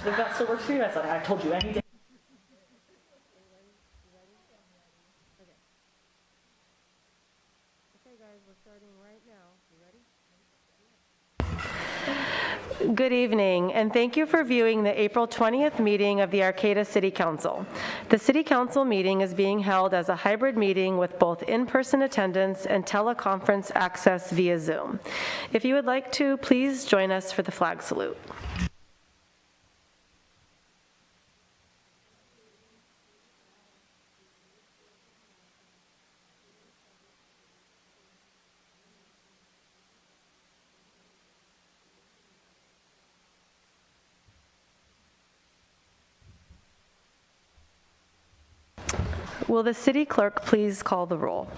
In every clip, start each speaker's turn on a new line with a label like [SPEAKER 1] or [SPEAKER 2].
[SPEAKER 1] If that still works for you, I told you any day.
[SPEAKER 2] Okay, guys, we're starting right now. You ready?
[SPEAKER 3] Good evening, and thank you for viewing the April 20th meeting of the Arcata City Council. The City Council meeting is being held as a hybrid meeting with both in-person attendance and teleconference access via Zoom. If you would like to, please join us for the flag salute. Will the city clerk please call the roll?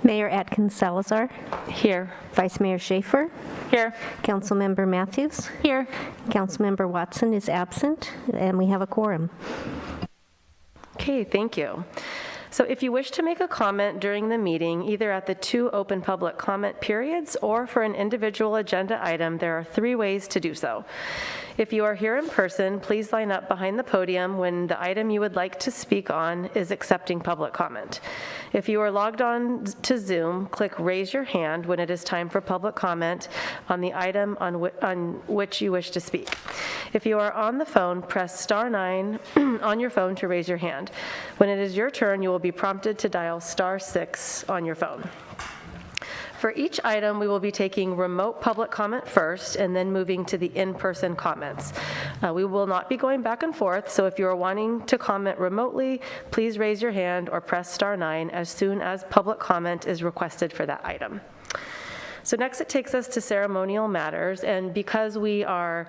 [SPEAKER 4] Mayor Atkins Salazar.
[SPEAKER 3] Here.
[SPEAKER 4] Vice Mayor Schaefer.
[SPEAKER 3] Here.
[SPEAKER 4] Councilmember Matthews.
[SPEAKER 3] Here.
[SPEAKER 4] Councilmember Watson is absent, and we have a quorum.
[SPEAKER 3] Okay, thank you. So if you wish to make a comment during the meeting, either at the 2 open public comment periods or for an individual agenda item, there are 3 ways to do so. If you are here in person, please line up behind the podium when the item you would like to speak on is accepting public comment. If you are logged on to Zoom, click raise your hand when it is time for public comment on the item on which you wish to speak. If you are on the phone, press *9 on your phone to raise your hand. When it is your turn, you will be prompted to dial *6 on your phone. For each item, we will be taking remote public comment first and then moving to the in-person comments. We will not be going back and forth, so if you are wanting to comment remotely, please raise your hand or press *9 as soon as public comment is requested for that item. So next it takes us to Ceremonial Matters, and because we are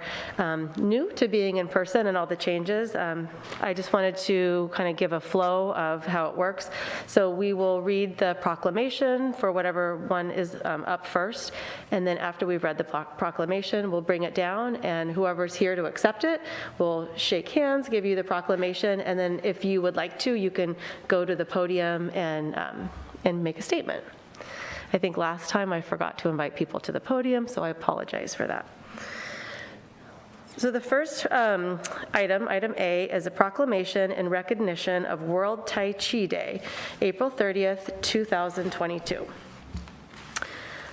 [SPEAKER 3] new to being in person and all the changes, I just wanted to kind of give a flow of how it works. So we will read the proclamation for whatever one is up first, and then after we've read the proclamation, we'll bring it down, and whoever's here to accept it will shake hands, give you the proclamation, and then if you would like to, you can go to the podium and make a statement. I think last time I forgot to invite people to the podium, so I apologize for that. So the first item A, is a proclamation in recognition of World Tai Chi Day, April 30th, 2022.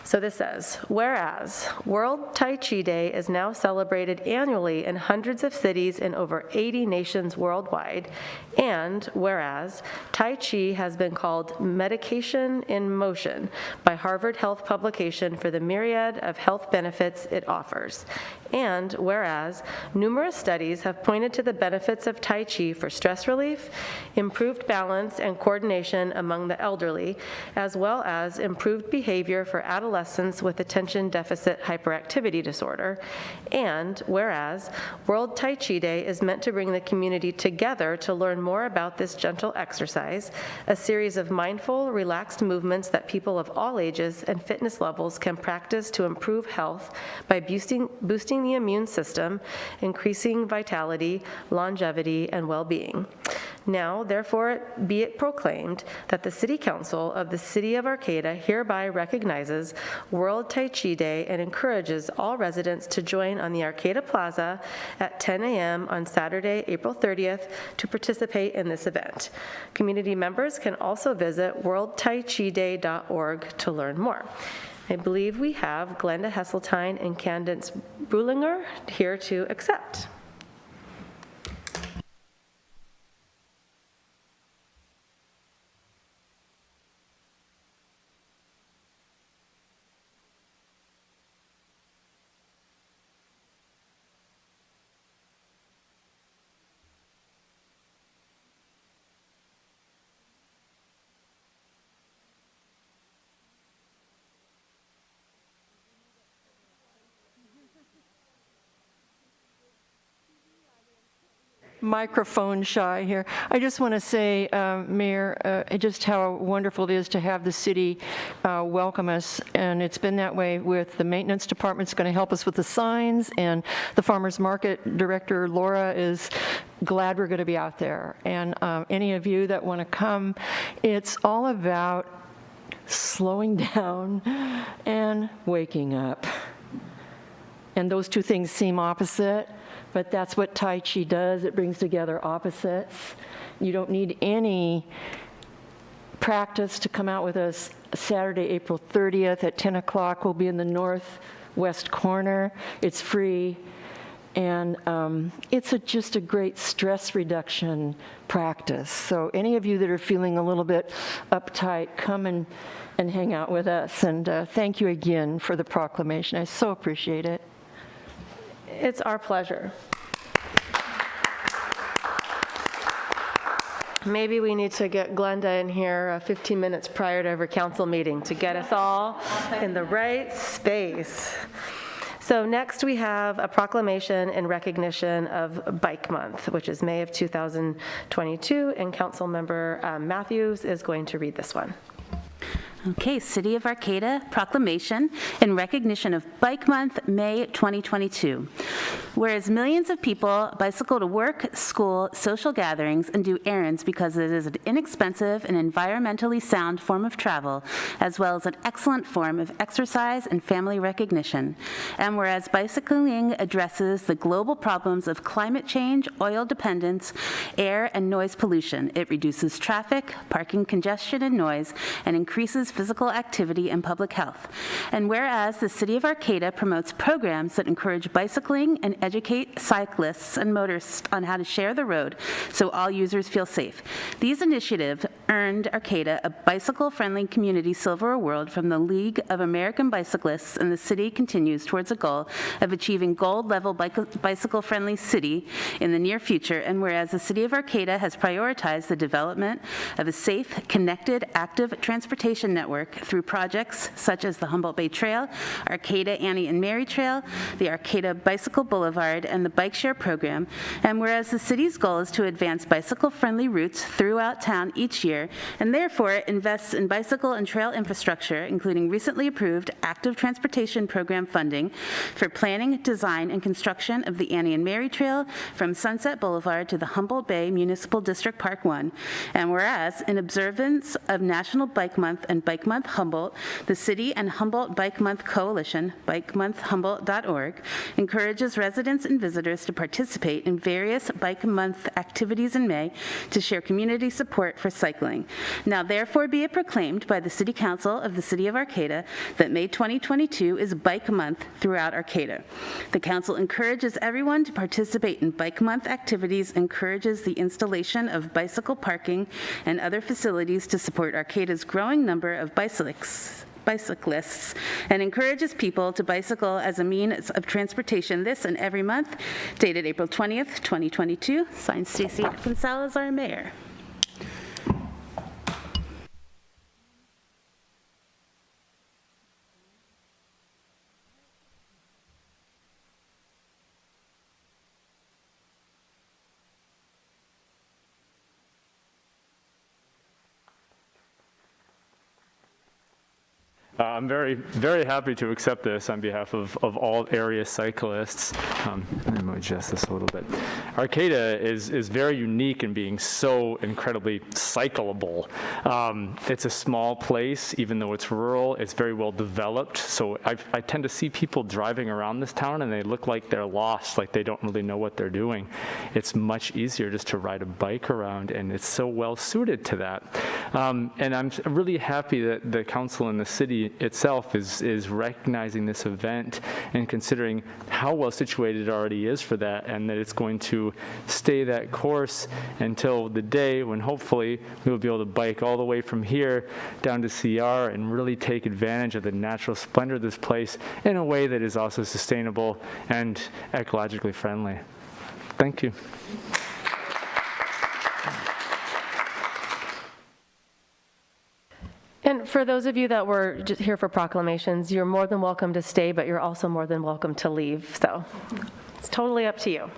[SPEAKER 3] So this says, whereas World Tai Chi Day is now celebrated annually in hundreds of cities in over 80 nations worldwide, and whereas Tai Chi has been called medication in motion by Harvard Health publication for the myriad of health benefits it offers, and whereas numerous studies have pointed to the benefits of Tai Chi for stress relief, improved balance and coordination among the elderly, as well as improved behavior for adolescents with attention deficit hyperactivity disorder, and whereas World Tai Chi Day is meant to bring the community together to learn more about this gentle exercise, a series of mindful, relaxed movements that people of all ages and fitness levels can practice to improve health by boosting the immune system, increasing vitality, longevity, and well-being. Now, therefore, be it proclaimed that the City Council of the City of Arcata hereby recognizes World Tai Chi Day and encourages all residents to join on the Arcata Plaza at 10 a.m. on Saturday, April 30th to participate in this event. Community members can also visit worldtaichiday.org to learn more. I believe we have Glenda Hesseltine and Candace Brulinger here to accept.
[SPEAKER 2] Microphone shy here. I just want to say, Mayor, just how wonderful it is to have the city welcome us, and it's been that way with the maintenance department's going to help us with the signs, and the farmers market director, Laura, is glad we're going to be out there. And any of you that want to come, it's all about slowing down and waking up. And those two things seem opposite, but that's what Tai Chi does. It brings together opposites. You don't need any practice to come out with us Saturday, April 30th at 10 o'clock. We'll be in the northwest corner. It's free. And it's just a great stress reduction practice. So any of you that are feeling a little bit uptight, come and hang out with us. And thank you again for the proclamation. I so appreciate it.
[SPEAKER 3] It's our pleasure. Maybe we need to get Glenda in here 15 minutes prior to every council meeting to get us all in the right space. So next we have a proclamation in recognition of Bike Month, which is May of 2022, and Councilmember Matthews is going to read this one.
[SPEAKER 5] Okay, City of Arcata proclamation in recognition of Bike Month, May 2022. Whereas millions of people bicycle to work, school, social gatherings, and do errands because it is an inexpensive and environmentally sound form of travel, as well as an excellent form of exercise and family recognition. And whereas bicycling addresses the global problems of climate change, oil dependence, air and noise pollution, it reduces traffic, parking congestion and noise, and increases physical activity and public health. And whereas the City of Arcata promotes programs that encourage bicycling and educate cyclists and motorists on how to share the road so all users feel safe. These initiatives earned Arcata a bicycle-friendly community silver award from the League of American Bicyclists, and the city continues towards a goal of achieving gold-level bicycle-friendly city in the near future. And whereas the City of Arcata has prioritized the development of a safe, connected, active transportation network through projects such as the Humboldt Bay Trail, Arcata Annie and Mary Trail, the Arcata Bicycle Boulevard, and the Bike Share program. And whereas the city's goal is to advance bicycle-friendly routes throughout town each year, and therefore invests in bicycle and trail infrastructure, including recently approved active transportation program funding for planning, design, and construction of the Annie and Mary Trail from Sunset Boulevard to the Humboldt Bay Municipal District Park 1. And whereas, in observance of National Bike Month and Bike Month Humboldt, the City and Humboldt Bike Month Coalition, bikemonthhumboldt.org, encourages residents and visitors to participate in various Bike Month activities in May to share community support for cycling. Now therefore be it proclaimed by the City Council of the City of Arcata that May 2022 is Bike Month throughout Arcata. The Council encourages everyone to participate in Bike Month activities, encourages the installation of bicycle parking and other facilities to support Arcata's growing number of bicyclists, and encourages people to bicycle as a means of transportation this and every month. Dated April 20th, 2022. Signed, Stacey Gonzalez, our mayor.
[SPEAKER 6] I'm very, very happy to accept this on behalf of all area cyclists. Let me adjust this a little bit. Arcata is very unique in being so incredibly cyclable. It's a small place, even though it's rural. It's very well developed. So I tend to see people driving around this town and they look like they're lost, like they don't really know what they're doing. It's much easier just to ride a bike around, and it's so well suited to that. And I'm really happy that the council and the city itself is recognizing this event and considering how well situated it already is for that, and that it's going to stay that course until the day when hopefully we will be able to bike all the way from here down to CR and really take advantage of the natural splendor of this place in a way that is also sustainable and ecologically friendly. Thank you.
[SPEAKER 3] And for those of you that were just here for proclamations, you're more than welcome to stay, but you're also more than welcome to leave. So it's totally up to you.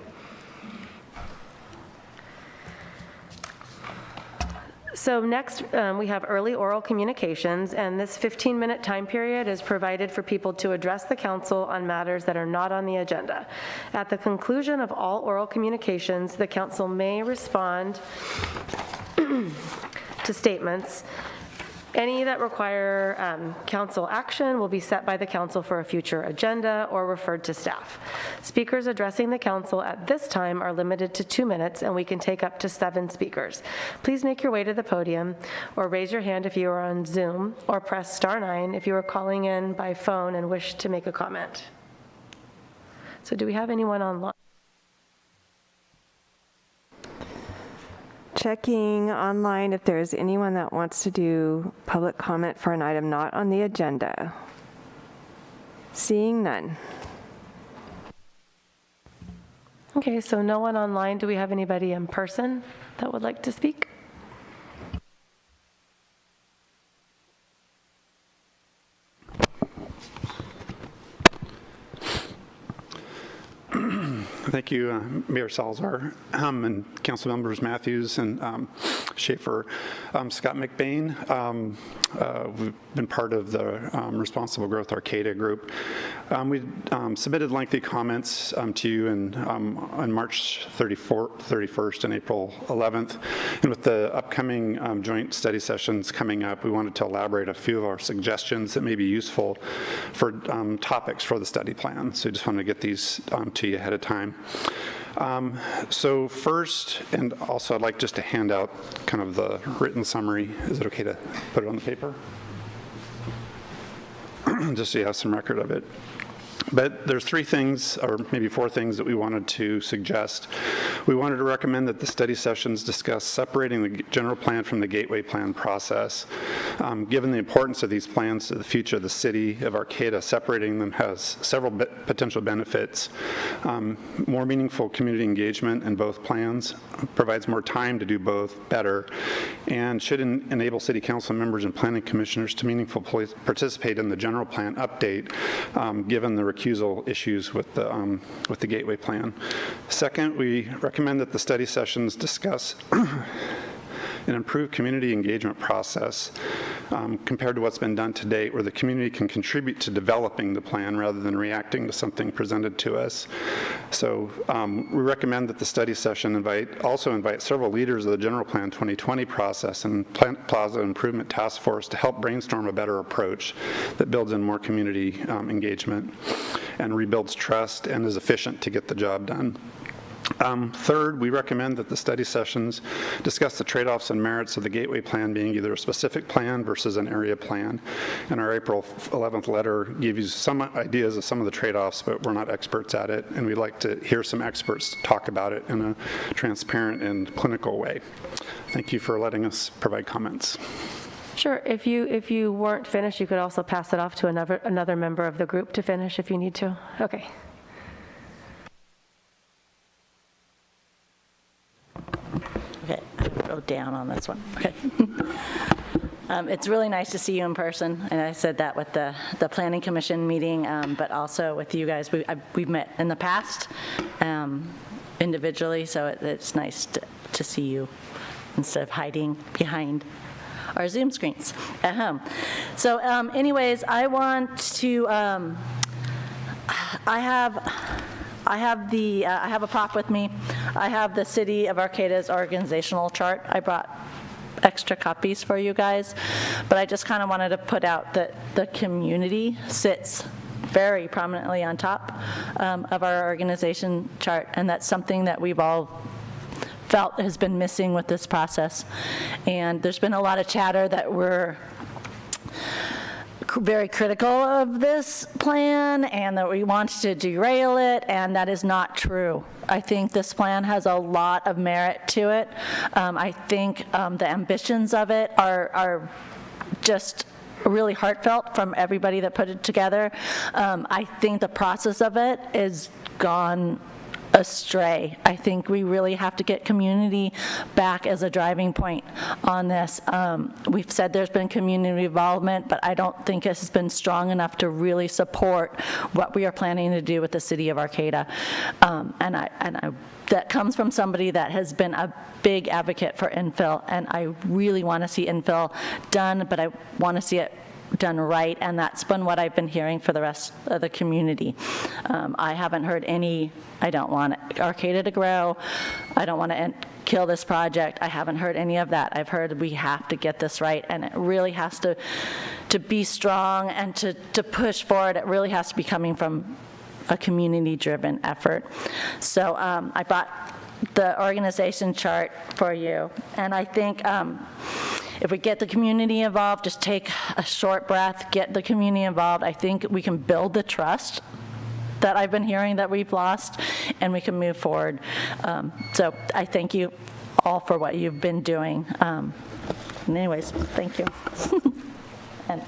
[SPEAKER 3] So next, we have early oral communications, and this 15-minute time period is provided for people to address the council on matters that are not on the agenda. At the conclusion of all oral communications, the council may respond to statements Any that require council action will be set by the council for a future agenda or referred to staff. Speakers addressing the council at this time are limited to 2 minutes, and we can take up to 7 speakers. Please make your way to the podium or raise your hand if you are on Zoom, or press *9 if you are calling in by phone and wish to make a comment. So do we have anyone online?
[SPEAKER 7] Checking online if there's anyone that wants to do public comment for an item not on the agenda. Seeing none.
[SPEAKER 3] Okay, so no one online. Do we have anybody in person that would like to speak?
[SPEAKER 8] Thank you, Mayor Salazar, and Council Members Matthews and Schaefer. Scott McBain. We've been part of the Responsible Growth Arcata group. We submitted lengthy comments to you on March 31st and April 11th. And with the upcoming joint study sessions coming up, we wanted to elaborate a few of our suggestions that may be useful for topics for the study plan. So I just wanted to get these to you ahead of time. So first, and also I'd like just to hand out kind of the written summary. Is it okay to put it on the paper? Just so you have some record of it. But there's 3 things, or maybe 4 things, that we wanted to suggest. We wanted to recommend that the study sessions discuss separating the general plan from the gateway plan process. Given the importance of these plans to the future of the city of Arcata, separating them has several potential benefits. More meaningful community engagement in both plans provides more time to do both better, and should enable city council members and planning commissioners to meaningfully participate in the general plan update, given the recusal issues with the gateway plan. Second, we recommend that the study sessions discuss an improved community engagement process compared to what's been done to date, where the community can contribute to developing the plan rather than reacting to something presented to us. So we recommend that the study session also invite several leaders of the General Plan 2020 process and Plaza Improvement Task Force to help brainstorm a better approach that builds in more community engagement and rebuilds trust and is efficient to get the job done. Third, we recommend that the study sessions discuss the trade-offs and merits of the gateway plan being either a specific plan versus an area plan. And our April 11th letter gave you some ideas of some of the trade-offs, but we're not experts at it, and we'd like to hear some experts talk about it in a transparent and clinical way. Thank you for letting us provide comments.
[SPEAKER 3] Sure. If you weren't finished, you could also pass it off to another member of the group to finish if you need to. Okay.
[SPEAKER 9] Okay, I wrote down on this one. Okay. It's really nice to see you in person, and I said that with the Planning Commission meeting, but also with you guys. We've met in the past individually, so it's nice to see you instead of hiding behind our Zoom screens at home. So anyways, I want to, I have a prop with me. I have the City of Arcata's organizational chart. I brought extra copies for you guys, but I just kind of wanted to put out that the community sits very prominently on top of our organization chart, and that's something that we've all felt has been missing with this process. And there's been a lot of chatter that we're very critical of this plan and that we want to derail it, and that is not true. I think this plan has a lot of merit to it. I think the ambitions of it are just really heartfelt from everybody that put it together. I think the process of it is gone astray. I think we really have to get community back as a driving point on this. We've said there's been community involvement, but I don't think it has been strong enough to really support what we are planning to do with the City of Arcata. That comes from somebody that has been a big advocate for infill, and I really want to see infill done, but I want to see it done right, and that's been what I've been hearing for the rest of the community. I haven't heard any, I don't want Arcata to grow, I don't want to kill this project. I haven't heard any of that. I've heard we have to get this right, and it really has to be strong and to push forward. It really has to be coming from a community-driven effort. So I brought the organization chart for you, and I think if we get the community involved, just take a short breath, get the community involved, I think we can build the trust that I've been hearing that we've lost, and we can move forward. So I thank you all for what you've been doing. And anyways, thank you. And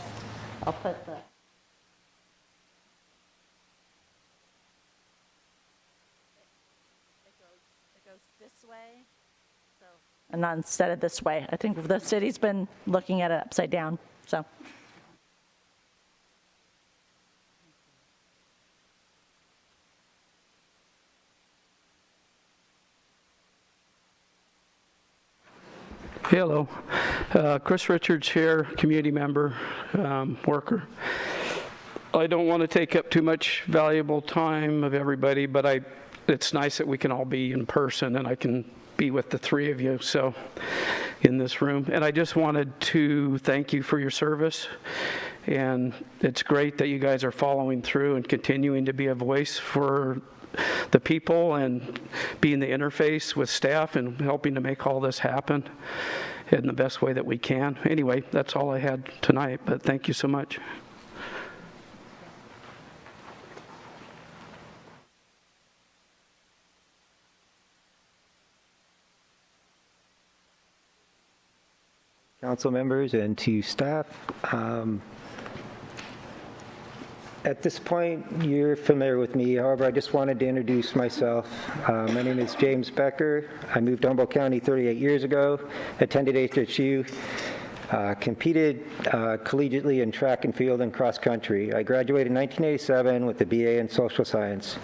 [SPEAKER 9] I'll put the... It goes this way, so, and not instead of this way. I think the city's been looking at it upside down, so.
[SPEAKER 10] Hello. Chris Richards here, community member, worker. I don't want to take up too much valuable time of everybody, but it's nice that we can all be in person and I can be with the three of you so in this room. And I just wanted to thank you for your service. And it's great that you guys are following through and continuing to be a voice for the people and being the interface with staff and helping to make all this happen in the best way that we can. Anyway, that's all I had tonight, but thank you so much.
[SPEAKER 11] Council members and to staff. At this point, you're familiar with me. However, I just wanted to introduce myself. My name is James Becker. I moved to Humboldt County 38 years ago, attended HSU, competed collegiately in track and field and cross country. I graduated in 1987 with a BA in social science.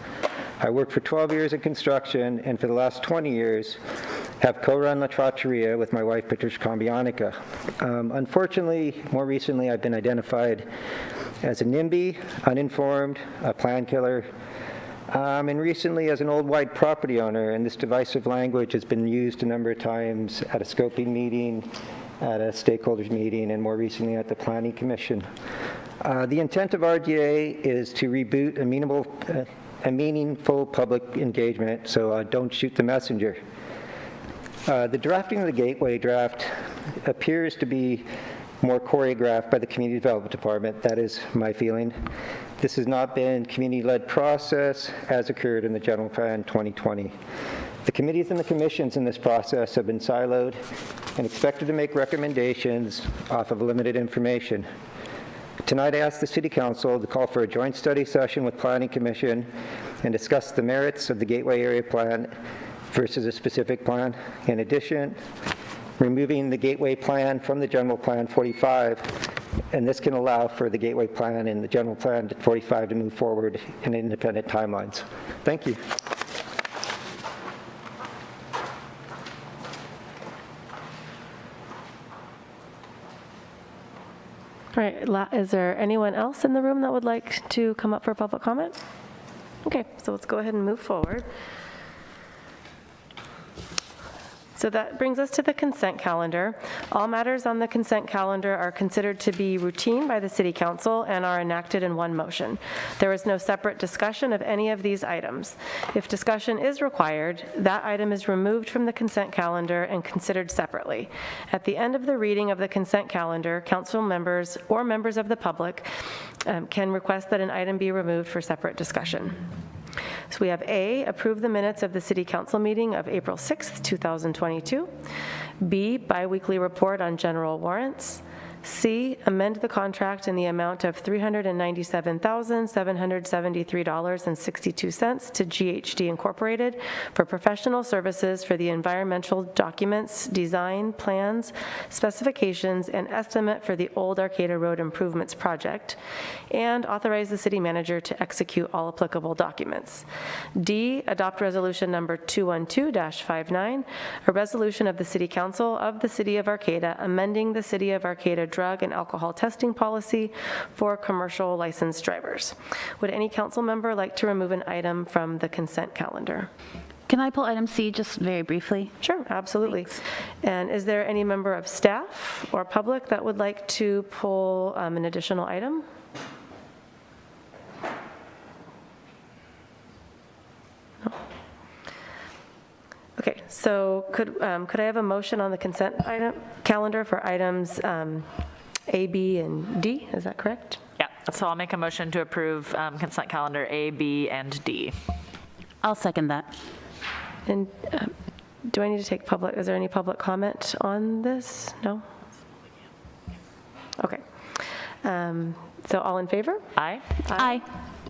[SPEAKER 11] I worked for 12 years in construction, and for the last 20 years have co-run La Trattoria with my wife, Patricia Combianica. Unfortunately, more recently, I've been identified as a NIMBY, uninformed, a plan killer, and recently as an old white property owner, and this divisive language has been used a number of times at a scoping meeting, at a stakeholders meeting, and more recently at the Planning Commission. The intent of RDA is to reboot a meaningful public engagement, so don't shoot the messenger. The drafting of the Gateway draft appears to be more choreographed by the Community Development Department. That is my feeling. This has not been community-led process as occurred in the General Plan 2020. The committees and the commissions in this process have been siloed and expected to make recommendations off of limited information. Tonight I ask the City Council to call for a joint study session with Planning Commission and discuss the merits of the Gateway Area Plan versus a specific plan. In addition, removing the Gateway Plan from the General Plan 45, and this can allow for the Gateway Plan and the General Plan 45 to move forward in independent timelines. Thank you.
[SPEAKER 3] All right, is there anyone else in the room that would like to come up for public comment? Okay, so let's go ahead and move forward. So that brings us to the consent calendar. All matters on the consent calendar are considered to be routine by the City Council and are enacted in one motion. There is no separate discussion of any of these items. If discussion is required, that item is removed from the consent calendar and considered separately. At the end of the reading of the consent calendar, council members or members of the public can request that an item be removed for separate discussion. So we have A, approve the minutes of the City Council meeting of April 6th, 2022. B, biweekly report on general warrants. C, amend the contract in the amount of $397,773.62 to GHD Incorporated for professional services for the environmental documents, design, plans, specifications, and estimate for the Old Arcata Road Improvements Project, and authorize the city manager to execute all applicable documents. D, adopt resolution number 212-59, a resolution of the City Council of the City of Arcata amending the City of Arcata drug and alcohol testing policy for commercial licensed drivers. Would any council member like to remove an item from the consent calendar?
[SPEAKER 5] Can I pull item C just very briefly?
[SPEAKER 3] Sure, absolutely. And is there any member of staff or public that would like to pull an additional item? No. Okay, so could I have a motion on the consent item calendar for items A, B, and D? Is that correct?
[SPEAKER 1] Yeah, so I'll make a motion to approve consent calendar A, B, and D.
[SPEAKER 5] I'll second that.
[SPEAKER 3] And do I need to take public, is there any public comment on this? No? Okay. So all in favor?
[SPEAKER 1] Aye.
[SPEAKER 5] Aye.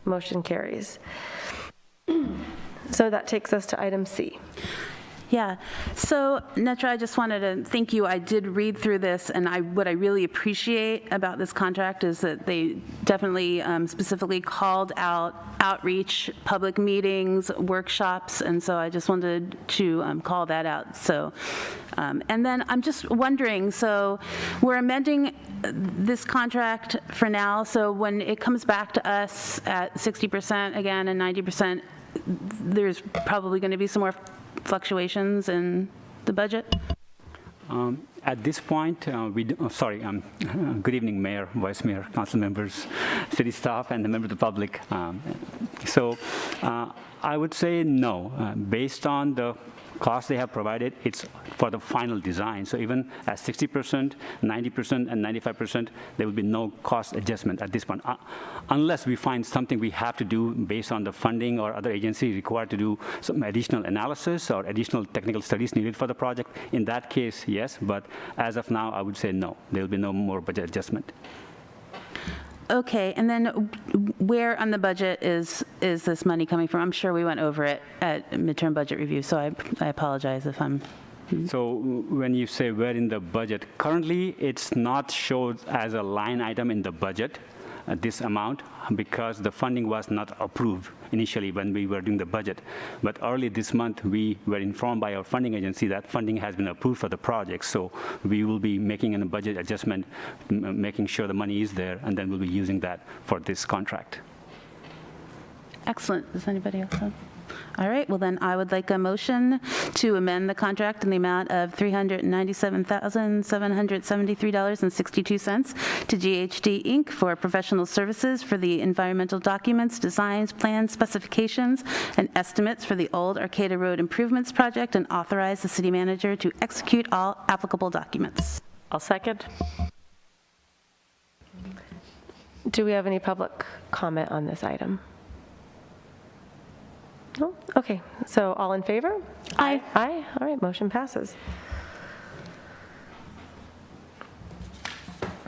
[SPEAKER 3] Motion carries. So that takes us to item C.
[SPEAKER 5] Yeah, so Netra, I just wanted to thank you. I did read through this, and what I really appreciate about this contract is that they definitely specifically called out outreach, public meetings, workshops, and so I just wanted to call that out. So, and then I'm just wondering, so we're amending this contract for now, so when it comes back to us at 60% again and 90%, there's probably going to be some more fluctuations in the budget?
[SPEAKER 12] At this point, good evening, Mayor, Vice Mayor, council members, city staff, and the members of the public. I would say no. Based on the cost they have provided, it's for the final design. So even at 60%, 90%, and 95%, there will be no cost adjustment at this point, unless we find something we have to do based on the funding or other agency required to do some additional analysis or additional technical studies needed for the project. In that case, yes, but as of now, I would say no. There will be no more budget adjustment.
[SPEAKER 5] Okay, and then where on the budget is this money coming from? I'm sure we went over it at midterm budget review, so I apologize if I'm...
[SPEAKER 12] So when you say where in the budget, currently it's not showed as a line item in the budget, this amount, because the funding was not approved initially when we were doing the budget. But early this month, we were informed by our funding agency that funding has been approved for the project. So we will be making a budget adjustment, making sure the money is there, and then we'll be using that for this contract.
[SPEAKER 5] Excellent. Does anybody else have? All right, well then I would like a motion to amend the contract in the amount of $397,773.62 to GHD Inc. for professional services for the environmental documents, designs, plans, specifications, and estimates for the old Arcata Road Improvements Project, and authorize the city manager to execute all applicable documents.
[SPEAKER 1] I'll second.
[SPEAKER 3] Do we have any public comment on this item? No? Okay, so all in favor?
[SPEAKER 5] Aye.
[SPEAKER 3] Aye, all right, motion passes.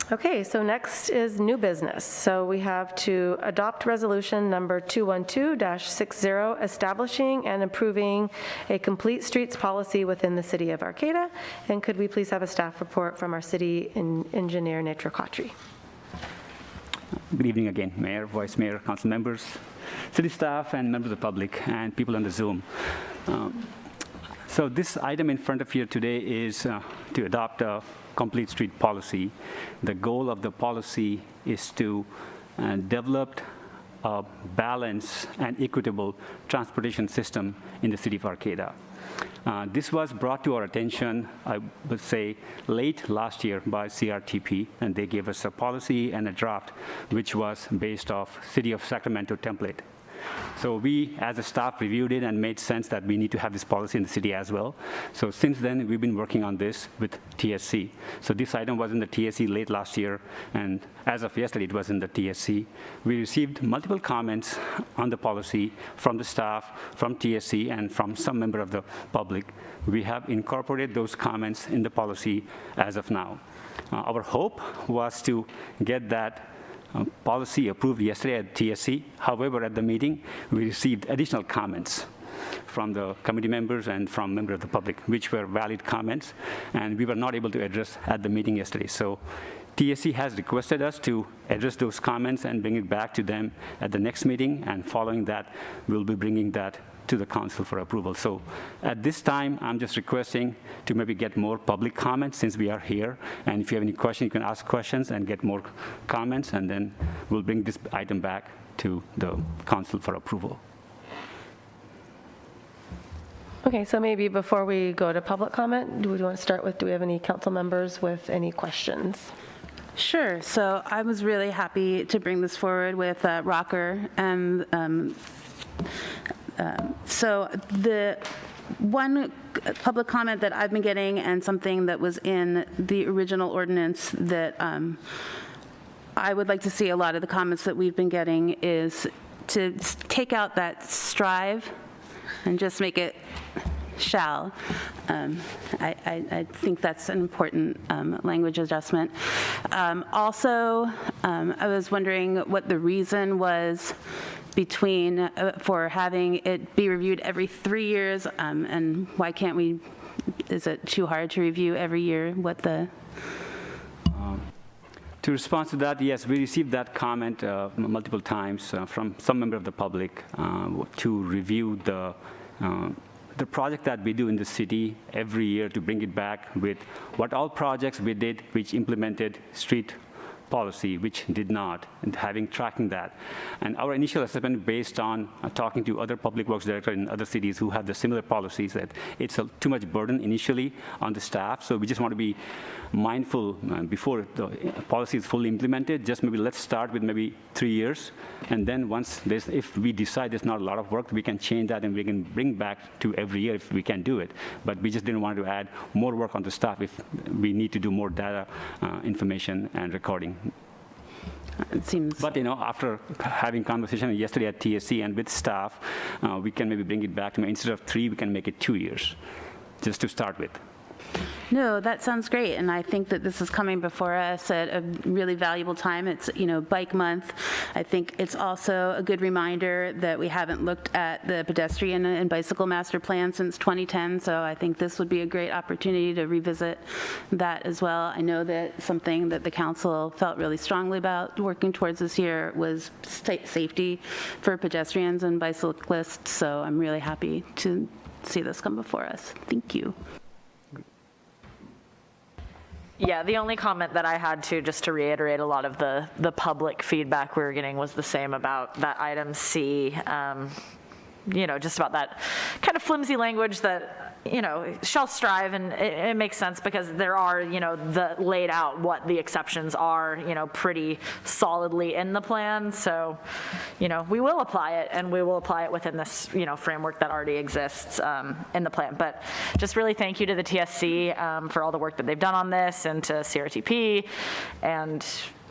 [SPEAKER 3] Okay, so next is new business. So we have to adopt resolution number 212-60, establishing and approving a complete streets policy within the city of Arcata. And could we please have a staff report from our city engineer, Netra Khatri?
[SPEAKER 12] Good evening again, Mayor, Vice Mayor, council members, city staff, and members of the public, and people on the Zoom. So this item in front of you today is to adopt a complete street policy. The goal of the policy is to develop a balanced and equitable transportation system in the city of Arcata. This was brought to our attention, I would say, late last year by CRTP, and they gave us a policy and a draft, which was based off City of Sacramento template. So we, as a staff, reviewed it and made sense that we need to have this policy in the city as well. So since then, we've been working on this with TSC. So this item was in the TSC late last year, and as of yesterday, it was in the TSC. We received multiple comments on the policy from the staff, from TSC, and from some member of the public. We have incorporated those comments in the policy as of now. Our hope was to get that policy approved yesterday at TSC. However, at the meeting, we received additional comments from the committee members and from members of the public, which were valid comments, and we were not able to address at the meeting yesterday. So TSC has requested us to address those comments and bring it back to them at the next meeting, and following that, we'll be bringing that to the council for approval. So at this time, I'm just requesting to maybe get more public comments since we are here. And if you have any questions, you can ask questions and get more comments, and then we'll bring this item back to the council for approval.
[SPEAKER 3] Okay, so maybe before we go to public comment, do we want to start with, do we have any council members with any questions?
[SPEAKER 5] Sure. So I was really happy to bring this forward with Rocker. And so the one public comment that I've been getting, and something that was in the original ordinance that I would like to see a lot of the comments that we've been getting, is to take out that strive and just make it shall. I think that's an important language adjustment. Also, I was wondering what the reason was between for having it be reviewed every 3 years, and why can't we, is it too hard to review every year? What the...
[SPEAKER 12] To respond to that, yes, we received that comment multiple times from some member of the public to review the project that we do in the city every year, to bring it back with what all projects we did which implemented street policy, which did not, and tracking that. And our initial assessment, based on talking to other public works directors in other cities who have the similar policies, that it's too much burden initially on the staff. So we just want to be mindful before the policy is fully implemented. Just maybe let's start with maybe 3 years, and then once if we decide there's not a lot of work, we can change that and we can bring back to every year if we can do it. But we just didn't want to add more work on the staff if we need to do more data information and recording.
[SPEAKER 5] It seems.
[SPEAKER 12] But after having conversation yesterday at TSC and with staff, we can maybe bring it back to, instead of 3, we can make it 2 years, just to start with.
[SPEAKER 5] No, that sounds great, and I think that this is coming before us at a really valuable time. It's, Bike Month. I think it's also a good reminder that we haven't looked at the pedestrian and bicycle master plan since 2010, so I think this would be a great opportunity to revisit that as well. I know that something that the council felt really strongly about working towards this year was safety for pedestrians and bicyclists, so I'm really happy to see this come before us. Thank you.
[SPEAKER 1] Yeah, the only comment that I had just to reiterate a lot of the public feedback we were getting was the same about that item C, just about that kind of flimsy language that, shall strive, and it makes sense because there are, the laid out what the exceptions are, pretty solidly in the plan. So, we will apply it, and we will apply it within this, framework that already exists in the plan. But just really thank you to the TSC for all the work that they've done on this, and to CRTP, and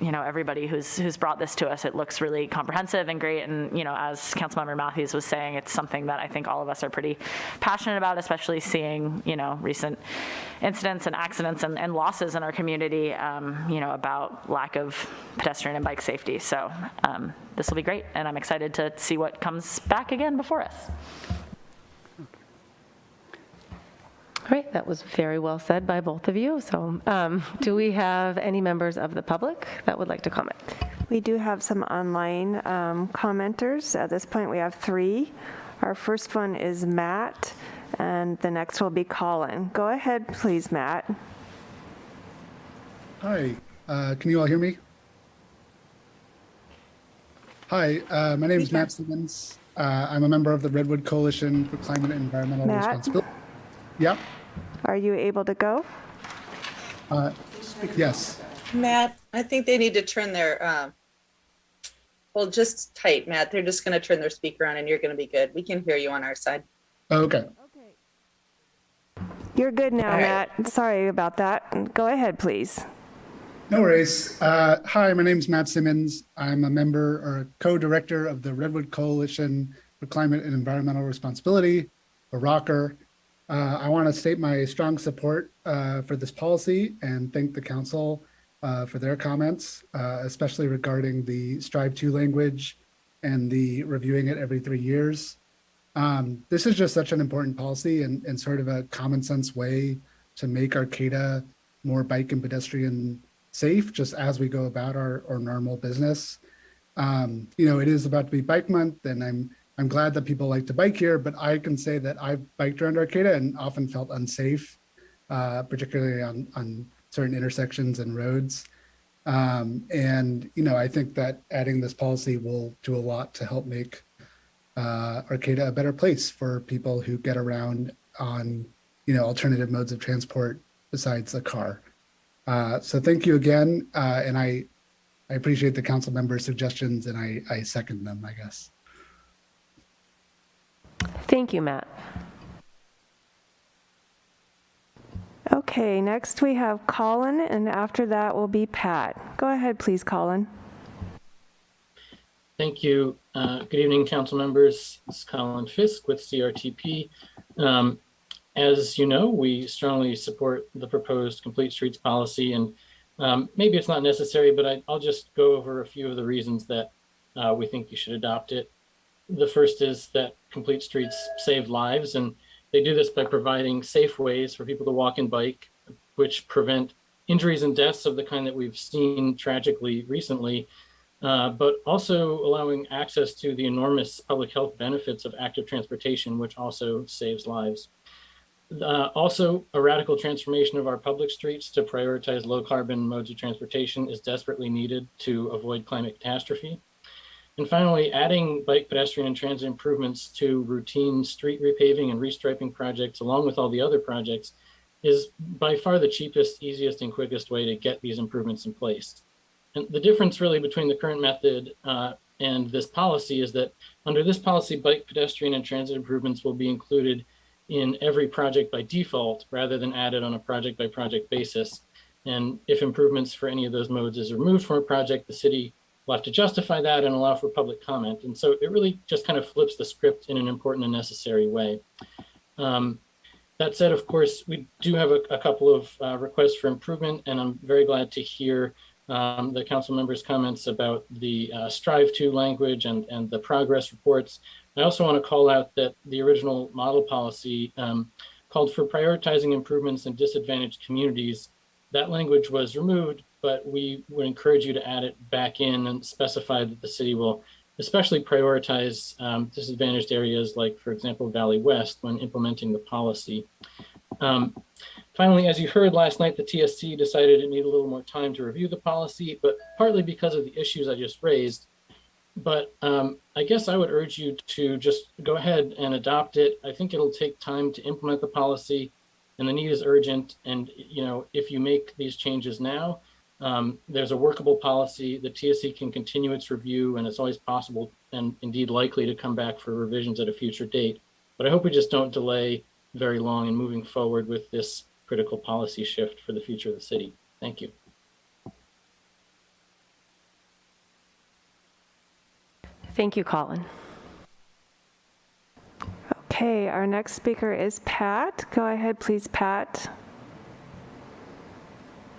[SPEAKER 1] everybody who's brought this to us. It looks really comprehensive and great, and as Councilmember Matthews was saying, it's something that I think all of us are pretty passionate about, especially seeing recent incidents and accidents and losses in our community, about lack of pedestrian and bike safety. So this will be great, and I'm excited to see what comes back again before us.
[SPEAKER 3] All right, that was very well said by both of you. So do we have any members of the public that would like to comment?
[SPEAKER 7] We do have some online commenters. At this point, we have 3. Our first one is Matt, and the next will be Colin. Go ahead, please, Matt.
[SPEAKER 13] Hi, can you all hear me? Hi, my name is Matt Simmons. I'm a member of the Redwood Coalition for Climate and Environmental Responsibility. Yeah.
[SPEAKER 7] Are you able to go?
[SPEAKER 13] Yes.
[SPEAKER 14] Matt, I think they need to turn their, just tight, Matt. They're just going to turn their speaker on and you're going to be good. We can hear you on our side.
[SPEAKER 13] Okay.
[SPEAKER 7] You're good now,
[SPEAKER 14] right.
[SPEAKER 7] Matt. Sorry about that. Go ahead, please.
[SPEAKER 13] No worries. Hi, my name is Matt Simmons. I'm a member or co-director of the Redwood Coalition for Climate and Environmental Responsibility, or ROCKR. I want to state my strong support for this policy and thank the council for their comments, especially regarding the Strive 2 language and the reviewing it every 3 years. This is just such an important policy and sort of a common sense way to make Arcata more bike and pedestrian safe, just as we go about our normal business. It is about to be Bike Month, and I'm I'm glad that people like to bike here, but I can say that I've biked around Arcata and often felt unsafe, particularly on certain intersections and roads. And, you know, I think that adding this policy will do a lot to help make Arcata a better place for people who get around on, you know, alternative modes of transport besides the car. So thank you again. And I appreciate the council members' suggestions, and I second them, I guess.
[SPEAKER 3] Thank you, Matt.
[SPEAKER 7] Okay, next we have Colin, and after that will be Pat. Go ahead, please, Colin.
[SPEAKER 15] Thank you. Good evening, council members. This is Colin Fisk with CRTP. As you know, we strongly support the proposed complete streets policy, and maybe it's not necessary, but I'll just go over a few of the reasons that we think you should adopt it. The first is that complete streets save lives, and they do this by providing safe ways for people to walk and bike, which prevent injuries and deaths of the kind that we've seen tragically recently, but also allowing access to the enormous public health benefits of active transportation, which also saves lives. Also, a radical transformation of our public streets to prioritize low carbon modes of transportation is desperately needed to avoid climate catastrophe. And finally, adding bike, pedestrian, and transit improvements to routine street repaving and restriping projects, along with all the other projects, is by far the cheapest, easiest, and quickest way to get these improvements in place. And the difference really between the current method and this policy is that under this policy, bike, pedestrian, and transit improvements will be included in every project by default rather than added on a project by project basis. And if improvements for any of those modes is removed from a project, the city will have to justify that and allow for public comment. And so it really just kind of flips the script in an important and necessary way. That said, of course, we do have a couple of requests for improvement, and I'm very glad to hear the council members' comments about the strive to language and the progress reports. I also want to call out that the original model policy called for prioritizing improvements in disadvantaged communities. That language was removed, but we would encourage you to add it back in and specify that the city will especially prioritize disadvantaged areas like, for example, Valley West when implementing the policy. Finally, as you heard last night, the TSC decided it needed a little more time to review the policy, but partly because of the issues I just raised. But I guess I would urge you to just go ahead and adopt it. I think it'll take time to implement the policy, and the need is urgent. And you know, if you make these changes now, there's a workable policy. The TSC can continue its review, and it's always possible and indeed likely to come back for revisions at a future date. But I hope we just don't delay very long in moving forward with this critical policy shift for the future of the city. Thank you.
[SPEAKER 3] Thank you, Colin.
[SPEAKER 7] Okay, our next speaker is Pat. Go ahead, please, Pat.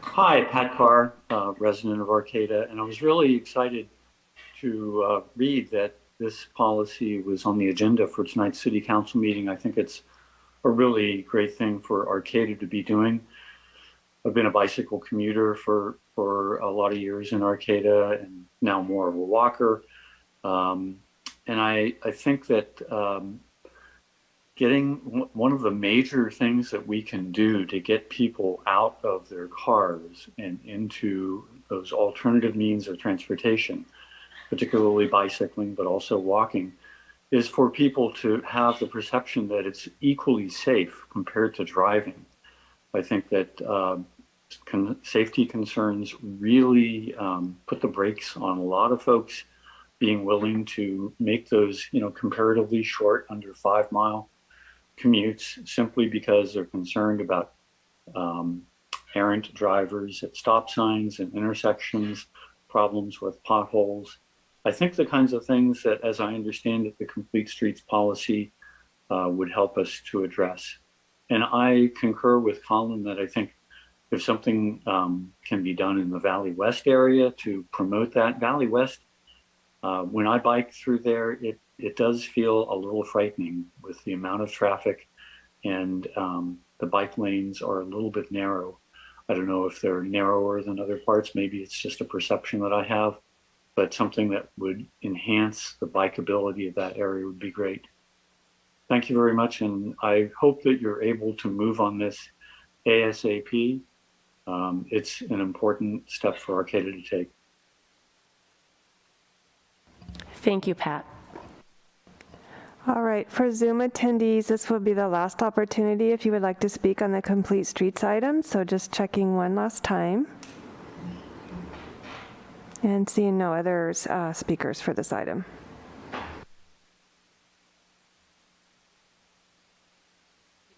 [SPEAKER 16] Hi, Pat Carr, resident of Arcata, and I was really excited to read that this policy was on the agenda for tonight's City Council meeting. I think it's a really great thing for Arcata to be doing. I've been a bicycle commuter for a lot of years in Arcata, and now more of a walker. And I think that getting one of the major things that we can do to get people out of their cars and into those alternative means of transportation, particularly bicycling, but also walking, is for people to have the perception that it's equally safe compared to driving. I think that safety concerns really put the brakes on a lot of folks being willing to make those, comparatively short, under 5 mile commutes, simply because they're concerned about errant drivers at stop signs and intersections, problems with potholes. I think the kinds of things that, as I understand it, the Complete Streets policy would help us to address. And I concur with Colin that I think if something can be done in the Valley West area to promote that. Valley West, when I bike through there, it does feel a little frightening with the amount of traffic, and the bike lanes are a little bit narrow. I don't know if they're narrower than other parts. Maybe it's just a perception that I have. but something that would enhance the bikeability of that area would be great. Thank you very much, and I hope that you're able to move on this ASAP. It's an important step for Arcata to take.
[SPEAKER 3] Thank you, Pat.
[SPEAKER 7] All right, for Zoom attendees, this will be the last opportunity if you would like to speak on the complete streets item. So just checking one last time. And seeing no other speakers for this item.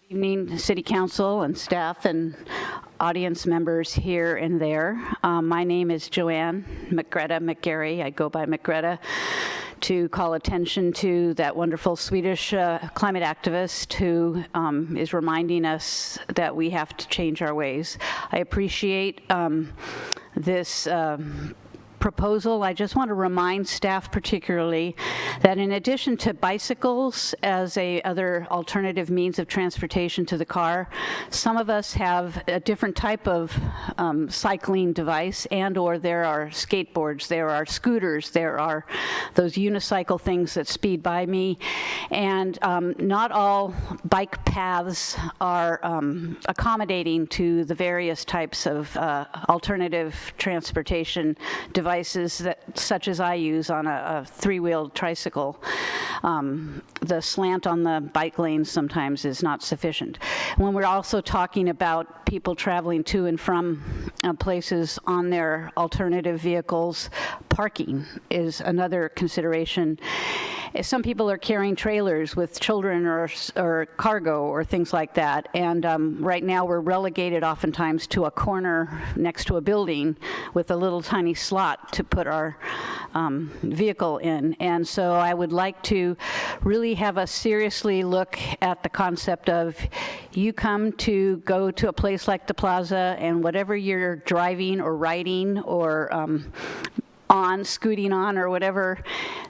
[SPEAKER 17] Good evening, City Council and staff and audience members here and there. My name is Joanne McGarry. I go by McGreta, to call attention to that wonderful Swedish climate activist who is reminding us that we have to change our ways. I appreciate this proposal. I just want to remind staff particularly that in addition to bicycles as a other alternative means of transportation to the car, some of us have a different type of cycling device, and or there are skateboards, there are scooters, there are those unicycle things that speed by me, and not all bike paths are accommodating to the various types of alternative transportation devices that, such as I use on a three-wheeled tricycle. The slant on the bike lanes sometimes is not sufficient. When we're also talking about people traveling to and from places on their alternative vehicles, parking is another consideration. Some people are carrying trailers with children or cargo or things like that, and right now we're relegated oftentimes to a corner next to a building with a little tiny slot to put our vehicle in. And so I would like to really have us seriously look at the concept of you come to go to a place like the plaza, and whatever you're driving or riding or scooting on or whatever,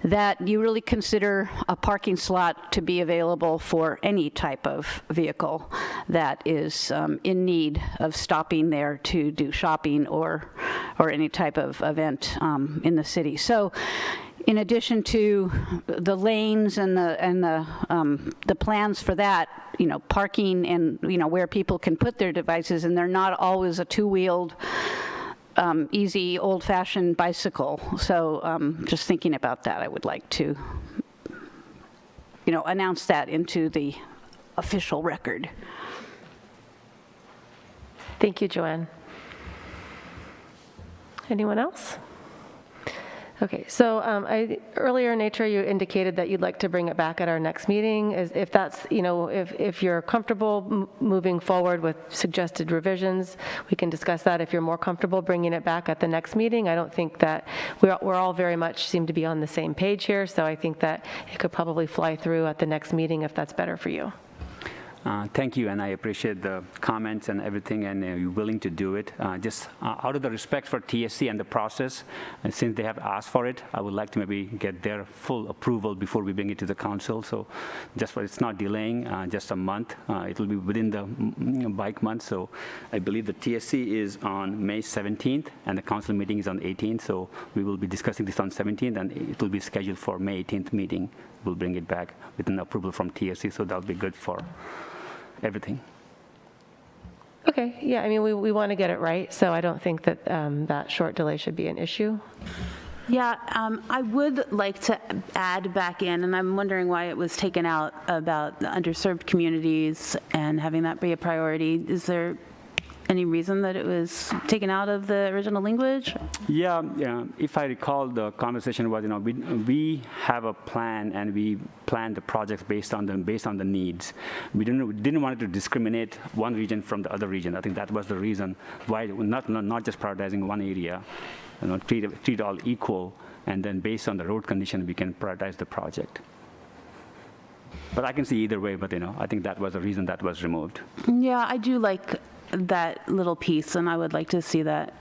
[SPEAKER 17] that you really consider a parking slot to be available for any type of vehicle that is in need of stopping there to do shopping or any type of event in the city. So in addition to the lanes and the plans for that, you know, parking and, you know, where people can put their devices, and they're not always a two-wheeled easy old-fashioned bicycle. So just thinking about that, I would like to, you know, announce that into the official record.
[SPEAKER 3] Thank you, Joanne. Anyone else? Okay, so earlier in nature, you indicated that you'd like to bring it back at our next meeting. If that's, you know, if you're comfortable moving forward with suggested revisions, we can discuss that. If you're more comfortable bringing it back at the next meeting, I don't think that we're all very much seem to be on the same page here, so I think that it could probably fly through at the next meeting if that's better for you.
[SPEAKER 12] Thank you, and I appreciate the comments and everything, and you're willing to do it. Just out of the respect for TSC and the process, and since they have asked for it, I would like to maybe get their full approval before we bring it to the council. So just for it's not delaying, just a month. It will be within the bike month. So I believe the TSC is on May 17th, and the council meeting is on 18th. So we will be discussing this on 17th, and it will be scheduled for May 18th meeting. We'll bring it back with an approval from TSC, so that'll be good for everything.
[SPEAKER 3] Okay, yeah, I mean, we want to get it right, so I don't think that that short delay should be an issue.
[SPEAKER 5] Yeah, I would like to add back in, and I'm wondering why it was taken out about the underserved communities and having that be a priority. Is there any reason that it was taken out of the original language?
[SPEAKER 12] Yeah, if I recall, the conversation was, you know, we have a plan and we plan the projects based on the needs. We didn't want to discriminate one region from the other region. I think that was the reason why not just prioritizing one area, you know, treat all equal, and then based on the road condition we can prioritize the project. But I can see either way, but you know, I think that was the reason that was removed.
[SPEAKER 5] Yeah, I do like that little piece, and I would like to see that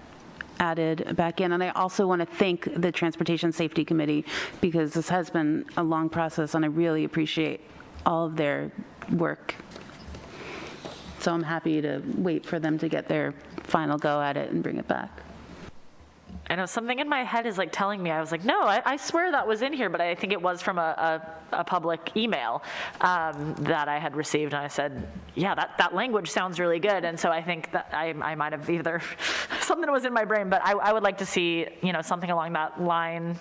[SPEAKER 5] added back in. And I also want to thank the Transportation Safety Committee, because this has been a long process, and I really appreciate all of their work. So I'm happy to wait for them to get their final go at it and bring it back.
[SPEAKER 1] I know something in my head is like telling me, I was like, no, I swear that was in here, but I think it was from a public email that I had received, and I said, yeah, that language sounds really good, and so I think that I might have either, something was in my brain, but I would like to see, something along that line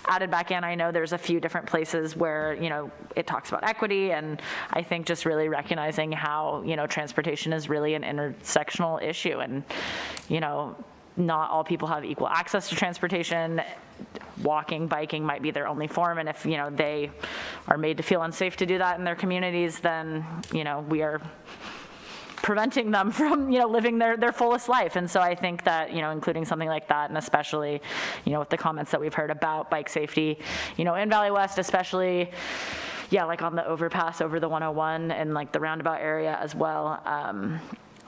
[SPEAKER 1] added back in. I know there's a few different places where, it talks about equity, and I think just really recognizing how, transportation is really an intersectional issue, and, not all people have equal access to transportation. Walking, biking might be their only form, and if, they are made to feel unsafe to do that in their communities, then, we are preventing them from, living their fullest life. And so I think that, including something like that, and especially, with the comments that we've heard about bike safety, in Valley West, especially, yeah, like on the overpass over the 101 and like the roundabout area as well,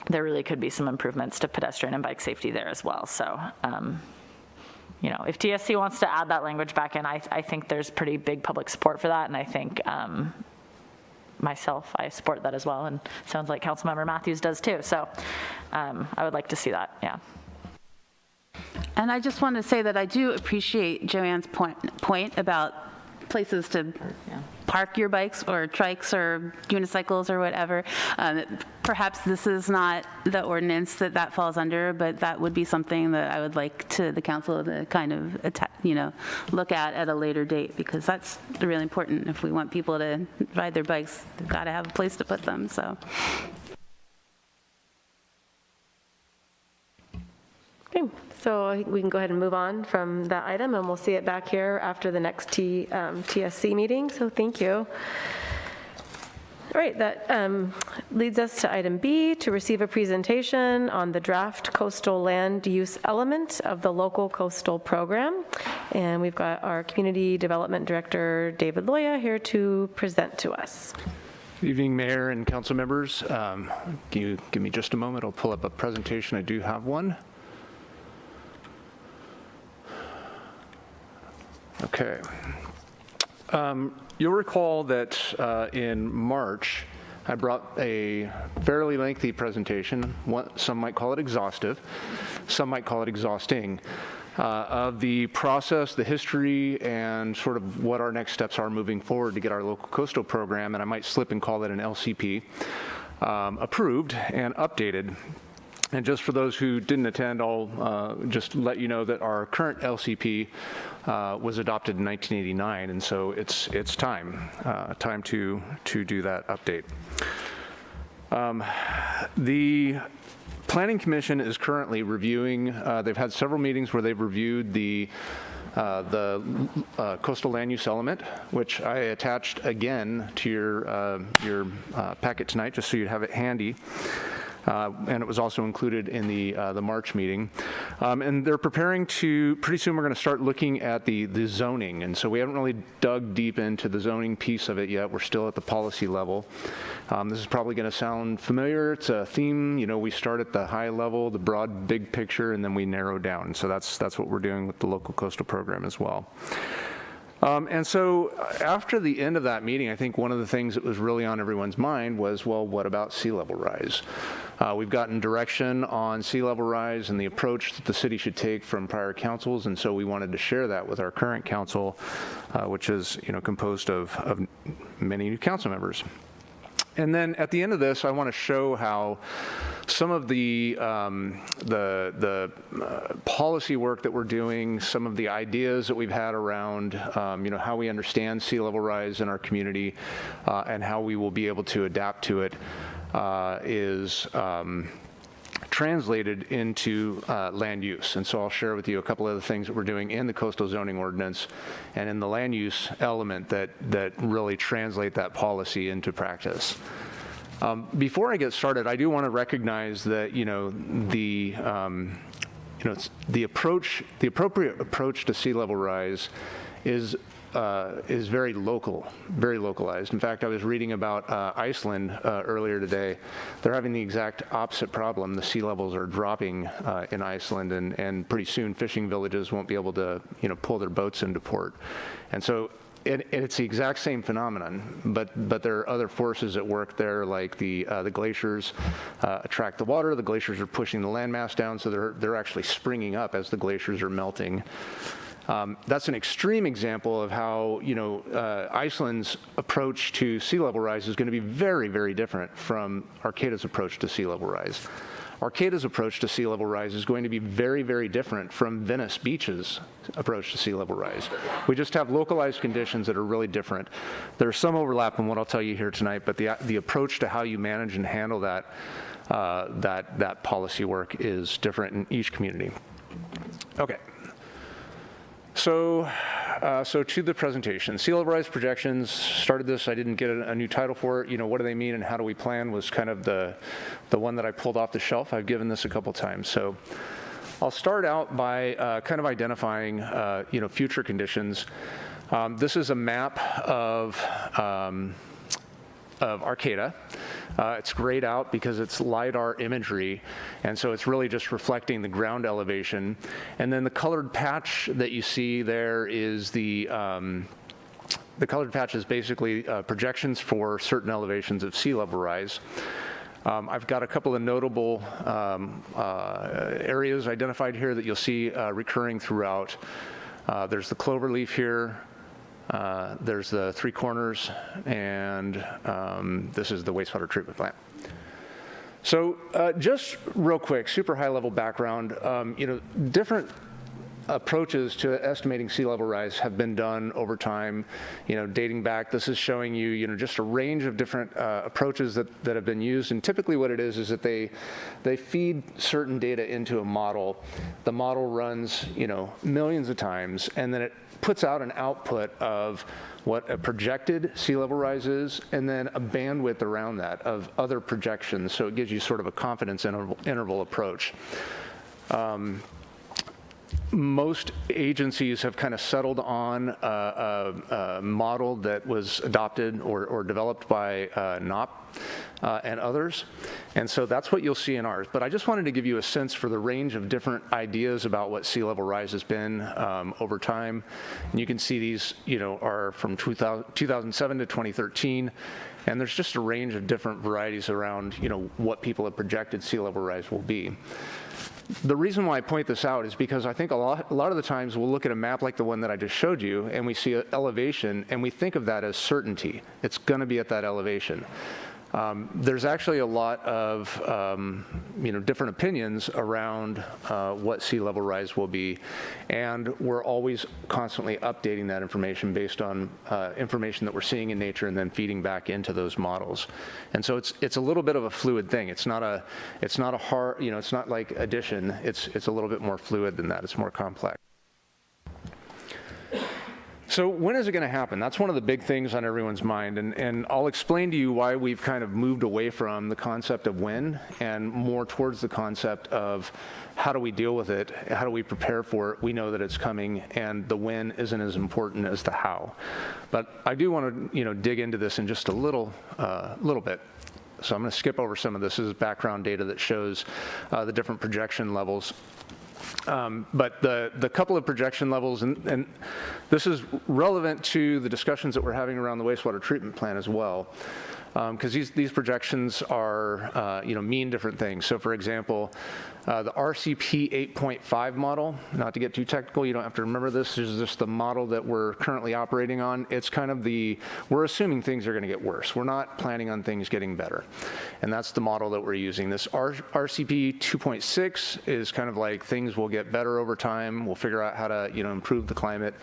[SPEAKER 1] there really could be some improvements to pedestrian and bike safety there as well. So, if TSC wants to add that language back in, I think there's pretty big public support for that, and I think myself, I support that as well, and sounds like Councilmember Matthews does too. So I would like to see that, yeah.
[SPEAKER 5] And I just want to say that I do appreciate Joanne's point about places to park your bikes or trikes or unicycles or whatever. Perhaps this is not the ordinance that falls under, but that would be something that I would like the council to kind of, look at a later date, because that's really important. If we want people to ride their bikes, they've got to have a place to put them, so.
[SPEAKER 3] Okay, so I think we can go ahead and move on from that item, and we'll see it back here after the next TSC meeting, so thank you. All right, that leads us to item B, to receive a presentation on the draft coastal land use element of the local coastal program. And we've got our Community Development Director, David Loya, here to present to us.
[SPEAKER 18] Good evening, Mayor and council members. Can you give me just a moment? I'll pull up a presentation. I do have one. Okay. You'll recall that in March, I brought a fairly lengthy presentation, some might call it exhaustive, some might call it exhausting, of the process, the history, and sort of what our next steps are moving forward to get our local coastal program, and I might slip and call it an LCP, approved and updated. And just for those who didn't attend, I'll just let you know that our current LCP was adopted in 1989, and so it's time to do that update. The Planning Commission is currently reviewing. They've had several meetings where they've reviewed the coastal land use element, which I attached again to your packet tonight, just so you'd have it handy. And it was also included in the March meeting. And they're preparing to, pretty soon we're going to start looking at the zoning. And so we haven't really dug deep into the zoning piece of it yet. We're still at the policy level. This is probably going to sound familiar. It's a theme. We start at the high level, the broad, big picture, and then we narrow down. So that's what we're doing with the local coastal program as well. And so after the end of that meeting, I think one of the things that was really on everyone's mind was, well, what about sea level rise? We've gotten direction on sea level rise and the approach that the city should take from prior councils, and so we wanted to share that with our current council, which is composed of many new council members. And then at the end of this, I want to show how some of the policy work that we're doing, some of the ideas that we've had around, how we understand sea level rise in our community, and how we will be able to adapt to it, is translated into land use. And so I'll share with you a couple of the things that we're doing in the coastal zoning ordinance and in the land use element that really translate that policy into practice. Before I get started, I do want to recognize that the appropriate approach to sea level rise is very local, very localized. In fact, I was reading about Iceland earlier today. They're having the exact opposite problem. The sea levels are dropping in Iceland, and pretty soon fishing villages won't be able to pull their boats into port. And so and it's the exact same phenomenon, but there are other forces at work there, like the glaciers attract the water. The glaciers are pushing the landmass down, so they're actually springing up as the glaciers are melting. That's an extreme example of how, Iceland's approach to sea level rise is going to be very, very different from Arcata's approach to sea level rise. Arcata's approach to sea level rise is going to be very, very different from Venice Beach's approach to sea level rise. We just have localized conditions that are really different. There's some overlap in what I'll tell you here tonight, but the approach to how you manage and handle that policy work is different in each community. Okay. So to the presentation, sea level rise projections, started this, I didn't get a new title for it. What do they mean and how do we plan was kind of the one that I pulled off the shelf. I've given this a couple times. So I'll start out by kind of identifying, future conditions. This is a map of Arcata. It's grayed out because it's LiDAR imagery, and so it's really just reflecting the ground elevation. And then the colored patch that you see there is the colored patch is basically projections for certain elevations of sea level rise. I've got a couple of notable areas identified here that you'll see recurring throughout. There's the cloverleaf here. There's the Three Corners, and this is the wastewater treatment plant. So just real quick, super high level background, different approaches to estimating sea level rise have been done over time, dating back. This is showing you, just a range of different approaches that have been used. And typically what it is that they feed certain data into a model. The model runs, millions of times, and then it puts out an output of what a projected sea level rise is, and then a bandwidth around that of other projections. So it gives you sort of a confidence interval approach. Most agencies have kind of settled on a model that was adopted or developed by NOP and others. And so that's what you'll see in ours. But I just wanted to give you a sense for the range of different ideas about what sea level rise has been over time. And you can see these, are from 2007 to 2013. And there's just a range of different varieties around, what people have projected sea level rise will be. The reason why I point this out is because I think a lot of the times we'll look at a map like the one that I just showed you, and we see an elevation, and we think of that as certainty. It's going to be at that elevation. There's actually a lot of different opinions around what sea level rise will be, and we're always constantly updating that information based on information that we're seeing in nature and then feeding back into those models. And so it's a little bit of a fluid thing. It's not a hard, it's not like addition. It's a little bit more fluid than that. It's more complex. So when is it going to happen? That's one of the big things on everyone's mind, and I'll explain to you why we've kind of moved away from the concept of when and more towards the concept of how do we deal with it, how do we prepare for it. We know that it's coming, and the when isn't as important as the how. But I do want to dig into this in just a little bit. So I'm going to skip over some of this. This is background data that shows the different projection levels. But the couple of projection levels, and this is relevant to the discussions that we're having around the wastewater treatment plant as well, because these projections are, mean different things. So for example, the RCP 8.5 model, not to get too technical, you don't have to remember this, this is just the model that we're currently operating on. It's kind of we're assuming things are going to get worse. We're not planning on things getting better. And that's the model that we're using. This RCP 2.6 is kind of like things will get better over time. We'll figure out how to, improve the climate.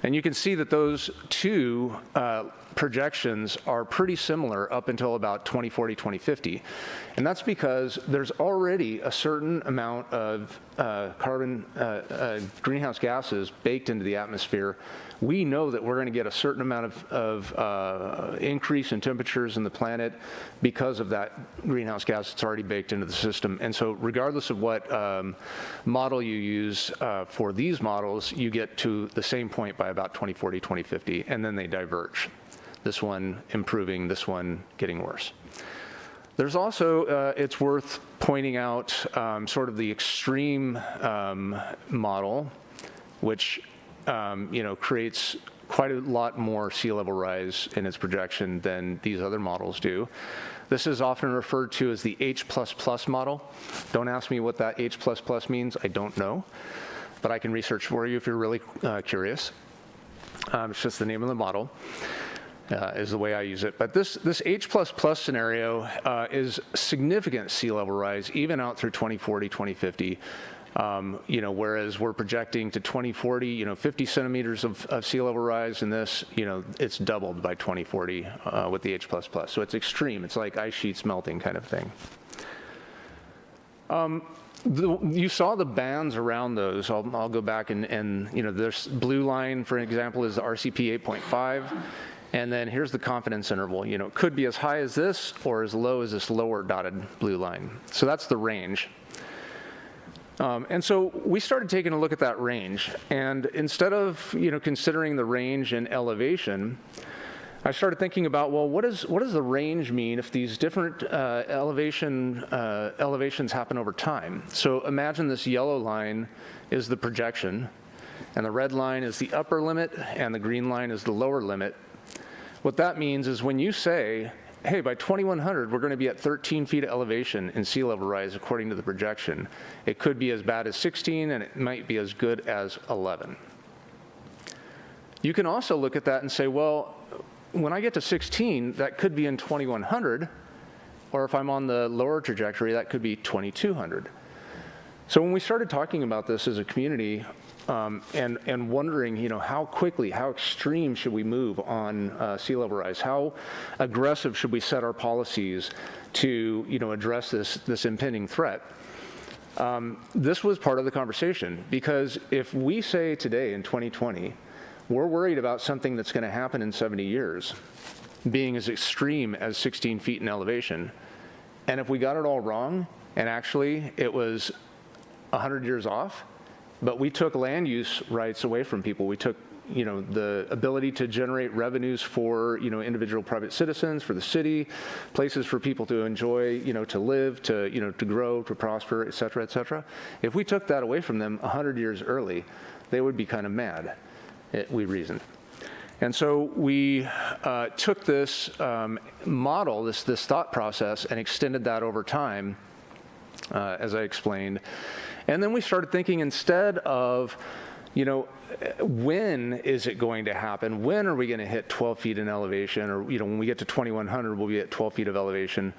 [SPEAKER 18] And you can see that those two projections are pretty similar up until about 2040, 2050. And that's because there's already a certain amount of greenhouse gases baked into the atmosphere. We know that we're going to get a certain amount of increase in temperatures in the planet because of that greenhouse gas that's already baked into the system. And so regardless of what model you use for these models, you get to the same point by about 2040, 2050, and then they diverge. This one improving, this one getting worse. There's also, it's worth pointing out sort of the extreme model, which creates quite a lot more sea level rise in its projection than these other models do. This is often referred to as the H++ model. Don't ask me what that H++ means. I don't know, but I can research for you if you're really curious. It's just the name of the model. Is the way I use it. But this H++ scenario is significant sea level rise, even out through 2040, 2050. Whereas we're projecting to 2040, 50 centimeters of sea level rise, and this, it's doubled by 2040 with the H++. So it's extreme. It's like ice sheets melting kind of thing. You saw the bands around those. I'll go back and this blue line, for example, is the RCP 8.5. And then here's the confidence interval. It could be as high as this or as low as this lower dotted blue line. So that's the range. And so we started taking a look at that range. And instead of considering the range in elevation, I started thinking about, well, what does the range mean if these different elevations happen over time? So imagine this yellow line is the projection, and the red line is the upper limit, and the green line is the lower limit. What that means is when you say, hey, by 2100, we're going to be at 13 feet of elevation in sea level rise according to the projection, it could be as bad as 16, and it might be as good as 11. You can also look at that and say, well, when I get to 16, that could be in 2100, or if I'm on the lower trajectory, that could be 2200. So when we started talking about this as a community, and wondering, how quickly, how extreme should we move on sea level rise? How aggressive should we set our policies to, address this impending threat? This was part of the conversation, because if we say today in 2020, we're worried about something that's going to happen in 70 years, being as extreme as 16 feet in elevation, and if we got it all wrong, and actually it was 100 years off, but we took land use rights away from people. We took, the ability to generate revenues for, individual private citizens, for the city, places for people to enjoy, to live, to grow, to prosper, et cetera, et cetera. If we took that away from them 100 years early, they would be kind of mad, we reasoned. And so we took this model, this thought process, and extended that over time, as I explained. And then we started thinking, instead of, when is it going to happen? When are we going to hit 12 feet in elevation? Or, when we get to 2100, we'll be at 12 feet of elevation.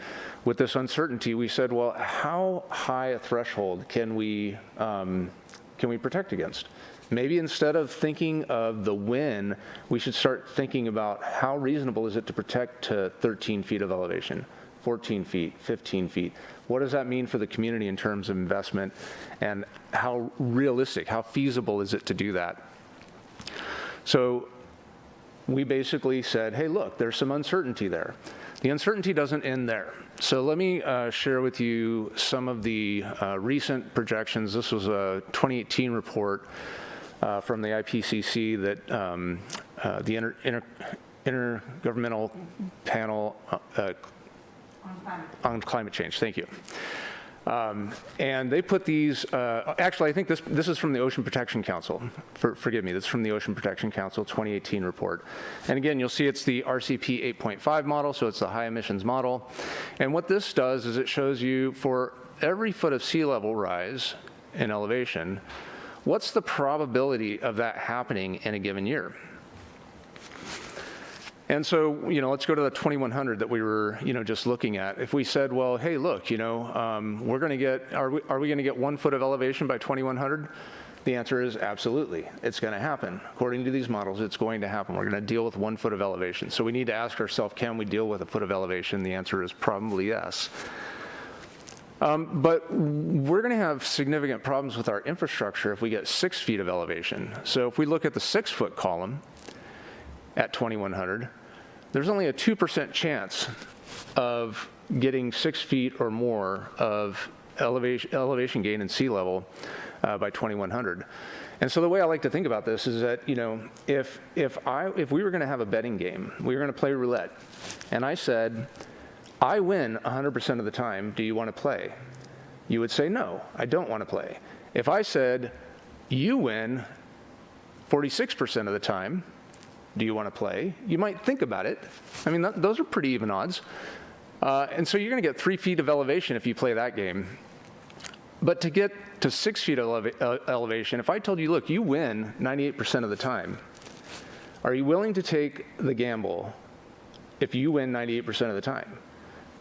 [SPEAKER 18] With this uncertainty, we said, well, how high a threshold can we protect against? Maybe instead of thinking of the when, we should start thinking about how reasonable is it to protect to 13 feet of elevation, 14 feet, 15 feet. What does that mean for the community in terms of investment, and how realistic, how feasible is it to do that? So we basically said, hey, look, there's some uncertainty there. The uncertainty doesn't end there. So let me share with you some of the recent projections. This was a 2018 report from the IPCC that the Intergovernmental Panel on Climate Change, thank you. And they put these, actually I think this is from the Ocean Protection Council, forgive me, this is from the Ocean Protection Council 2018 report. And again, you'll see it's the RCP 8.5 model, so it's the high emissions model. And what this does is it shows you for every foot of sea level rise in elevation, what's the probability of that happening in a given year? And so, let's go to the 2100 that we were, just looking at. If we said, well, hey, look, we're going to get, are we going to get 1 foot of elevation by 2100? The answer is absolutely. It's going to happen. According to these models, it's going to happen. We're going to deal with 1 foot of elevation. So we need to ask ourselves, can we deal with a foot of elevation? The answer is probably yes. But we're going to have significant problems with our infrastructure if we get 6 feet of elevation. So if we look at the 6-foot column at 2100, there's only a 2% chance of getting 6 feet or more of elevation gain in sea level by 2100. And so the way I like to think about this is that, if we were going to have a betting game, we were going to play roulette, and I said, I win 100% of the time, do you want to play? You would say, no, I don't want to play. If I said, you win 46% of the time, do you want to play? You might think about it. I mean, those are pretty even odds. And so you're going to get 3 feet of elevation if you play that game. But to get to 6 feet of elevation, if I told you, look, you win 98% of the time, are you willing to take the gamble if you win 98% of the time?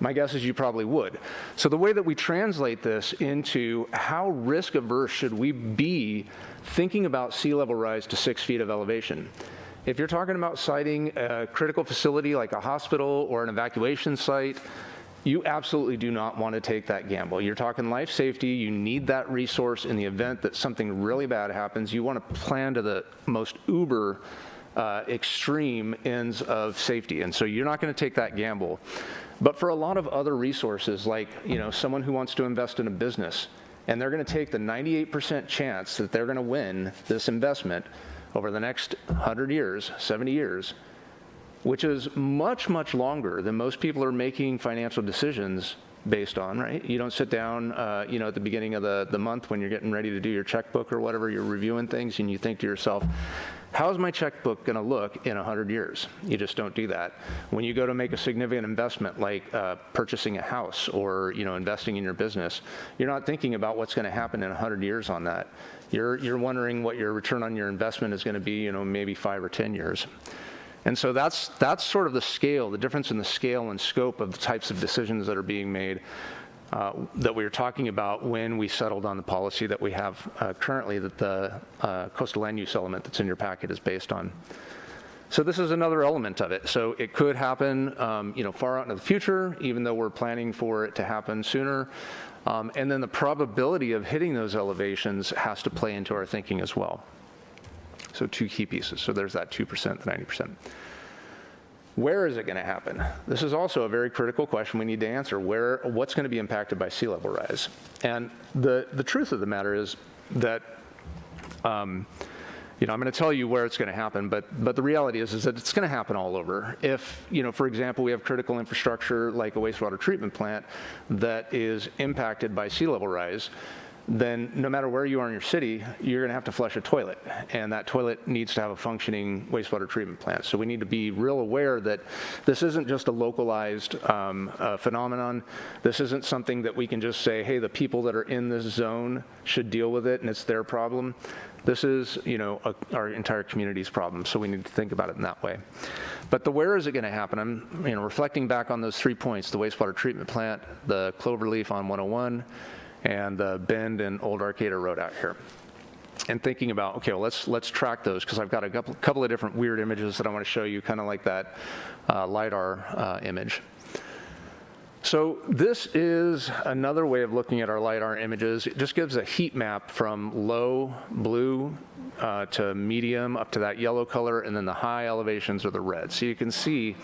[SPEAKER 18] My guess is you probably would. So the way that we translate this into how risk averse should we be thinking about sea level rise to 6 feet of elevation? If you're talking about siting a critical facility like a hospital or an evacuation site, you absolutely do not want to take that gamble. You're talking life safety. You need that resource in the event that something really bad happens. You want to plan to the most uber extreme ends of safety. And so you're not going to take that gamble. But for a lot of other resources, like someone who wants to invest in a business, and they're going to take the 98% chance that they're going to win this investment over the next 100 years, 70 years, which is much, much longer than most people are making financial decisions based on, right? You don't sit down, at the beginning of the month when you're getting ready to do your checkbook or whatever, you're reviewing things, and you think to yourself, how's my checkbook going to look in 100 years? You just don't do that. When you go to make a significant investment like purchasing a house or investing in your business, you're not thinking about what's going to happen in 100 years on that. You're wondering what your return on your investment is going to be, maybe 5 or 10 years. And so that's sort of the scale, the difference in the scale and scope of the types of decisions that are being made that we were talking about when we settled on the policy that we have currently that the coastal land use element that's in your packet is based on. So this is another element of it. So it could happen, far out into the future, even though we're planning for it to happen sooner. And then the probability of hitting those elevations has to play into our thinking as well. So 2 key pieces. So there's that 2%, the 90%. Where is it going to happen? This is also a very critical question we need to answer. What's going to be impacted by sea level rise? And the truth of the matter is that, I'm going to tell you where it's going to happen, but the reality is that it's going to happen all over. If, for example, we have critical infrastructure like a wastewater treatment plant that is impacted by sea level rise, then no matter where you are in your city, you're going to have to flush a toilet, and that toilet needs to have a functioning wastewater treatment plant. So we need to be real aware that this isn't just a localized phenomenon. This isn't something that we can just say, hey, the people that are in this zone should deal with it, and it's their problem. This is, our entire community's problem, so we need to think about it in that way. But the where is it going to happen? I'm, reflecting back on those 3 points: the wastewater treatment plant, the cloverleaf on 101, and the bend in Old Arcata Road out here. And thinking about, okay, well, let's track those, because I've got a couple of different weird images that I want to show you, kind of like that LiDAR image. So this is another way of looking at our LiDAR images. It just gives a heat map from low blue to medium up to that yellow color, and then the high elevations are the red. So you can see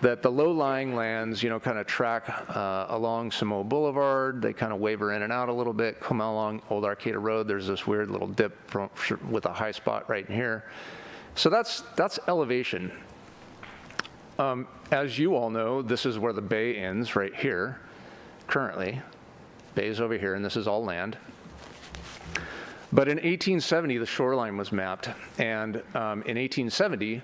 [SPEAKER 18] that the low-lying lands, kind of track along Samoa Boulevard. They kind of waver in and out a little bit, come along Old Arcata Road. There's this weird little dip with a high spot right in here. So that's elevation. As you all know, this is where the bay ends, right here, currently. Bay's over here, and this is all land. But in 1870, the shoreline was mapped, and in 1870,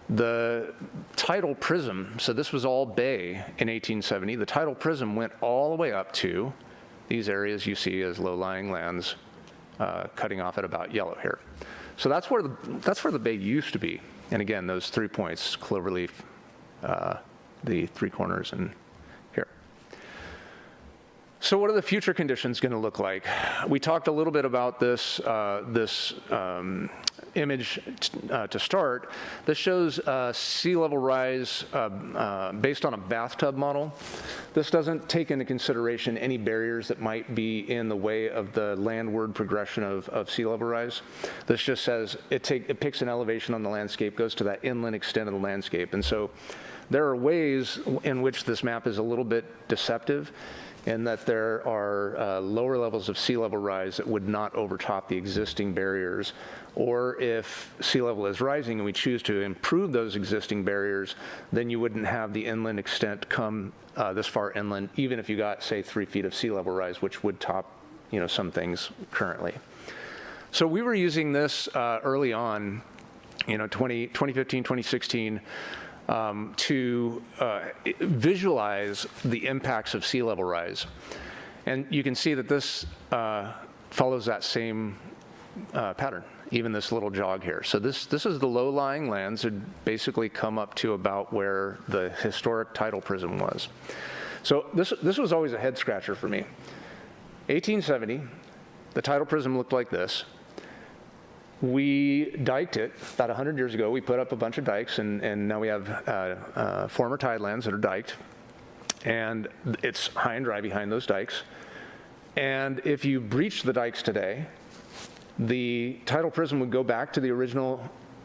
[SPEAKER 18] the tidal prism, so this was all bay in 1870, the tidal prism went all the way up to these areas you see as low-lying lands, cutting off at about yellow here. So that's where the bay used to be. And again, those 3 points, cloverleaf, the 3 corners, and here. So what are the future conditions going to look like? We talked a little bit about this image to start. This shows sea level rise based on a bathtub model. This doesn't take into consideration any barriers that might be in the way of the landward progression of sea level rise. This just says it picks an elevation on the landscape, goes to that inland extent of the landscape. And so there are ways in which this map is a little bit deceptive, in that there are lower levels of sea level rise that would not overtop the existing barriers. Or if sea level is rising and we choose to improve those existing barriers, then you wouldn't have the inland extent come this far inland, even if you got, say, 3 feet of sea level rise, which would top, some things currently. So we were using this early on 2015, 2016, to visualize the impacts of sea level rise. And you can see that this follows that same pattern, even this little jog here. So this is the low-lying lands that basically come up to about where the historic tidal prism was. So this was always a head scratcher for me. 1870, the tidal prism looked like this. We diked it about 100 years ago. We put up a bunch of dikes, and now we have former tidelands that are diked. And it's high and dry behind those dikes. And if you breach the dikes today, the tidal prism would go back to the original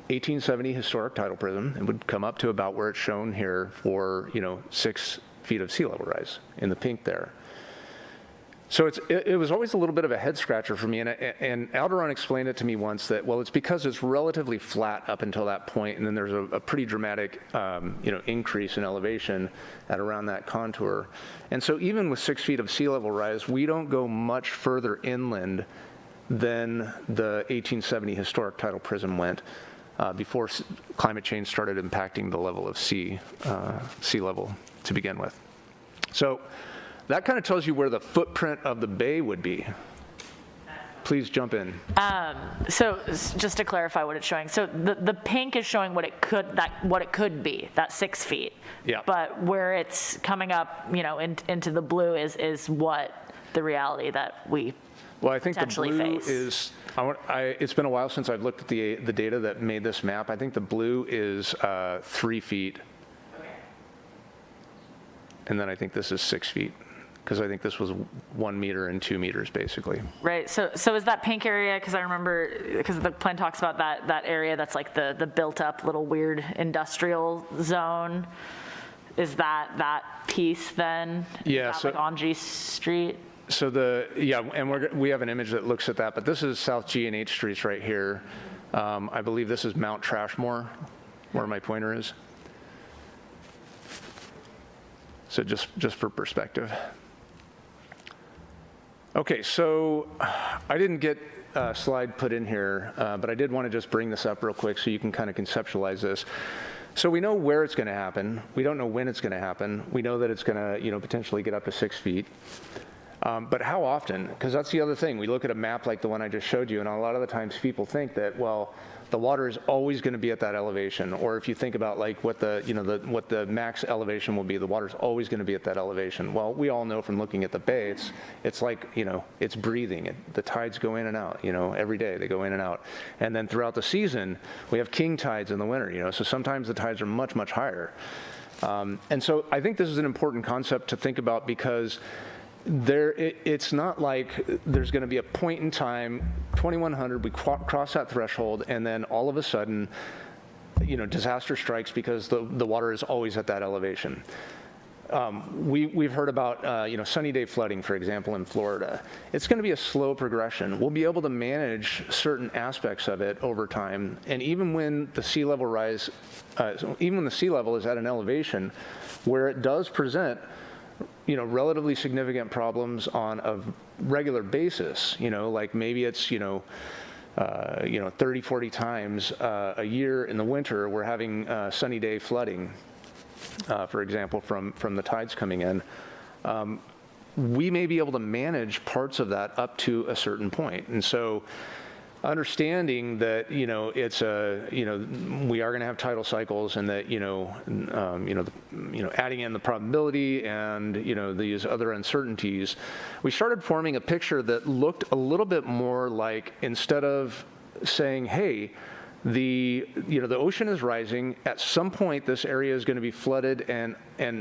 [SPEAKER 18] 1870 historic tidal prism. It would come up to about where it's shown here for 6 feet of sea level rise in the pink there. So it was always a little bit of a head scratcher for me, and Alderon explained it to me once that, well, it's because it's relatively flat up until that point, and then there's a pretty dramatic increase in elevation at around that contour. And so even with 6 feet of sea level rise, we don't go much further inland than the 1870 historic tidal prism went before climate change started impacting the level of sea level to begin with. So that kind of tells you where the footprint of the bay would be. Please jump in.
[SPEAKER 1] So just to clarify what it's showing, so the pink is showing what it could be, that 6 feet.
[SPEAKER 18] Yeah.
[SPEAKER 1] But where it's coming up, into the blue is what the reality that we
[SPEAKER 18] Well, I think the
[SPEAKER 1] potentially
[SPEAKER 18] blue
[SPEAKER 1] face.
[SPEAKER 18] is, it's been a while since I've looked at the data that made this map. I think the blue is 3 feet. And then I think this is 6 feet, because I think this was 1 meter and 2 meters, basically.
[SPEAKER 1] Right. So is that pink area? Because I remember, because the plan talks about that area that's like the built-up little weird industrial zone. Is that piece then?
[SPEAKER 18] Yeah.
[SPEAKER 1] Is that like on G Street?
[SPEAKER 18] So and we have an image that looks at that, but this is South G and H Streets right here. I believe this is Mount Trashmore, where my pointer is. So just for perspective. Okay, so I didn't get a slide put in here, but I did want to just bring this up real quick so you can kind of conceptualize this. So we know where it's going to happen. We don't know when it's going to happen. We know that it's going to, potentially get up to 6 feet. But how often? Because that's the other thing. We look at a map like the one I just showed you, and a lot of the times people think that, well, the water is always going to be at that elevation. Or if you think about like what the max elevation will be, the water's always going to be at that elevation. Well, we all know from looking at the bay, it's like, it's breathing. The tides go in and out, every day they go in and out. And then throughout the season, we have king tides in the winter, so sometimes the tides are much, much higher. And so I think this is an important concept to think about, because it's not like there's going to be a point in time, 2100, we cross that threshold, and then all of a sudden, disaster strikes because the water is always at that elevation. We've heard about, sunny day flooding, for example, in Florida. It's going to be a slow progression. We'll be able to manage certain aspects of it over time, and even when the sea level rise, even when the sea level is at an elevation where it does present relatively significant problems on a regular basis, like maybe it's, 30, 40 times a year in the winter, we're having sunny day flooding, for example, from the tides coming in. We may be able to manage parts of that up to a certain point. And so understanding that, it's we are going to have tidal cycles, and that, adding in the probability and, these other uncertainties, we started forming a picture that looked a little bit more like, instead of saying, hey, the ocean is rising, at some point this area is going to be flooded and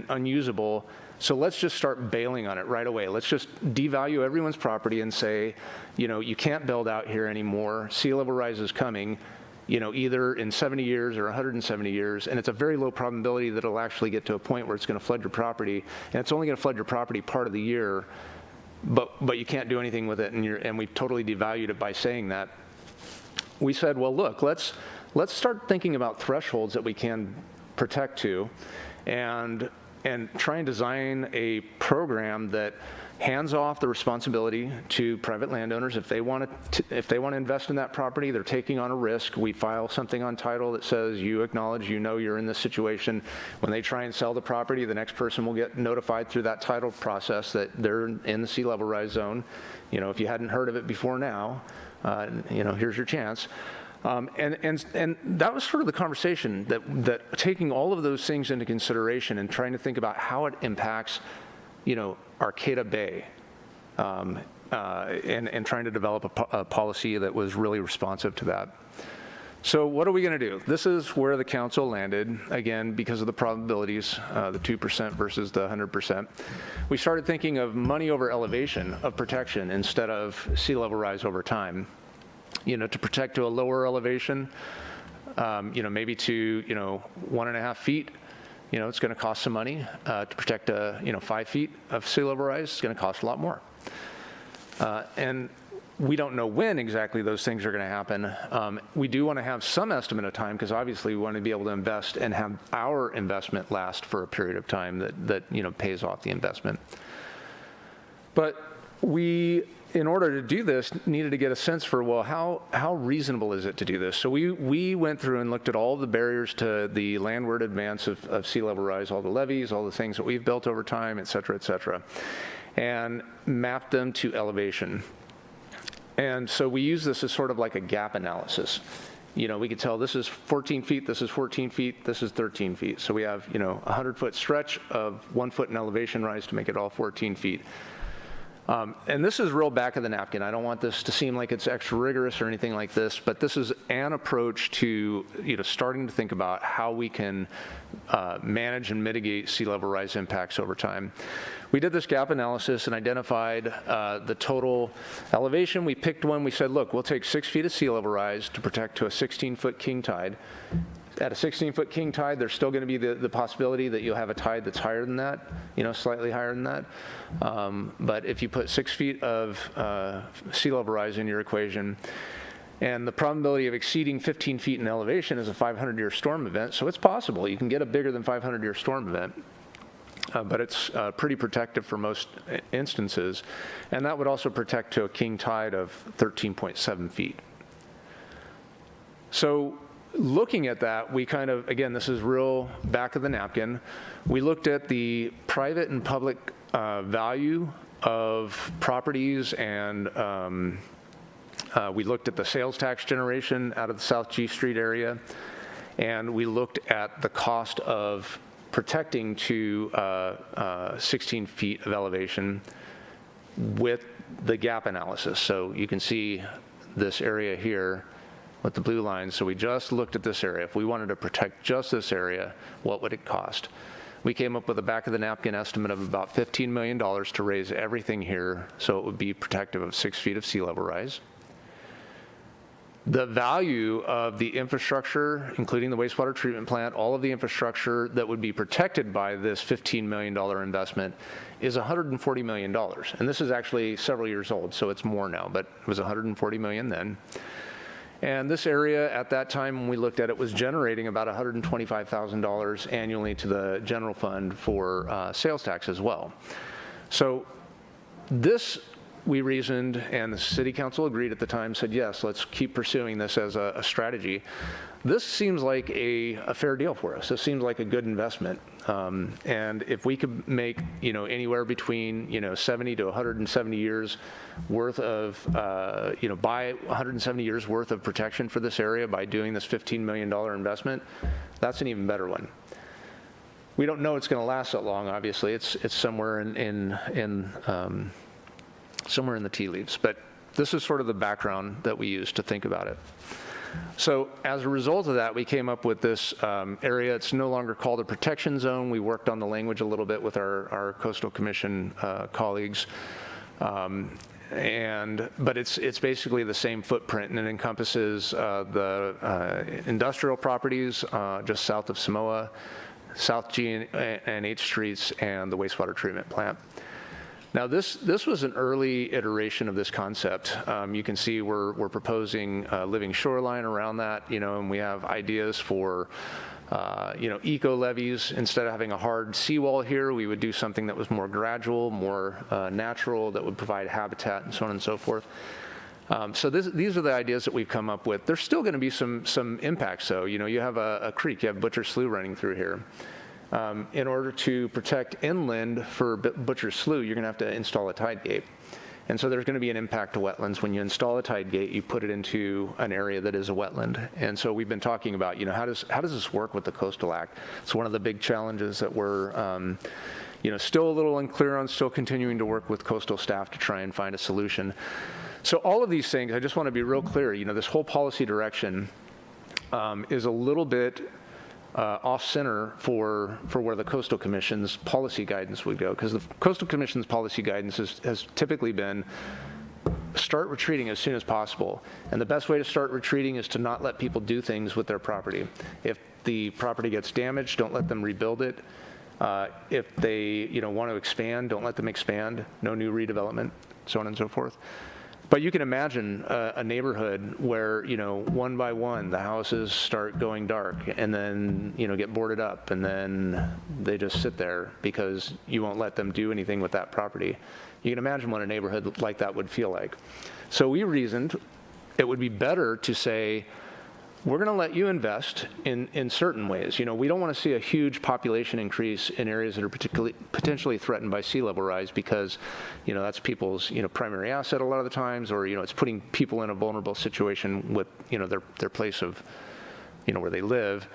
[SPEAKER 18] unusable, so let's just start bailing on it right away. Let's just devalue everyone's property and say, you can't build out here anymore. Sea level rise is coming, either in 70 years or 170 years, and it's a very low probability that it'll actually get to a point where it's going to flood your property, and it's only going to flood your property part of the year, but you can't do anything with it, and we've totally devalued it by saying that. We said, well, look, let's start thinking about thresholds that we can protect to, and and try and design a program that hands off the responsibility to private landowners. If they want to invest in that property, they're taking on a risk. We file something on title that says you acknowledge, you know you're in this situation. When they try and sell the property, the next person will get notified through that title process that they're in the sea level rise zone. You know, if you hadn't heard of it before now, you know, here's your chance. And that was sort of the conversation, that taking all of those things into consideration and trying to think about how it impacts, you know, Arcata Bay, and trying to develop a policy that was really responsive to that. So what are we going to do? This is where the council landed, again, because of the probabilities, the 2% versus the 100%. We started thinking of money over elevation of protection instead of sea level rise over time. You know, to protect to a lower elevation, you know, maybe to, you know, 1.5 feet, you know, it's going to cost some money. To protect, you know, 5 feet of sea level rise, it's going to cost a lot more. And we don't know when exactly those things are going to happen. We do want to have some estimate of time, because obviously we want to be able to invest and have our investment last for a period of time that you know, pays off the investment. But we, in order to do this, needed to get a sense for, well, how reasonable is it to do this? So we went through and looked at all the barriers to the landward advance of sea level rise, all the levees, all the things that we've built over time, et cetera, and mapped them to elevation. And so we use this as sort of like a gap analysis. You know, we could tell this is 14 feet, this is 14 feet, this is 13 feet. So we have, you know, a 100-foot stretch of 1 foot in elevation rise to make it all 14 feet. And this is real back of the napkin. I don't want this to seem like it's extra rigorous or anything like this, but this is an approach to, you know, starting to think about how we can manage and mitigate sea level rise impacts over time. We did this gap analysis and identified the total elevation. We picked one. We said, look, we'll take 6 feet of sea level rise to protect to a 16-foot king tide. At a 16-foot king tide, there's still going to be the possibility that you'll have a tide that's higher than that, you know, slightly higher than that. But if you put 6 feet of sea level rise in your equation, and the probability of exceeding 15 feet in elevation is a 500-year storm event, so it's possible. You can get a bigger than 500-year storm event. But it's pretty protective for most instances. And that would also protect to a king tide of 13.7 feet. So looking at that, we kind of, again, this is real back of the napkin. We looked at the private and public value of properties, and we looked at the sales tax generation out of the South G Street area, and we looked at the cost of protecting to 16 feet of elevation with the gap analysis. So you can see this area here with the blue line. So we just looked at this area. If we wanted to protect just this area, what would it cost? We came up with a back of the napkin estimate of about $15 million to raise everything here, so it would be protective of 6 feet of sea level rise. The value of the infrastructure, including the wastewater treatment plant, all of the infrastructure that would be protected by this $15 million investment is $140 million. And this is actually several years old, so it's more now, but it was $140 million then. And this area at that time when we looked at it was generating about $125,000 annually to the general fund for sales tax as well. So this, we reasoned, and the city council agreed at the time, said, yes, let's keep pursuing this as a strategy. This seems like a fair deal for us. This seems like a good investment. And if we could make, you know, anywhere between, you know, 70 to 170 years worth of, you know, buy 170 years worth of protection for this area by doing this $15 million investment, that's an even better one. We don't know it's going to last that long, obviously. It's somewhere somewhere in the tea leaves, but this is sort of the background that we use to think about it. So as a result of that, we came up with this area. It's no longer called a protection zone. We worked on the language a little bit with our Coastal Commission colleagues. But it's basically the same footprint, and it encompasses the industrial properties just south of Samoa, South G and H Streets, and the wastewater treatment plant. Now this was an early iteration of this concept. You can see we're proposing a living shoreline around that, you know, and we have ideas for eco levees. Instead of having a hard seawall here, we would do something that was more gradual, more natural, that would provide habitat and so on and so forth. So these are the ideas that we've come up with. There's still going to be some impacts, though. You have a creek, you have Butcher Slough running through here. In order to protect inland for Butcher Slough, you're going to have to install a tide gate. And so there's going to be an impact to wetlands. When you install a tide gate, you put it into an area that is a wetland. And so we've been talking about, how does this work with the Coastal Act? It's one of the big challenges that we're, still a little unclear on, still continuing to work with coastal staff to try and find a solution. So all of these things, I just want to be real clear, this whole policy direction is a little bit off-center for where the Coastal Commission's policy guidance would go, because the Coastal Commission's policy guidance has typically been start retreating as soon as possible. And the best way to start retreating is to not let people do things with their property. If the property gets damaged, don't let them rebuild it. If they want to expand, don't let them expand. No new redevelopment, so on and so forth. But you can imagine a neighborhood where, one by one, the houses start going dark and then, get boarded up, and then they just sit there because you won't let them do anything with that property. You can imagine what a neighborhood like that would feel like. So we reasoned it would be better to say, we're going to let you invest in certain ways. We don't want to see a huge population increase in areas that are potentially threatened by sea level rise, because, that's people's, primary asset a lot of the times, or, it's putting people in a vulnerable situation with, their place of, where they live.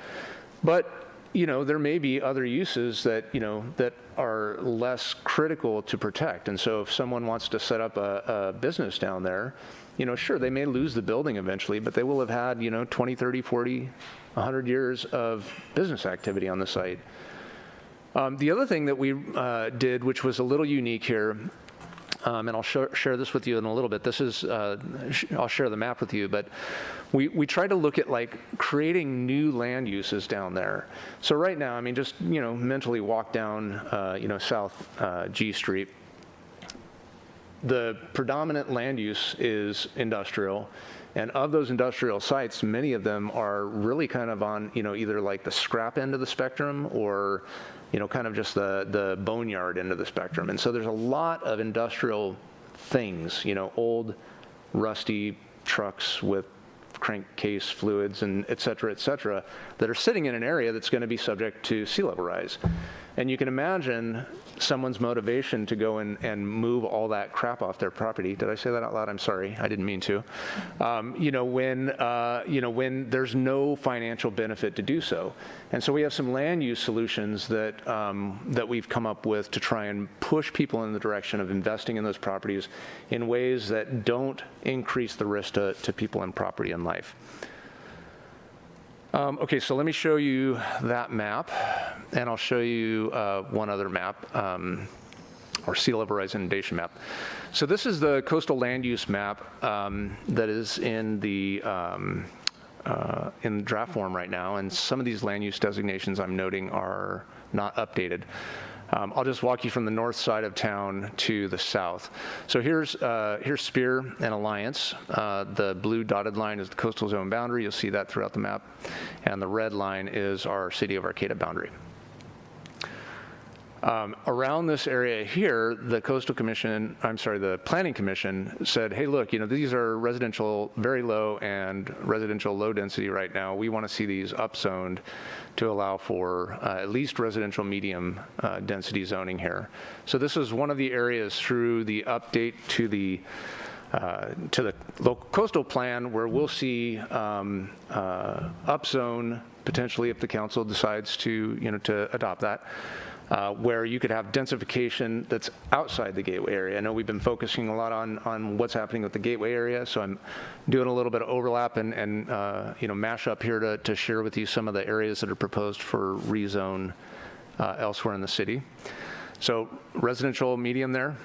[SPEAKER 18] But, there may be other uses that, that are less critical to protect. And so if someone wants to set up a business down there, sure, they may lose the building eventually, but they will have had, 20, 30, 40, 100 years of business activity on the site. The other thing that we did, which was a little unique here, and I'll share this with you in a little bit. This is, I'll share the map with you, but we try to look at creating new land uses down there. So right now, just, mentally walk down, South G Street. The predominant land use is industrial, and of those industrial sites, many of them are really kind of on, either the scrap end of the spectrum, or, kind of just the boneyard end of the spectrum. And so there's a lot of industrial things, old, rusty trucks with crankcase fluids and et cetera, that are sitting in an area that's going to be subject to sea level rise. And you can imagine someone's motivation to go and move all that crap off their property. Did I say that out loud? I'm sorry, I didn't mean to. When there's no financial benefit to do so. And so we have some land use solutions that that we've come up with to try and push people in the direction of investing in those properties in ways that don't increase the risk to people and property and life. Okay, so let me show you that map, and I'll show you one other map, or sea level rise inundation map. So this is the coastal land use map that is in the in draft form right now, and some of these land use designations I'm noting are not updated. I'll just walk you from the north side of town to the south. So here's Spear and Alliance. The blue dotted line is the coastal zone boundary. You'll see that throughout the map. And the red line is our City of Arcata boundary. Around this area here, the the Planning Commission said, hey, look, these are residential very low and residential low density right now. We want to see these upzoned to allow for at least residential medium density zoning here. So this is one of the areas through the update to the local coastal plan where we'll see upzone potentially if the council decides to to adopt that. Where you could have densification that's outside the gateway area. I know we've been focusing a lot on what's happening with the gateway area, so I'm doing a little bit of overlap and mash up here to share with you some of the areas that are proposed for rezone elsewhere in the city. So residential medium there.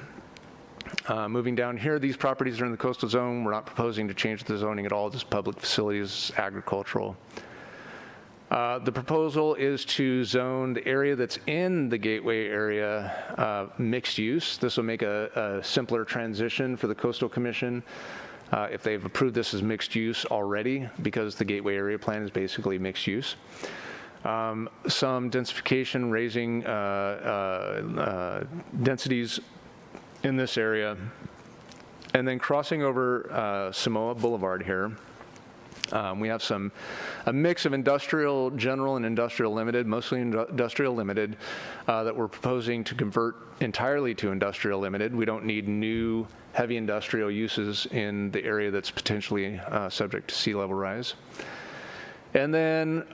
[SPEAKER 18] Moving down here, these properties are in the coastal zone. We're not proposing to change the zoning at all, just public facilities, agricultural. The proposal is to zone the area that's in the gateway area mixed use. This will make a simpler transition for the Coastal Commission if they've approved this as mixed use already, because the gateway area plan is basically mixed use. some densification, raising densities in this area, and then crossing over Samoa Boulevard here. We have a mix of industrial general and industrial limited, mostly industrial limited, that we're proposing to convert entirely to industrial limited. We don't need new heavy industrial uses in the area that's potentially subject to sea level rise. And then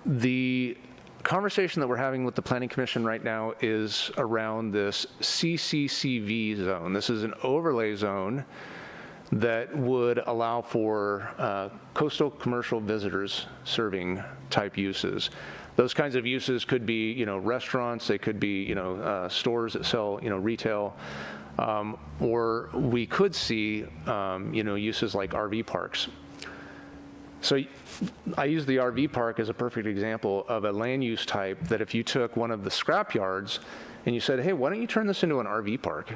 [SPEAKER 18] the conversation that we're having with the Planning Commission right now is around this CCCV zone. This is an overlay zone that would allow for coastal commercial visitors serving type uses. Those kinds of uses could be, restaurants, they could be, stores that sell, retail, or we could see, uses like RV parks. So I use the RV park as a perfect example of a land use type that if you took one of the scrap yards and you said, hey, why don't you turn this into an RV park?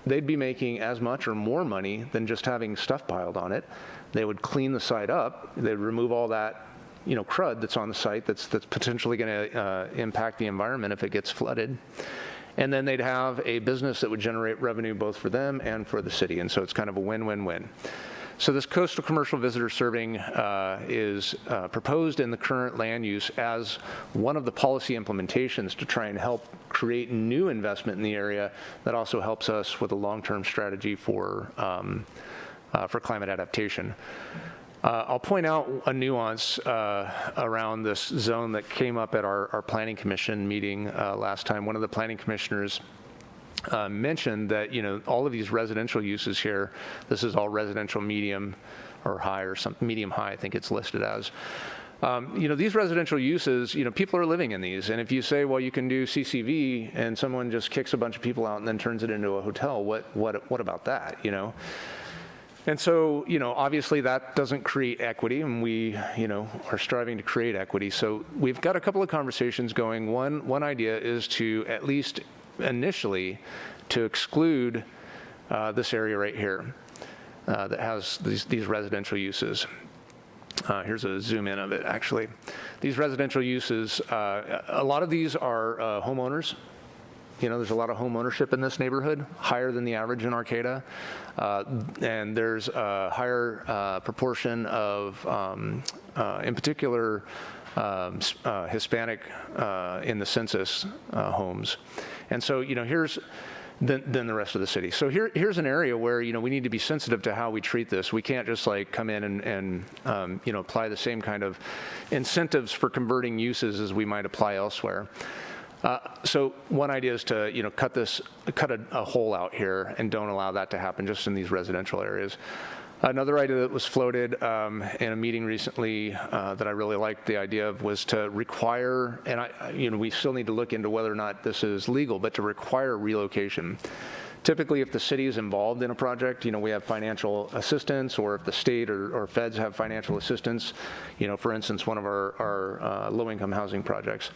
[SPEAKER 18] They'd be making as much or more money than just having stuff piled on it. They would clean the site up. They'd remove all that, crud that's on the site that's potentially going to impact the environment if it gets flooded. And then they'd have a business that would generate revenue both for them and for the city. And so it's kind of a win-win-win. So this coastal commercial visitor serving is proposed in the current land use as one of the policy implementations to try and help create new investment in the area that also helps us with a long-term strategy for climate adaptation. I'll point out a nuance around this zone that came up at our Planning Commission meeting last time. One of the planning commissioners mentioned that, all of these residential uses here, this is all residential medium or high or some medium high, I think it's listed as. These residential uses, people are living in these. And if you say, well, you can do CCV and someone just kicks a bunch of people out and then turns it into a hotel, what about that, And so, obviously that doesn't create equity, and we, are striving to create equity. So we've got a couple of conversations going. One idea is to at least initially to exclude this area right here that has these residential uses. Here's a zoom in of it, actually. These residential uses, a lot of these are homeowners. There's a lot of home ownership in this neighborhood, higher than the average in Arcata. And there's a higher proportion of, in particular, Hispanic in the census homes. And so, here's than the rest of the city. So here's an area where, we need to be sensitive to how we treat this. We can't just come in and apply the same kind of incentives for converting uses as we might apply elsewhere. So one idea is to, cut a hole out here and don't allow that to happen just in these residential areas. Another idea that was floated in a meeting recently that I really liked the idea of was to require, and we still need to look into whether or not this is legal, but to require relocation. Typically, if the city is involved in a project, we have financial assistance, or if the state or feds have financial assistance, for instance, one of our low-income housing projects.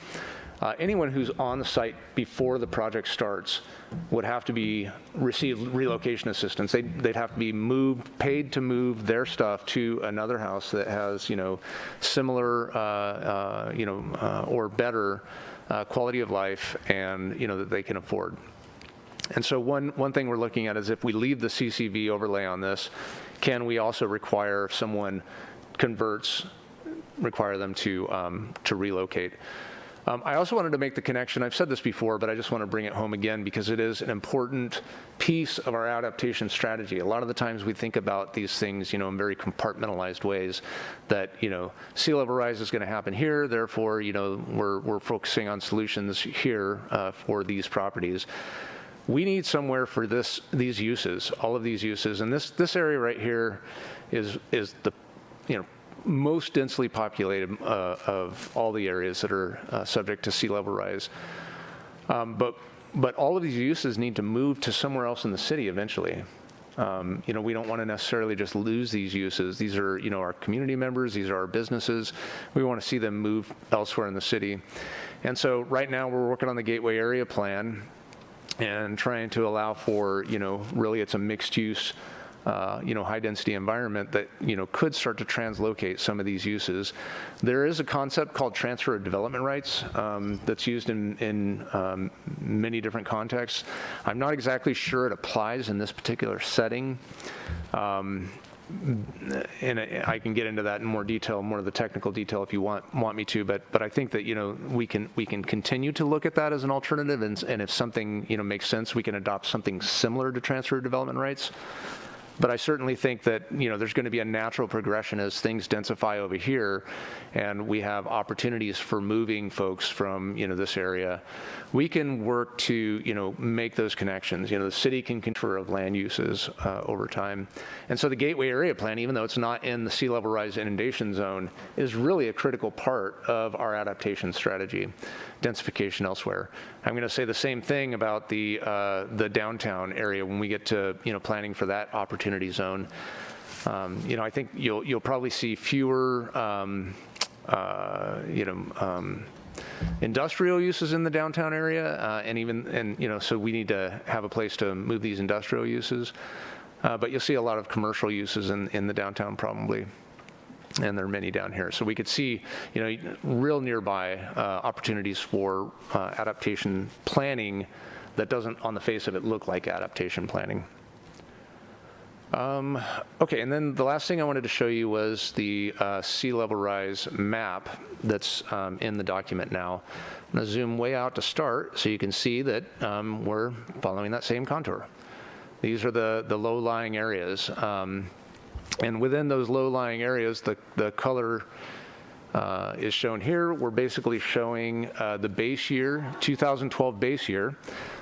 [SPEAKER 18] Anyone who's on the site before the project starts would have to receive relocation assistance. They'd have to be paid to move their stuff to another house that has, similar, or better quality of life, and that they can afford. And so one thing we're looking at is if we leave the CCV overlay on this, can we also require if someone converts, require them to relocate? I also wanted to make the connection, I've said this before, but I just want to bring it home again because it is an important piece of our adaptation strategy. A lot of the times we think about these things, in very compartmentalized ways that, sea level rise is going to happen here, therefore, we're focusing on solutions here for these properties. We need somewhere for these uses, all of these uses, and this area right here is the, most densely populated of all the areas that are subject to sea level rise. But all of these uses need to move to somewhere else in the city eventually. We don't want to necessarily just lose these uses. These are, our community members, these are our businesses. We want to see them move elsewhere in the city. And so right now we're working on the Gateway Area Plan and trying to allow for, really it's a mixed use high-density environment that, could start to translocate some of these uses. There is a concept called transfer of development rights that's used in many different contexts. I'm not exactly sure it applies in this particular setting. And I can get into that in more detail, more of the technical detail if you want me to, but I think that, we can continue to look at that as an alternative, and if something, makes sense, we can adopt something similar to transfer of development rights. But I certainly think that, there's going to be a natural progression as things densify over here, and we have opportunities for moving folks from, this area. We can work to, make those connections. The city can control of land uses over time. And so the Gateway Area Plan, even though it's not in the sea level rise inundation zone, is really a critical part of our adaptation strategy, densification elsewhere. I'm going to say the same thing about the downtown area when we get to, planning for that opportunity zone. I think you'll probably see fewer, industrial uses in the downtown area, so we need to have a place to move these industrial uses. But you'll see a lot of commercial uses in the downtown probably, and there are many down here. So we could see, real nearby opportunities for adaptation planning that doesn't, on the face of it, look like adaptation planning. Okay, and then the last thing I wanted to show you was the sea level rise map that's in the document now. I'm going to zoom way out to start so you can see that we're following that same contour. These are the low-lying areas. And within those low-lying areas, the color is shown here. We're basically showing the base year, 2012 base year.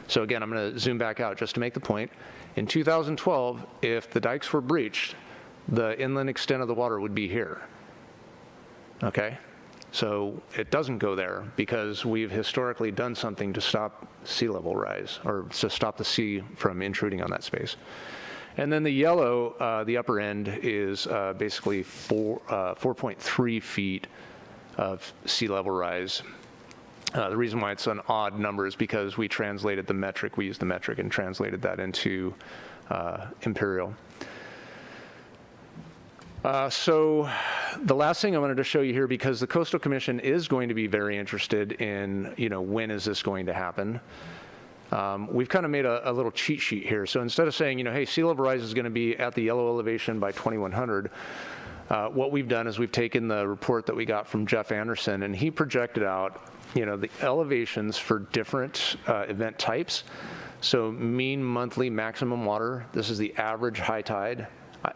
[SPEAKER 18] So again, I'm going to zoom back out just to make the point. In 2012, if the dikes were breached, the inland extent of the water would be here. Okay? So it doesn't go there because we've historically done something to stop sea level rise, or to stop the sea from intruding on that space. And then the yellow, the upper end, is basically 4.3 feet of sea level rise. The reason why it's an odd number is because we translated the metric, we used the metric and translated that into imperial. So the last thing I wanted to show you here, because the Coastal Commission is going to be very interested in, when is this going to happen? We've kind of made a little cheat sheet here. So instead of saying, hey, sea level rise is going to be at the yellow elevation by 2100, what we've done is we've taken the report that we got from Jeff Anderson, and he projected out, the elevations for different event types. So mean monthly maximum water, this is the average high tide,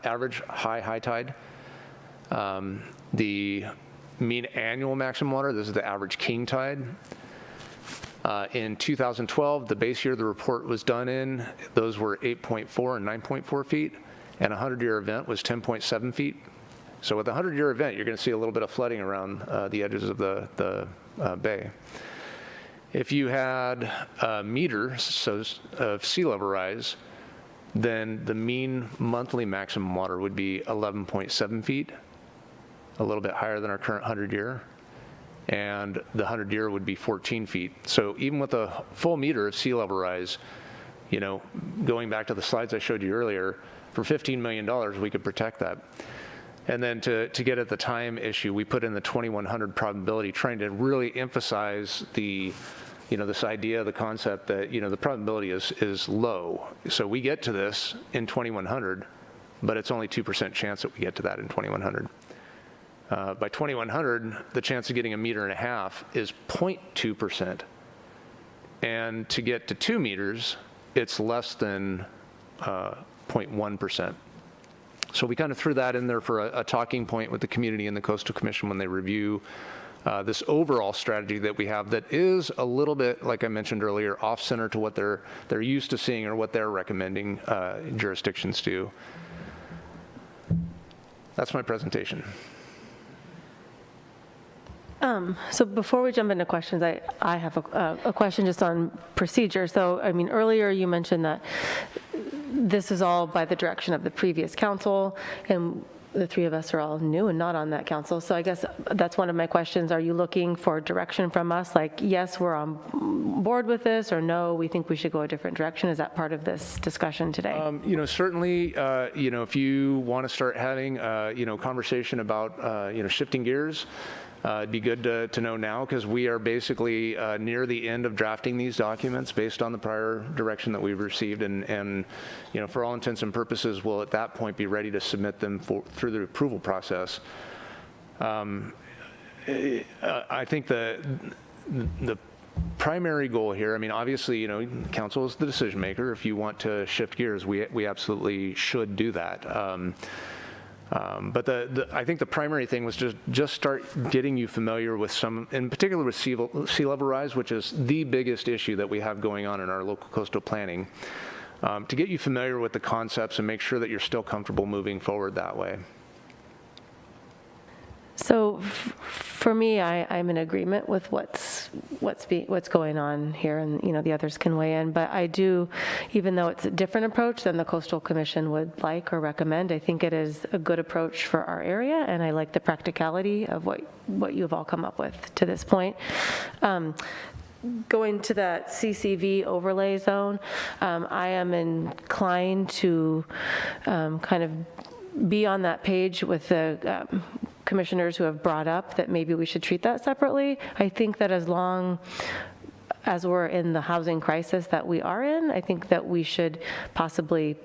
[SPEAKER 18] average high tide. The mean annual maximum water, this is the average king tide. In 2012, the base year the report was done in, those were 8.4 and 9.4 feet, and a 100-year event was 10.7 feet. So with a 100-year event, you're going to see a little bit of flooding around the edges of the bay. If you had meters of sea level rise, then the mean monthly maximum water would be 11.7 feet, a little bit higher than our current 100-year. And the 100-year would be 14 feet. So even with a full meter of sea level rise, going back to the slides I showed you earlier, for $15 million, we could protect that. And then to get at the time issue, we put in the 2100 probability, trying to really emphasize the, this idea, the concept that, the probability is low. So we get to this in 2100, but it's only 2% chance that we get to that in 2100. By 2100, the chance of getting 1.5 meters is 0.2%. And to get to 2 meters, it's less than 0.1%. So we kind of threw that in there for a talking point with the community and the Coastal Commission when they review this overall strategy that we have that is a little bit, like I mentioned earlier, off-center to what they're used to seeing or what they're recommending jurisdictions do. That's my presentation.
[SPEAKER 3] So before we jump into questions, I have a question just on procedure. So, earlier you mentioned that this is all by the direction of the previous council, and the three of us are all new and not on that council. So I guess that's one of my questions. Are you looking for direction from us? Like, yes, we're on board with this, or no, we think we should go a different direction? Is that part of this discussion today?
[SPEAKER 18] Certainly, if you want to start having, conversation about, shifting gears, it'd be good to know now, because we are basically near the end of drafting these documents based on the prior direction that we've received, and for all intents and purposes, we'll at that point be ready to submit them through the approval process. I think the primary goal here, obviously, council is the decision maker. If you want to shift gears, we absolutely should do that. But I think the primary thing was just start getting you familiar with some, in particular with sea level rise, which is the biggest issue that we have going on in our local coastal planning, to get you familiar with the concepts and make sure that you're still comfortable moving forward that way.
[SPEAKER 3] So for me, I'm in agreement with what's going on here, and the others can weigh in. But I do, even though it's a different approach than the Coastal Commission would like or recommend, I think it is a good approach for our area, and I like the practicality of what you've all come up with to this point. Going to that CCV overlay zone, I am inclined to kind of be on that page with the commissioners who have brought up that maybe we should treat that separately. I think that as long as we're in the housing crisis that we are in, I think that we should possibly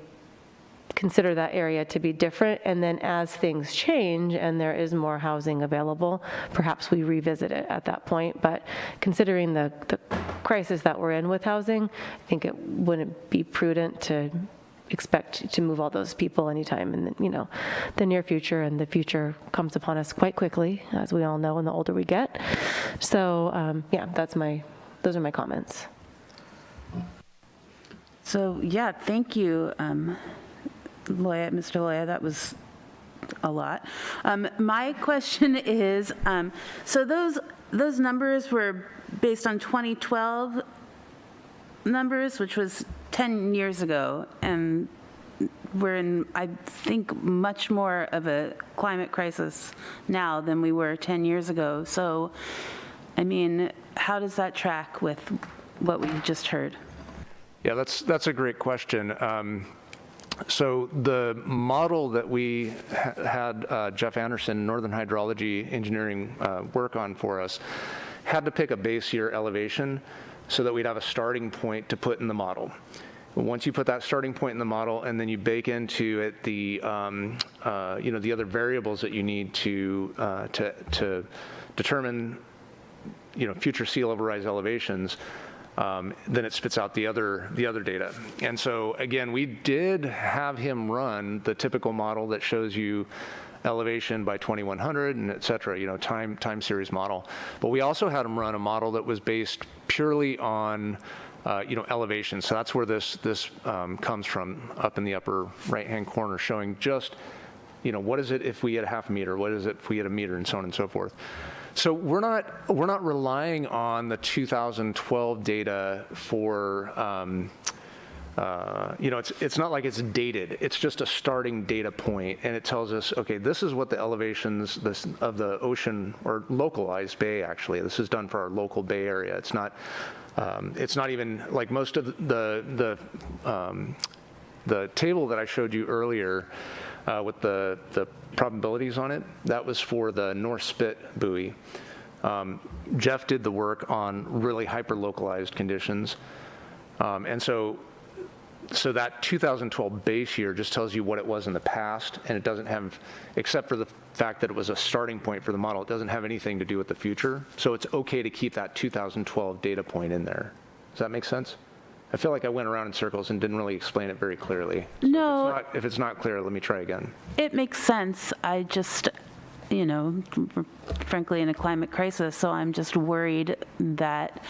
[SPEAKER 3] consider that area to be different. And then as things change and there is more housing available, perhaps we revisit it at that point. But considering the crisis that we're in with housing, I think it wouldn't be prudent to expect to move all those people anytime in the near future, and the future comes upon us quite quickly, as we all know, and the older we get. So those are my comments.
[SPEAKER 5] So yeah, thank you, Mr. Loya, that was a lot. My question is, so those numbers were based on 2012 numbers, which was 10 years ago, and we're in, I think, much more of a climate crisis now than we were 10 years ago. So, how does that track with what we just heard?
[SPEAKER 18] Yeah, that's a great question. So the model that we had Jeff Anderson, Northern Hydrology Engineering, work on for us, had to pick a base year elevation so that we'd have a starting point to put in the model. Once you put that starting point in the model, and then you bake into it the the other variables that you need to determine future sea level rise elevations, then it spits out the other data. And so again, we did have him run the typical model that shows you elevation by 2100 and et cetera, time series model. But we also had him run a model that was based purely on elevation. So that's where this comes from, up in the upper right-hand corner, showing just, what is it if we had a half a meter? What is it if we had a meter, and so on and so forth. So we're not relying on the 2012 data for it's not like it's dated. It's just a starting data point, and it tells us, okay, this is what the elevations of the ocean, or localized bay, actually. This is done for our local bay area. It's not even like most of the table that I showed you earlier with the probabilities on it. That was for the North Spit buoy. Jeff did the work on really hyper-localized conditions, and so that 2012 base year just tells you what it was in the past, and it doesn't have, except for the fact that it was a starting point for the model, it doesn't have anything to do with the future. So it's okay to keep that 2012 data point in there. Does that make sense? I feel like I went around in circles and didn't really explain it very clearly. So
[SPEAKER 5] No.
[SPEAKER 18] if it's not clear, let me try again.
[SPEAKER 5] It makes sense. I just, we're frankly in a climate crisis, so I'm just worried that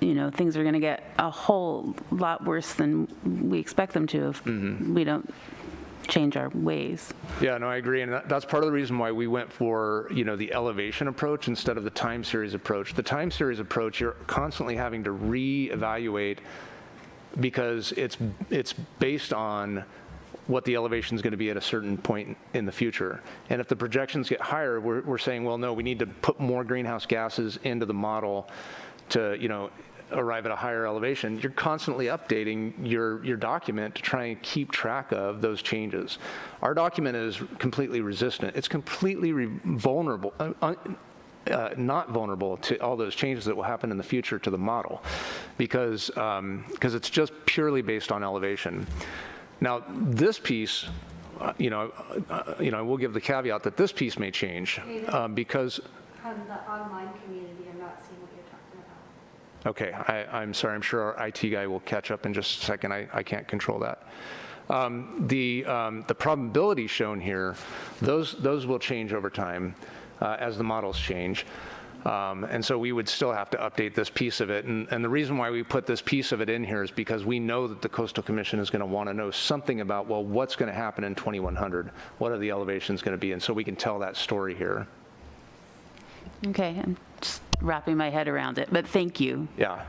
[SPEAKER 5] things are going to get a whole lot worse than we expect them to if we don't change our ways.
[SPEAKER 18] Yeah, no, I agree, and that's part of the reason why we went for the elevation approach instead of the time series approach. The time series approach, you're constantly having to reevaluate because it's based on what the elevation is going to be at a certain point in the future. And if the projections get higher, we're saying, well, no, we need to put more greenhouse gases into the model to, arrive at a higher elevation. You're constantly updating your document to try and keep track of those changes. Our document is completely resistant. It's completely vulnerable, not vulnerable to all those changes that will happen in the future to the model, because it's just purely based on elevation. Now, this piece, we'll give the caveat that this piece may change because.
[SPEAKER 19] From the online community, I'm not seeing what you're talking about.
[SPEAKER 18] Okay, I'm sorry. I'm sure our IT guy will catch up in just a second. I can't control that. The probability shown here, those will change over time as the models change. And so we would still have to update this piece of it. And the reason why we put this piece of it in here is because we know that the Coastal Commission is going to want to know something about, well, what's going to happen in 2100? What are the elevations going to be? And so we can tell that story here.
[SPEAKER 5] Okay, I'm just wrapping my head around it, but thank you.
[SPEAKER 18] Yeah.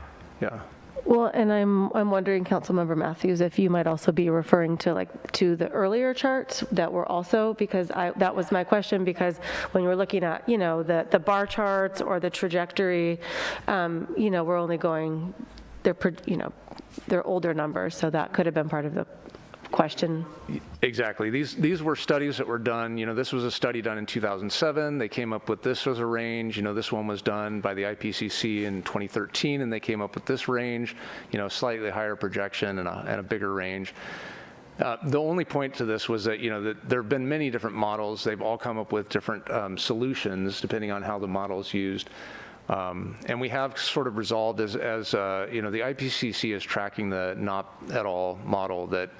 [SPEAKER 3] Well, and I'm wondering, Councilmember Matthews, if you might also be referring to to the earlier charts that were also, because that was my question, because when you're looking at, the bar charts or the trajectory, we're only going, they're older numbers, so that could have been part of the question.
[SPEAKER 18] Exactly. These were studies that were done. This was a study done in 2007. They came up with this as a range. This one was done by the IPCC in 2013, and they came up with this range. Slightly higher projection and a bigger range. The only point to this was that that there have been many different models. They've all come up with different solutions depending on how the model is used. And we have sort of resolved as the IPCC is tracking the not at all model that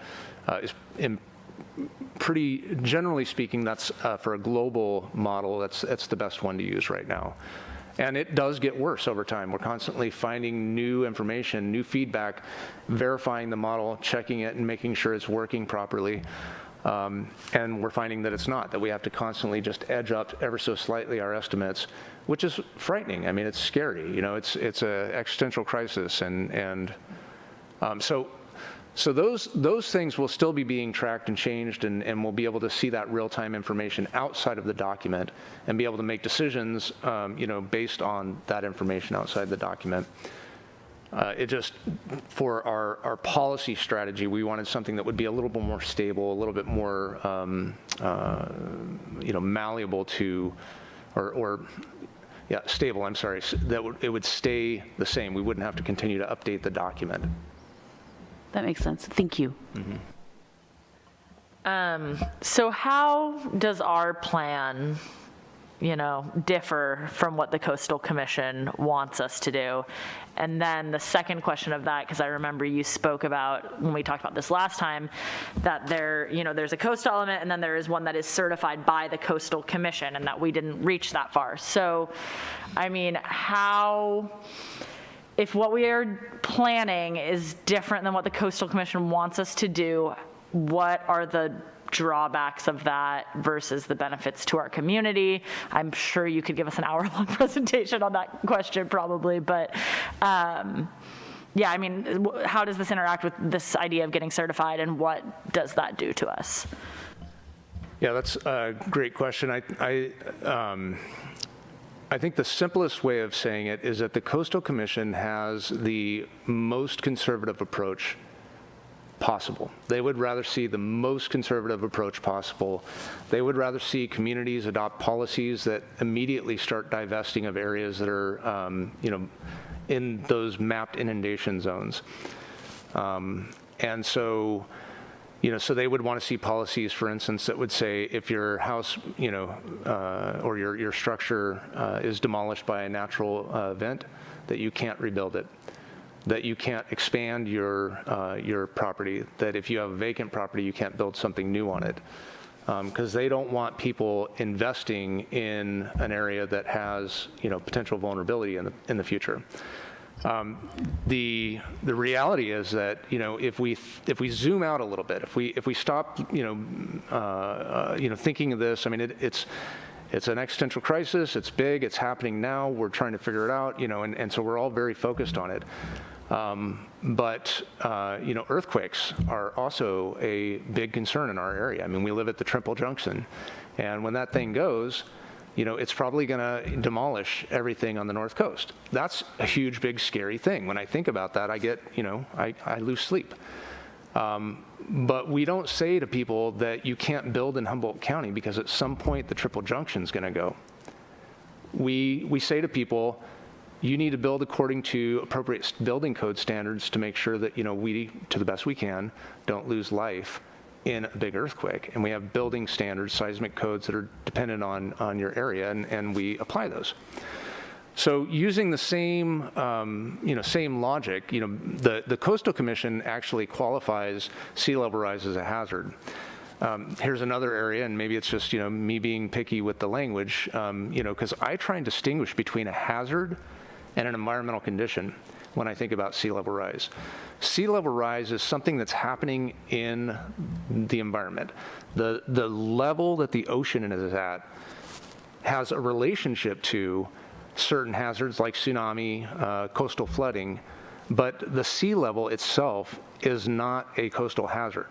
[SPEAKER 18] is pretty, generally speaking, that's for a global model, that's the best one to use right now. And it does get worse over time. We're constantly finding new information, new feedback, verifying the model, checking it, and making sure it's working properly. And we're finding that it's not, that we have to constantly just edge up ever so slightly our estimates, which is frightening. I mean, it's scary. It's an existential crisis. And so those things will still be being tracked and changed, and we'll be able to see that real-time information outside of the document and be able to make decisions, based on that information outside the document. It just, for our policy strategy, we wanted something that would be a little bit more stable, a little bit more, malleable to, stable, I'm sorry, that it would stay the same. We wouldn't have to continue to update the document.
[SPEAKER 5] That makes sense. Thank you.
[SPEAKER 18] Mm-hmm.
[SPEAKER 1] So how does our plan, differ from what the Coastal Commission wants us to do? And then the second question of that, because I remember you spoke about, when we talked about this last time, that there's a coastal element and then there is one that is certified by the Coastal Commission, and that we didn't reach that far. So, I mean, if what we are planning is different than what the Coastal Commission wants us to do, what are the drawbacks of that versus the benefits to our community? I'm sure you could give us an hour-long presentation on that question probably, but how does this interact with this idea of getting certified, and what does that do to us?
[SPEAKER 18] Yeah, that's a great question. I think the simplest way of saying it is that the Coastal Commission has the most conservative approach possible. They would rather see the most conservative approach possible. They would rather see communities adopt policies that immediately start divesting of areas that are, in those mapped inundation zones. And so, so they would want to see policies, for instance, that would say if your house, or your structure is demolished by a natural event, that you can't rebuild it, that you can't expand your property, that if you have a vacant property, you can't build something new on it. Because they don't want people investing in an area that has, potential vulnerability in the future. The reality is that if we zoom out a little bit, if we stop thinking of this, I mean it's an existential crisis. It's big. It's happening now. We're trying to figure it out. And so we're all very focused on it. But earthquakes are also a big concern in our area. I mean, we live at the Trimble Junction, and when that thing goes, it's probably going to demolish everything on the North Coast. That's a huge, big, scary thing. When I think about that, I get, I lose sleep. But we don't say to people that you can't build in Humboldt County because at some point the Trimble Junction is going to go. We say to people, you need to build according to appropriate building code standards to make sure that, we, to the best we can, don't lose life in a big earthquake. And we have building standards, seismic codes that are dependent on your area, and we apply those. So using the same, same logic, the Coastal Commission actually qualifies sea level rise as a hazard. Here's another area, and maybe it's just, me being picky with the language, because I try and distinguish between a hazard and an environmental condition when I think about sea level rise. Sea level rise is something that's happening in the environment. The level that the ocean is at has a relationship to certain hazards like tsunami, coastal flooding, but the sea level itself is not a coastal hazard.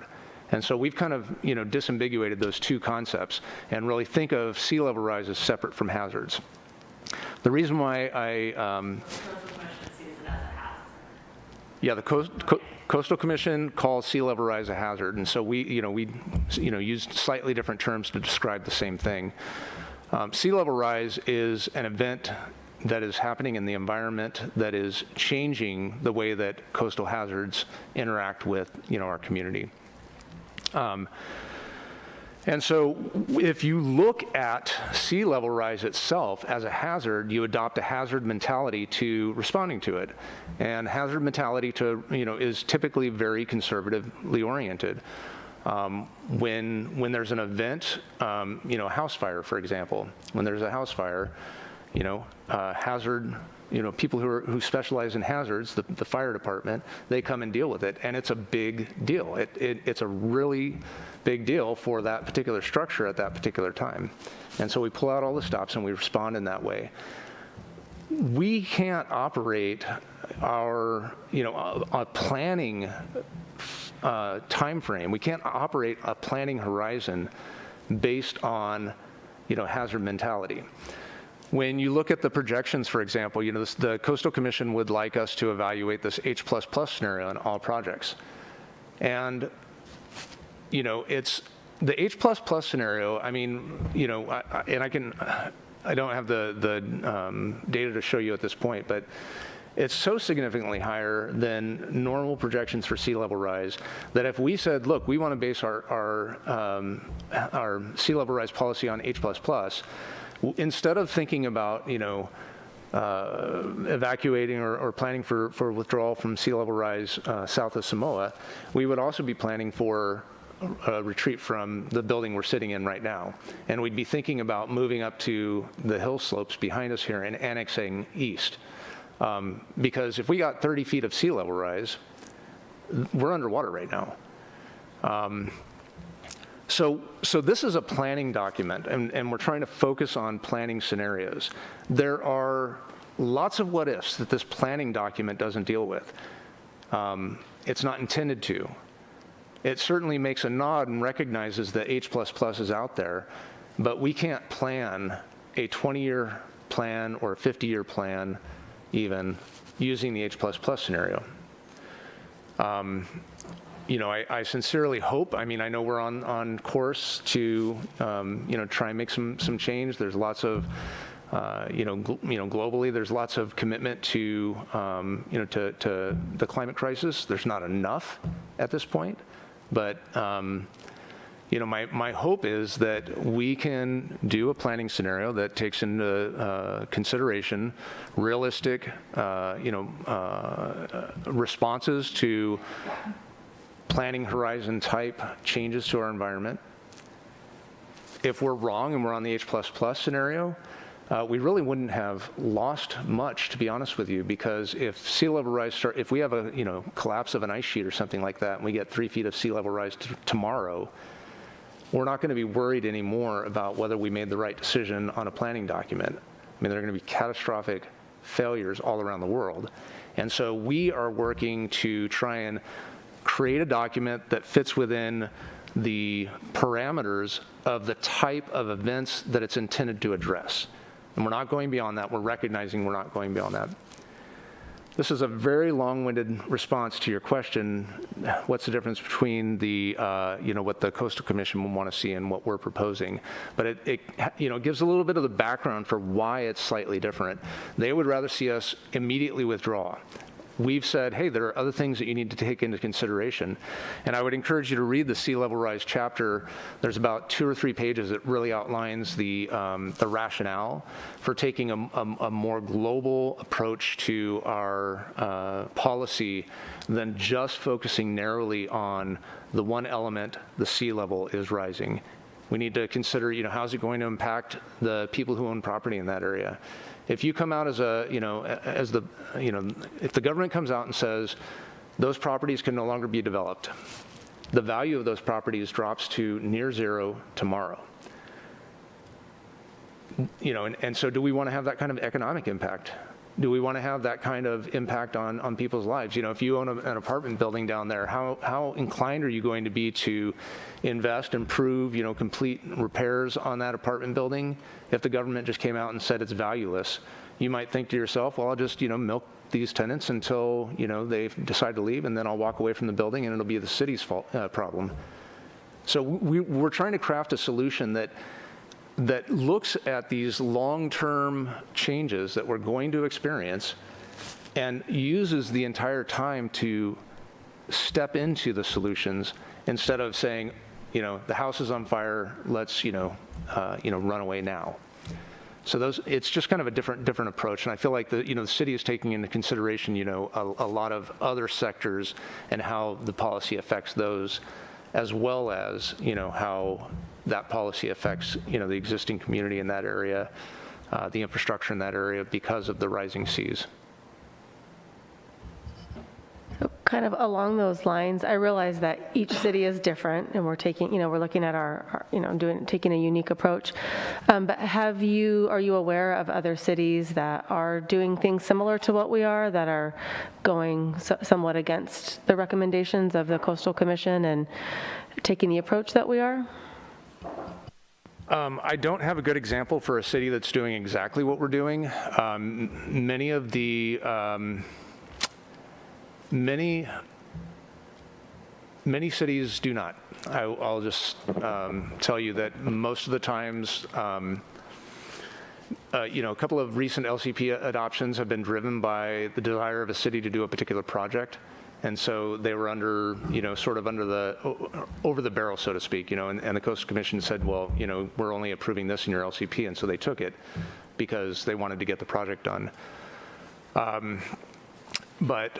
[SPEAKER 18] And so we've kind of, disambiguated those two concepts and really think of sea level rise as separate from hazards. The reason why the Coastal Commission calls sea level rise a hazard, and so we used slightly different terms to describe the same thing. Sea level rise is an event that is happening in the environment that is changing the way that coastal hazards interact with, our community. And so if you look at sea level rise itself as a hazard, you adopt a hazard mentality to responding to it. And hazard mentality is typically very conservatively oriented. When there's an event, a house fire, for example, when there's a house fire, hazard, people who specialize in hazards, the fire department, they come and deal with it, and it's a big deal. It's a really big deal for that particular structure at that particular time. And so we pull out all the stops and we respond in that way. We can't operate our, a planning time frame. We can't operate a planning horizon based on, hazard mentality. When you look at the projections, for example, the Coastal Commission would like us to evaluate this H++ scenario in all projects. And, it's the H++ scenario, I mean, I don't have the data to show you at this point, but it's so significantly higher than normal projections for sea level rise that if we said, look, we want to base our sea level rise policy on H++, instead of thinking about, evacuating or planning for withdrawal from sea level rise south of Samoa, we would also be planning for a retreat from the building we're sitting in right now. And we'd be thinking about moving up to the hill slopes behind us here and annexing east. Because if we got 30 feet of sea level rise, we're underwater right now. So this is a planning document, and we're trying to focus on planning scenarios. There are lots of what-ifs that this planning document doesn't deal with. It's not intended to. It certainly makes a nod and recognizes that H++ is out there, but we can't plan a 20-year plan or a 50-year plan even using the H++ scenario. I sincerely hope, I know we're on course to, try and make some change. There's lots of, globally, there's lots of commitment to, to the climate crisis. There's not enough at this point, but, my hope is that we can do a planning scenario that takes into consideration realistic, responses to planning horizon type changes to our environment. If we're wrong and we're on the H++ scenario, we really wouldn't have lost much, to be honest with you, because if sea level rise if we have a collapse of an ice sheet or something like that, and we get 3 feet of sea level rise tomorrow, we're not going to be worried anymore about whether we made the right decision on a planning document. There are going to be catastrophic failures all around the world. And so we are working to try and create a document that fits within the parameters of the type of events that it's intended to address. And we're not going beyond that. We're recognizing we're not going beyond that. This is a very long-winded response to your question. What's the difference between the, what the Coastal Commission will want to see and what we're proposing? But it gives a little bit of the background for why it's slightly different. They would rather see us immediately withdraw. We've said, hey, there are other things that you need to take into consideration. And I would encourage you to read the sea level rise chapter. There's about 2 or 3 pages that really outlines the rationale for taking a more global approach to our policy than just focusing narrowly on the one element, the sea level is rising. We need to consider, how's it going to impact the people who own property in that area? If you come out as if the government comes out and says those properties can no longer be developed, the value of those properties drops to near zero tomorrow. And so do we want to have that kind of economic impact? Do we want to have that kind of impact on people's lives? If you own an apartment building down there, how inclined are you going to be to invest, improve, complete repairs on that apartment building if the government just came out and said it's valueless? You might think to yourself, well, I'll just, milk these tenants until, they decide to leave, and then I'll walk away from the building and it'll be the city's problem. So we're trying to craft a solution that looks at these long-term changes that we're going to experience and uses the entire time to step into the solutions instead of saying, the house is on fire, let's, run away now. So it's just kind of a different approach. And I feel like the city is taking into consideration, a lot of other sectors and how the policy affects those, as well as, how that policy affects, the existing community in that area, the infrastructure in that area because of the rising seas.
[SPEAKER 3] So kind of along those lines, I realize that each city is different, and we're taking, we're looking at taking a unique approach. But are you aware of other cities that are doing things similar to what we are, that are going somewhat against the recommendations of the Coastal Commission and taking the approach that we are?
[SPEAKER 18] I don't have a good example for a city that's doing exactly what we're doing. Many of the many cities do not. I'll just tell you that most of the times, a couple of recent LCP adoptions have been driven by the desire of a city to do a particular project. And so they were under, sort of over the barrel, so to speak, and the Coastal Commission said, well, we're only approving this in your LCP. And so they took it because they wanted to get the project done. But,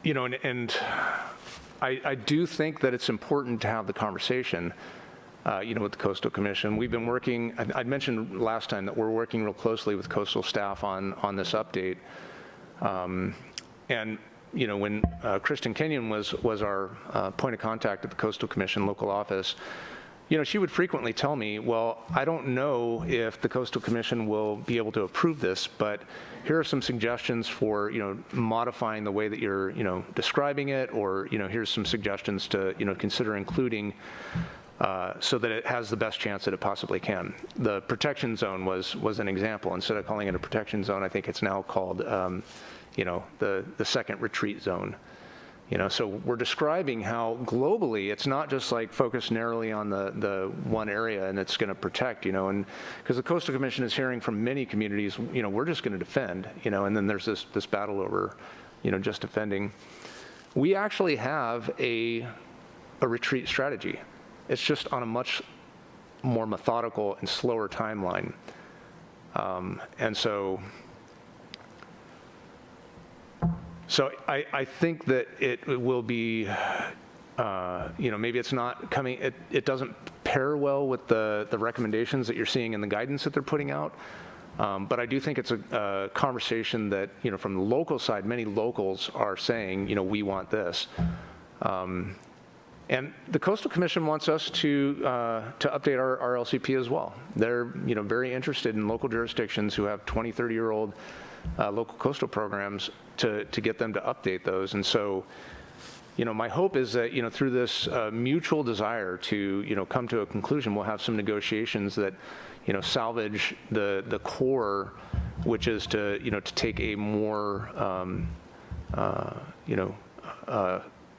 [SPEAKER 18] and I do think that it's important to have the conversation, with the Coastal Commission. We've been working, I mentioned last time that we're working real closely with coastal staff on this update. And when Kristen Kenyon was our point of contact at the Coastal Commission local office, she would frequently tell me, well, I don't know if the Coastal Commission will be able to approve this, but here are some suggestions for, modifying the way that you're, describing it, or, here's some suggestions to, consider including so that it has the best chance that it possibly can. The protection zone was an example. Instead of calling it a protection zone, I think it's now called the second retreat zone. So we're describing how globally it's not just like focused narrowly on the one area and it's going to protect, and because the Coastal Commission is hearing from many communities, we're just going to defend, and then there's this battle over, just defending. We actually have a retreat strategy. It's just on a much more methodical and slower timeline. And so I think that it will be, maybe it's not coming, it doesn't pair well with the recommendations that you're seeing in the guidance that they're putting out. But I do think it's a conversation that, from the local side, many locals are saying, we want this. And the Coastal Commission wants us to update our LCP as well. They're, very interested in local jurisdictions who have 20, 30-year-old local coastal programs to get them to update those. And so, my hope is that, through this mutual desire to, come to a conclusion, we'll have some negotiations that, salvage the core, which is to, to take a more,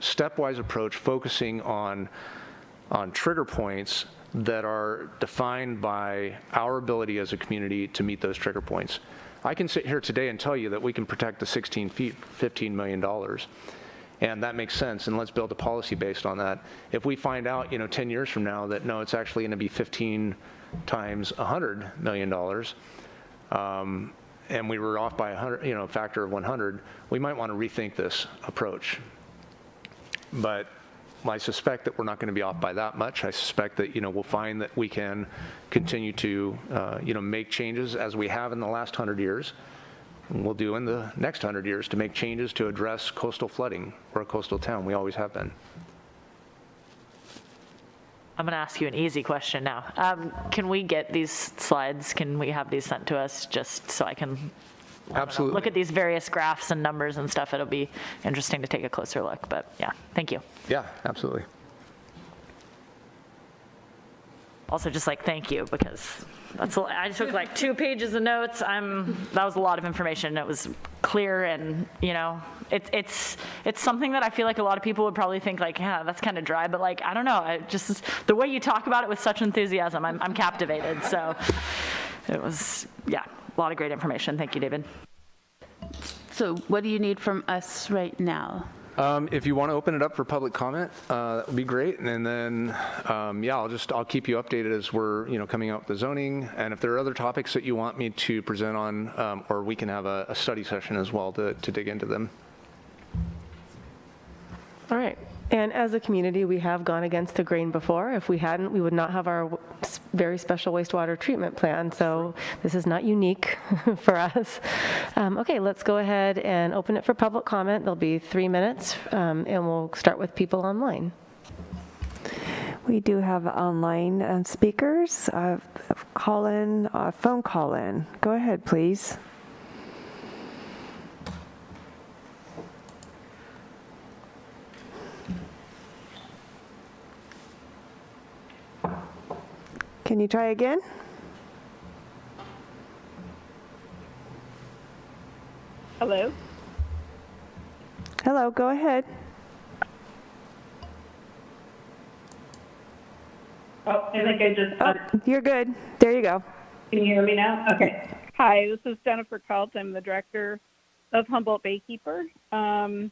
[SPEAKER 18] stepwise approach, focusing on trigger points that are defined by our ability as a community to meet those trigger points. I can sit here today and tell you that we can protect the 16 feet, $15 million. And that makes sense, and let's build a policy based on that. If we find out, 10 years from now that no, it's actually gonna be 15 times $100 million, and we were off by a factor of 100, we might wanna rethink this approach. But I suspect that we're not gonna be off by that much. I suspect that, we'll find that we can continue to, make changes as we have in the last 100 years. And we'll do in the next 100 years to make changes to address coastal flooding. We're a coastal town. We always have been.
[SPEAKER 1] I'm going to ask you an easy question now. Can we get these slides? Can we have these sent to us just so I can
[SPEAKER 18] Absolutely.
[SPEAKER 1] look at these various graphs and numbers and stuff? It'll be interesting to take a closer look, but yeah, thank you.
[SPEAKER 18] Yeah, absolutely.
[SPEAKER 1] Also, just thank you, because I took 2 pages of notes. That was a lot of information. It was clear, and it's something that I feel like a lot of people would probably think yeah, that's kind of dry, but I don't know. The way you talk about it with such enthusiasm, I'm captivated. So it was, yeah, a lot of great information. Thank you, David.
[SPEAKER 5] So what do you need from us right now?
[SPEAKER 18] If you want to open it up for public comment, that would be great. And then, I'll keep you updated as we're, coming out with the zoning. And if there are other topics that you want me to present on, or we can have a study session as well to dig into them.
[SPEAKER 3] All right. And as a community, we have gone against the grain before. If we hadn't, we would not have our very special wastewater treatment plan. So this is not unique for us. Okay, let's go ahead and open it for public comment. There'll be 3 minutes, and we'll start with people online.
[SPEAKER 7] We do have online speakers. Phone call in. Go ahead, please. Can you try again?
[SPEAKER 20] Hello?
[SPEAKER 7] Hello, go ahead.
[SPEAKER 20] Oh, I think I just...
[SPEAKER 7] You're good. There you go.
[SPEAKER 20] Can you hear me now? Okay. Hi, this is Jennifer Kalt. I'm the director of Humboldt Baykeeper. And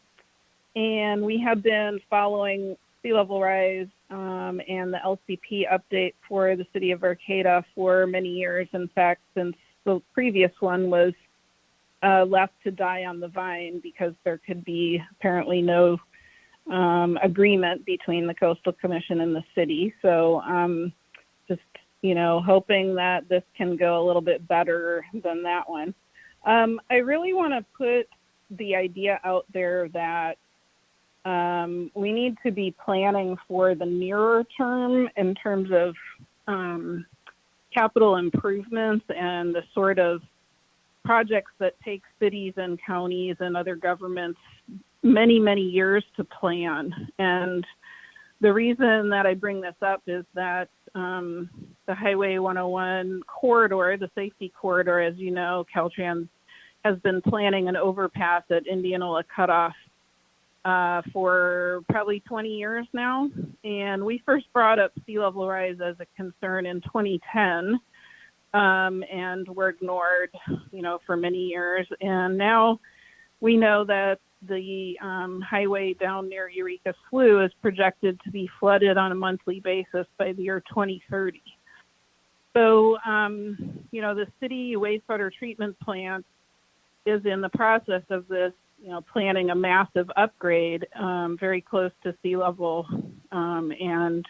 [SPEAKER 20] we have been following sea level rise and the LCP update for the city of Arcata for many years. In fact, since the previous one was left to die on the vine because there could be apparently no agreement between the Coastal Commission and the city. So just, hoping that this can go a little bit better than that one. I really want to put the idea out there that we need to be planning for the nearer term in terms of capital improvements and the sort of projects that take cities and counties and other governments many, many years to plan. And the reason that I bring this up is that the Highway 101 corridor, the safety corridor, as you know, Caltrans has been planning an overpass at Indianola Cutoff for probably 20 years now. And we first brought up sea level rise as a concern in 2010 and were ignored, for many years. And now we know that the highway down near Eureka Slough is projected to be flooded on a monthly basis by the year 2030. So, the city wastewater treatment plant is in the process of this, planning a massive upgrade very close to sea level. And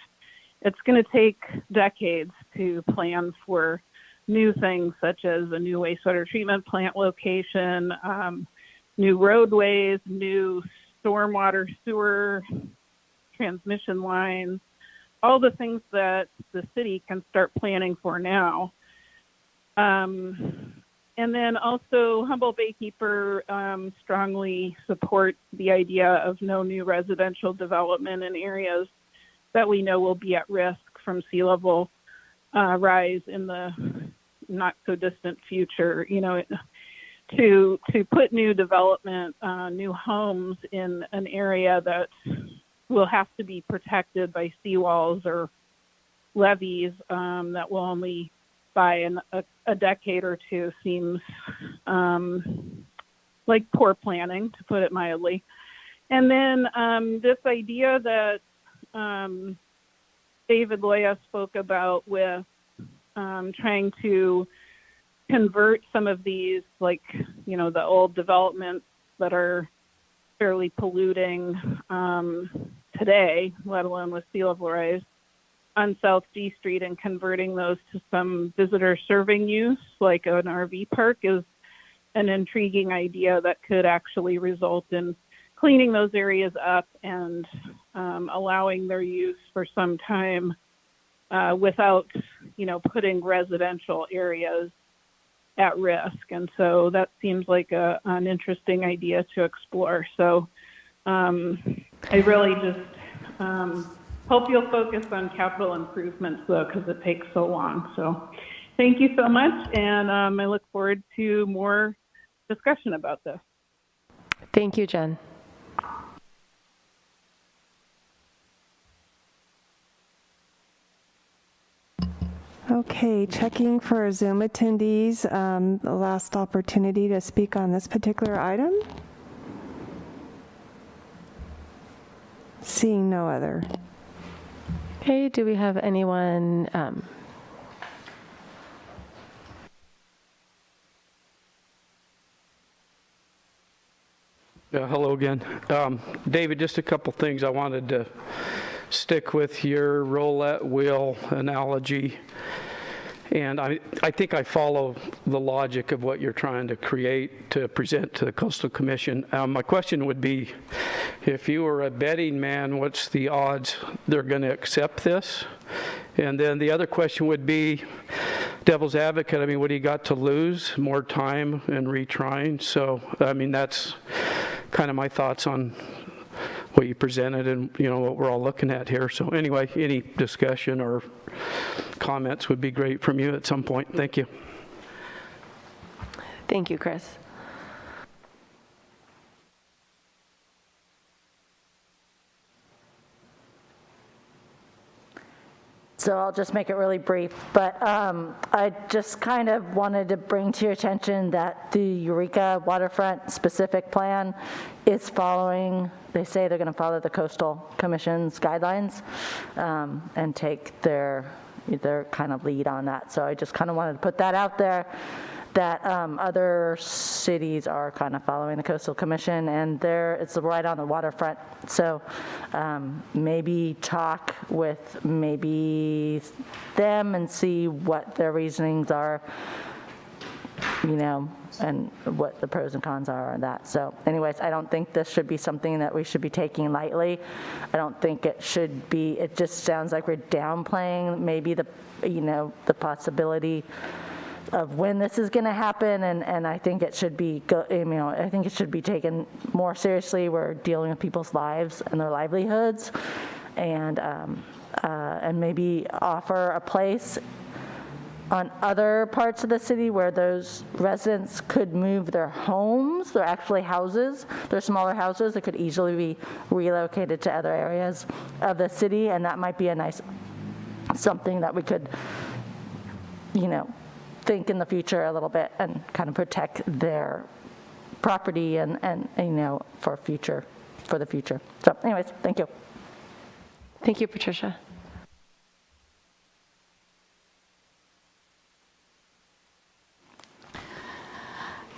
[SPEAKER 20] it's going to take decades to plan for new things such as a new wastewater treatment plant location, new roadways, new stormwater sewer transmission lines, all the things that the city can start planning for now. And And then also Humboldt Baykeeper strongly supports the idea of no new residential development in areas that we know will be at risk from sea level rise in the not so distant future. You know, to put new development, new homes in an area that will have to be protected by seawalls or levees that will only by a decade or two seems like poor planning, to put it mildly. And then this idea that David Loya spoke about with trying to convert some of these, like, you know, the old developments that are fairly polluting today, let alone with sea level rise, on South G Street, and converting those to some visitor serving use, like an RV park, is an intriguing idea that could actually result in cleaning those areas up and allowing their use for some time without, you know, putting residential areas at risk. And so that seems like an interesting idea to explore. So I really just hope you'll focus on capital improvements, though, because it takes so long. So thank you so much, and I look forward to more discussion about this.
[SPEAKER 3] Thank you, Jen.
[SPEAKER 7] Okay, checking for Zoom attendees, the last opportunity to speak on this particular item. Seeing no other.
[SPEAKER 3] Okay, do we have anyone?
[SPEAKER 10] Yeah, hello again. David, just a couple things I wanted to stick with your roulette wheel analogy. And I think I follow the logic of what you're trying to create to present to the Coastal Commission. My question would be, if you were a betting man, what's the odds they're going to accept this? And then the other question would be, devil's advocate, I mean, what do you got to lose? More time and retrying. So, I mean, that's kind of my thoughts on what you presented and, you know, what we're all looking at here. So anyway, any discussion or comments would be great from you at some point. Thank you.
[SPEAKER 3] Thank you, Chris.
[SPEAKER 9] So I'll just make it really brief, but I just kind of wanted to bring to your attention that the Eureka Waterfront specific plan is following, they say they're going to follow the Coastal Commission's guidelines and take their kind of lead on that. So I just kind of wanted to put that out there, that other cities are kind of following the Coastal Commission, and it's right on the waterfront. So maybe talk with maybe them and see what their reasonings are, you know, and what the pros and cons are on that. So anyways, I don't think this should be something that we should be taking lightly. I don't think it should be, it just sounds like we're downplaying maybe the possibility of when this is going to happen, and I think it should be, I think it should be taken more seriously. We're dealing with people's lives and their livelihoods, and maybe offer a place on other parts of the city where those residents could move their homes, their actually houses, their smaller houses that could easily be relocated to other areas of the city, and that might be a nice something that we could, you know, think in the future a little bit and kind of protect their property and you know, for the future. So anyways, thank you.
[SPEAKER 3] Thank you, Patricia.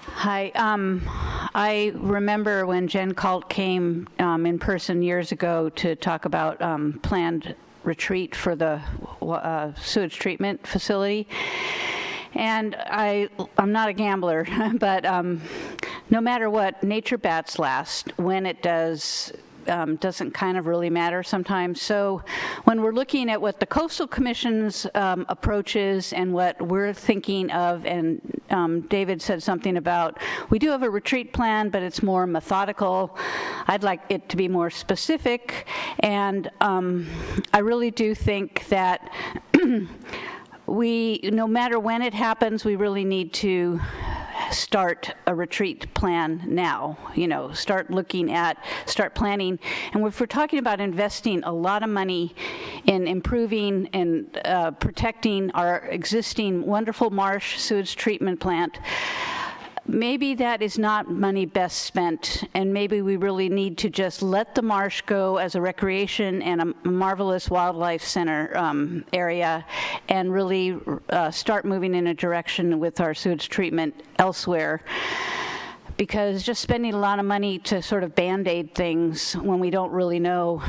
[SPEAKER 17] Hi. I remember when Jen Kalt came in person years ago to talk about planned retreat for the sewage treatment facility. And I'm not a gambler, but no matter what, nature bats last. When it does doesn't kind of really matter sometimes. So when we're looking at what the Coastal Commission's approach is and what we're thinking of, and David said something about, we do have a retreat plan, but it's more methodical. I'd like it to be more specific, and I really do think that no matter when it happens, we really need to start a retreat plan now, start planning. And if we're talking about investing a lot of money in improving and protecting our existing wonderful marsh sewage treatment plant, maybe that is not money best spent, and maybe we really need to just let the marsh go as a recreation and a marvelous wildlife center area, and really start moving in a direction with our sewage treatment elsewhere. Because just spending a lot of money to sort of Band-Aid things when we don't really know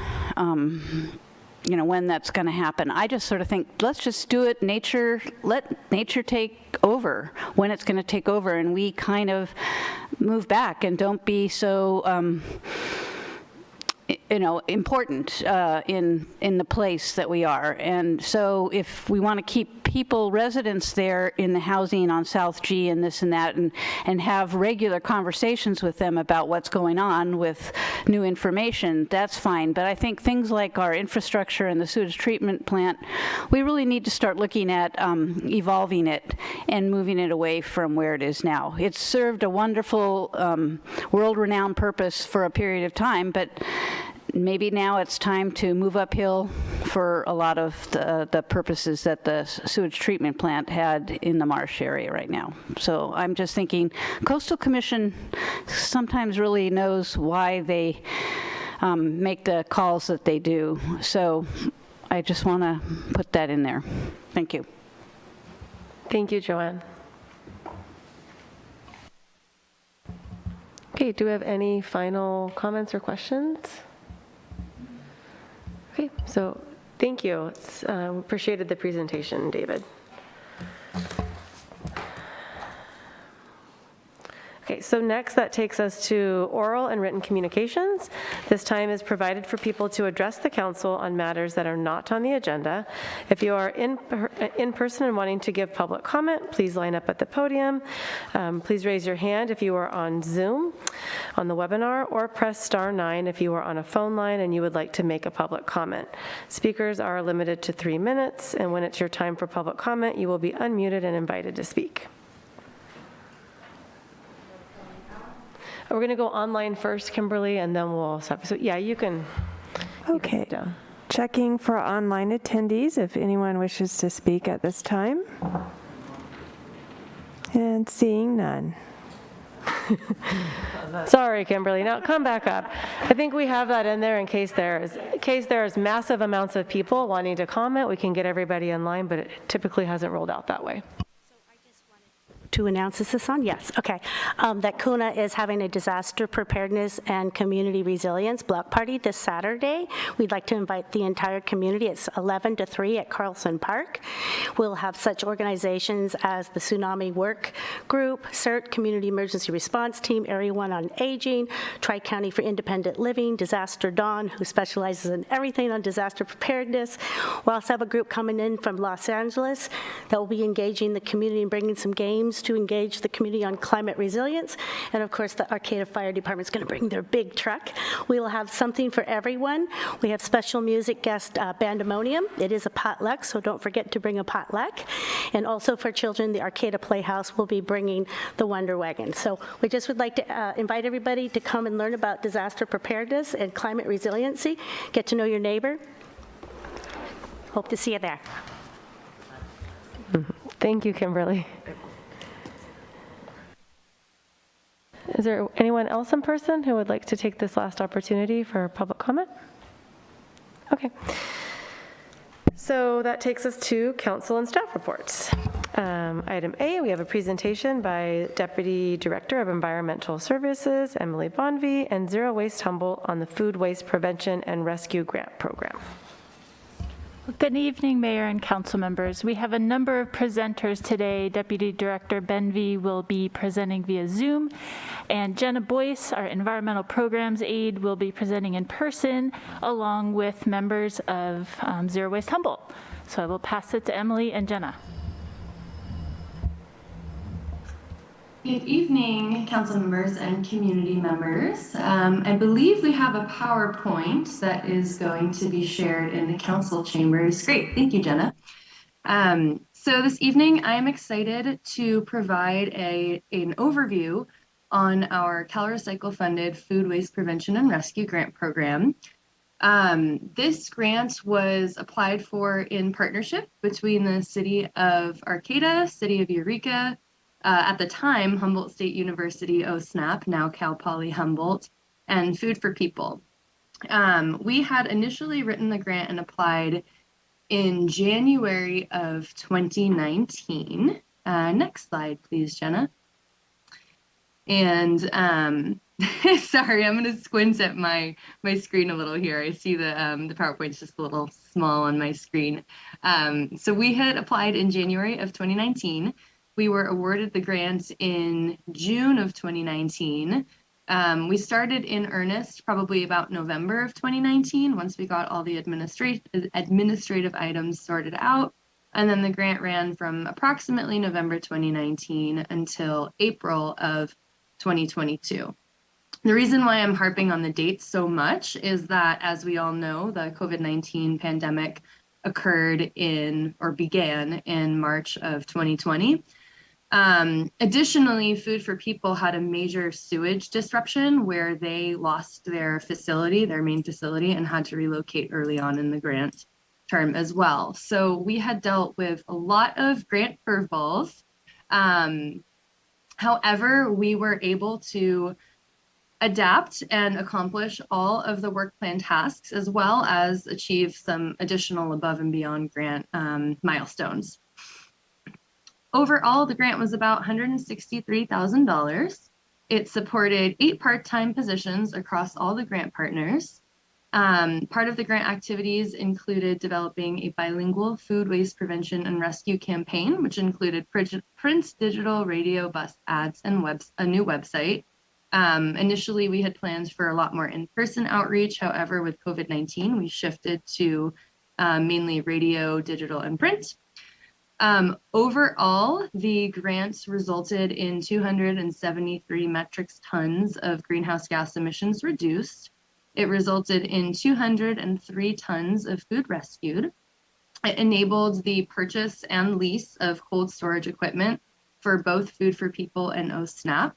[SPEAKER 17] when that's going to happen. I just sort of think, let's just do it. Let nature take over when it's going to take over, and we kind of move back and don't be so important in the place that we are. And so if we want to keep residents there in the housing on South G and this and that, and have regular conversations with them about what's going on with new information, that's fine. But I think things like our infrastructure and the sewage treatment plant, we really need to start looking at evolving it and moving it away from where it is now. It's served a wonderful world-renowned purpose for a period of time, but maybe now it's time to move uphill for a lot of the purposes that the sewage treatment plant had in the marsh area right now. So I'm just thinking, Coastal Commission sometimes really knows why they make the calls that they do. So I just want to put that in there. Thank you.
[SPEAKER 3] Thank you, Joanne. Okay, do we have any final comments or questions? Okay, so thank you. Appreciated the presentation, David. Okay, so next that takes us to oral and written communications. This time is provided for people to address the council on matters that are not on the agenda. If you are in person and wanting to give public comment, please line up at the podium. Please raise your hand if you are on Zoom on the webinar, or press *9 if you are on a phone line and you would like to make a public comment. Speakers are limited to 3 minutes, and when it's your time for public comment, you will be unmuted and invited to speak. We're going to go online first, Kimberly, and then we'll stop. So yeah, you can.
[SPEAKER 7] Okay. Checking for online attendees if anyone wishes to speak at this time. And seeing none.
[SPEAKER 3] Sorry, Kimberly. Now come back up. I think we have that in there in case there's massive amounts of people wanting to comment. We can get everybody in line, but it typically hasn't rolled out that way.
[SPEAKER 4] To announce, is this on? Yes, okay. That CUNA is having a disaster preparedness and community resilience block party this Saturday. We'd like to invite the entire community. It's 11 to 3 at Carlson Park. We'll have such organizations as the Tsunami Work Group, CERT, Community Emergency Response Team, Area 1 on Aging, Tri-County for Independent Living, Disaster Dawn, who specializes in everything on disaster preparedness. We'll also have a group coming in from Los Angeles that will be engaging the community and bringing some games to engage the community on climate resilience. And of course, the Arcata Fire Department is going to bring their big truck. We will have something for everyone. We have special music guest Bandemonium. It is a potluck, so don't forget to bring a potluck. And also for children, the Arcata Playhouse will be bringing the Wonder Wagon. So we just would like to invite everybody to come and learn about disaster preparedness and climate resiliency. Get to know your neighbor. Hope to see you there.
[SPEAKER 3] Thank you, Kimberly. Is there anyone else in person who would like to take this last opportunity for public comment? Okay. So that takes us to council and staff reports. Item A, we have a presentation by Deputy Director of Environmental Services, Emily Bonvie, and Zero Waste Humboldt on the Food Waste Prevention and Rescue Grant Program.
[SPEAKER 21] Good evening, Mayor and Council members. We have a number of presenters today. Deputy Director Benvey will be presenting via Zoom, and Jenna Boyce, our Environmental Programs Aide, will be presenting in person, along with members of Zero Waste Humboldt. So I will pass it to Emily and Jenna.
[SPEAKER 22] Good evening, council members and community members. I believe we have a PowerPoint that is going to be shared in the council chambers. Great, thank you, Jenna. So this evening, I am excited to provide an overview on our CalRecycle funded Food Waste Prevention and Rescue Grant Program. This grant was applied for in partnership between the City of Arcata, City of Eureka, at the time, Humboldt State University, OSNAP, now Cal Poly Humboldt, and Food for People. We had initially written the grant and applied in January of 2019. Next slide, please, Jenna. And sorry, I'm going to squint at my screen a little here. I see the PowerPoint's just a little small on my screen. So we had applied in January of 2019. We were awarded the grant in June of 2019. We started in earnest probably about November of 2019, once we got all the administrative items sorted out. And then the grant ran from approximately November 2019 until April of 2022. The reason why I'm harping on the dates so much is that, as we all know, the COVID-19 pandemic began in March of 2020. Additionally, Food for People had a major sewage disruption where they lost their main facility, and had to relocate early on in the grant term as well. So we had dealt with a lot of grant curveballs. However, we were able to adapt and accomplish all of the work plan tasks, as well as achieve some additional above and beyond grant milestones. Overall, the grant was about $163,000. It supported 8 part-time positions across all the grant partners. Part of the grant activities included developing a bilingual food waste prevention and rescue campaign, which included print, digital, radio, bus ads, and a new website. Initially, we had plans for a lot more in-person outreach. However, with COVID-19, we shifted to mainly radio, digital, and print. Overall, the grants resulted in 273 metric tons of greenhouse gas emissions reduced. It resulted in 203 tons of food rescued. It enabled the purchase and lease of cold storage equipment for both Food for People and OSNAP.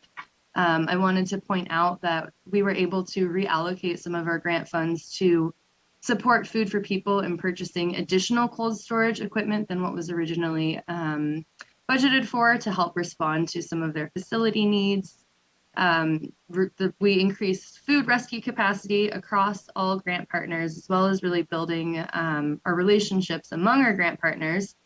[SPEAKER 22] I wanted to point out that we were able to reallocate some of our grant funds to support Food for People in purchasing additional cold storage equipment than what was originally budgeted for, to help respond to some of their facility needs. We increased food rescue capacity across all grant partners, as well as really building our relationships among our grant partners.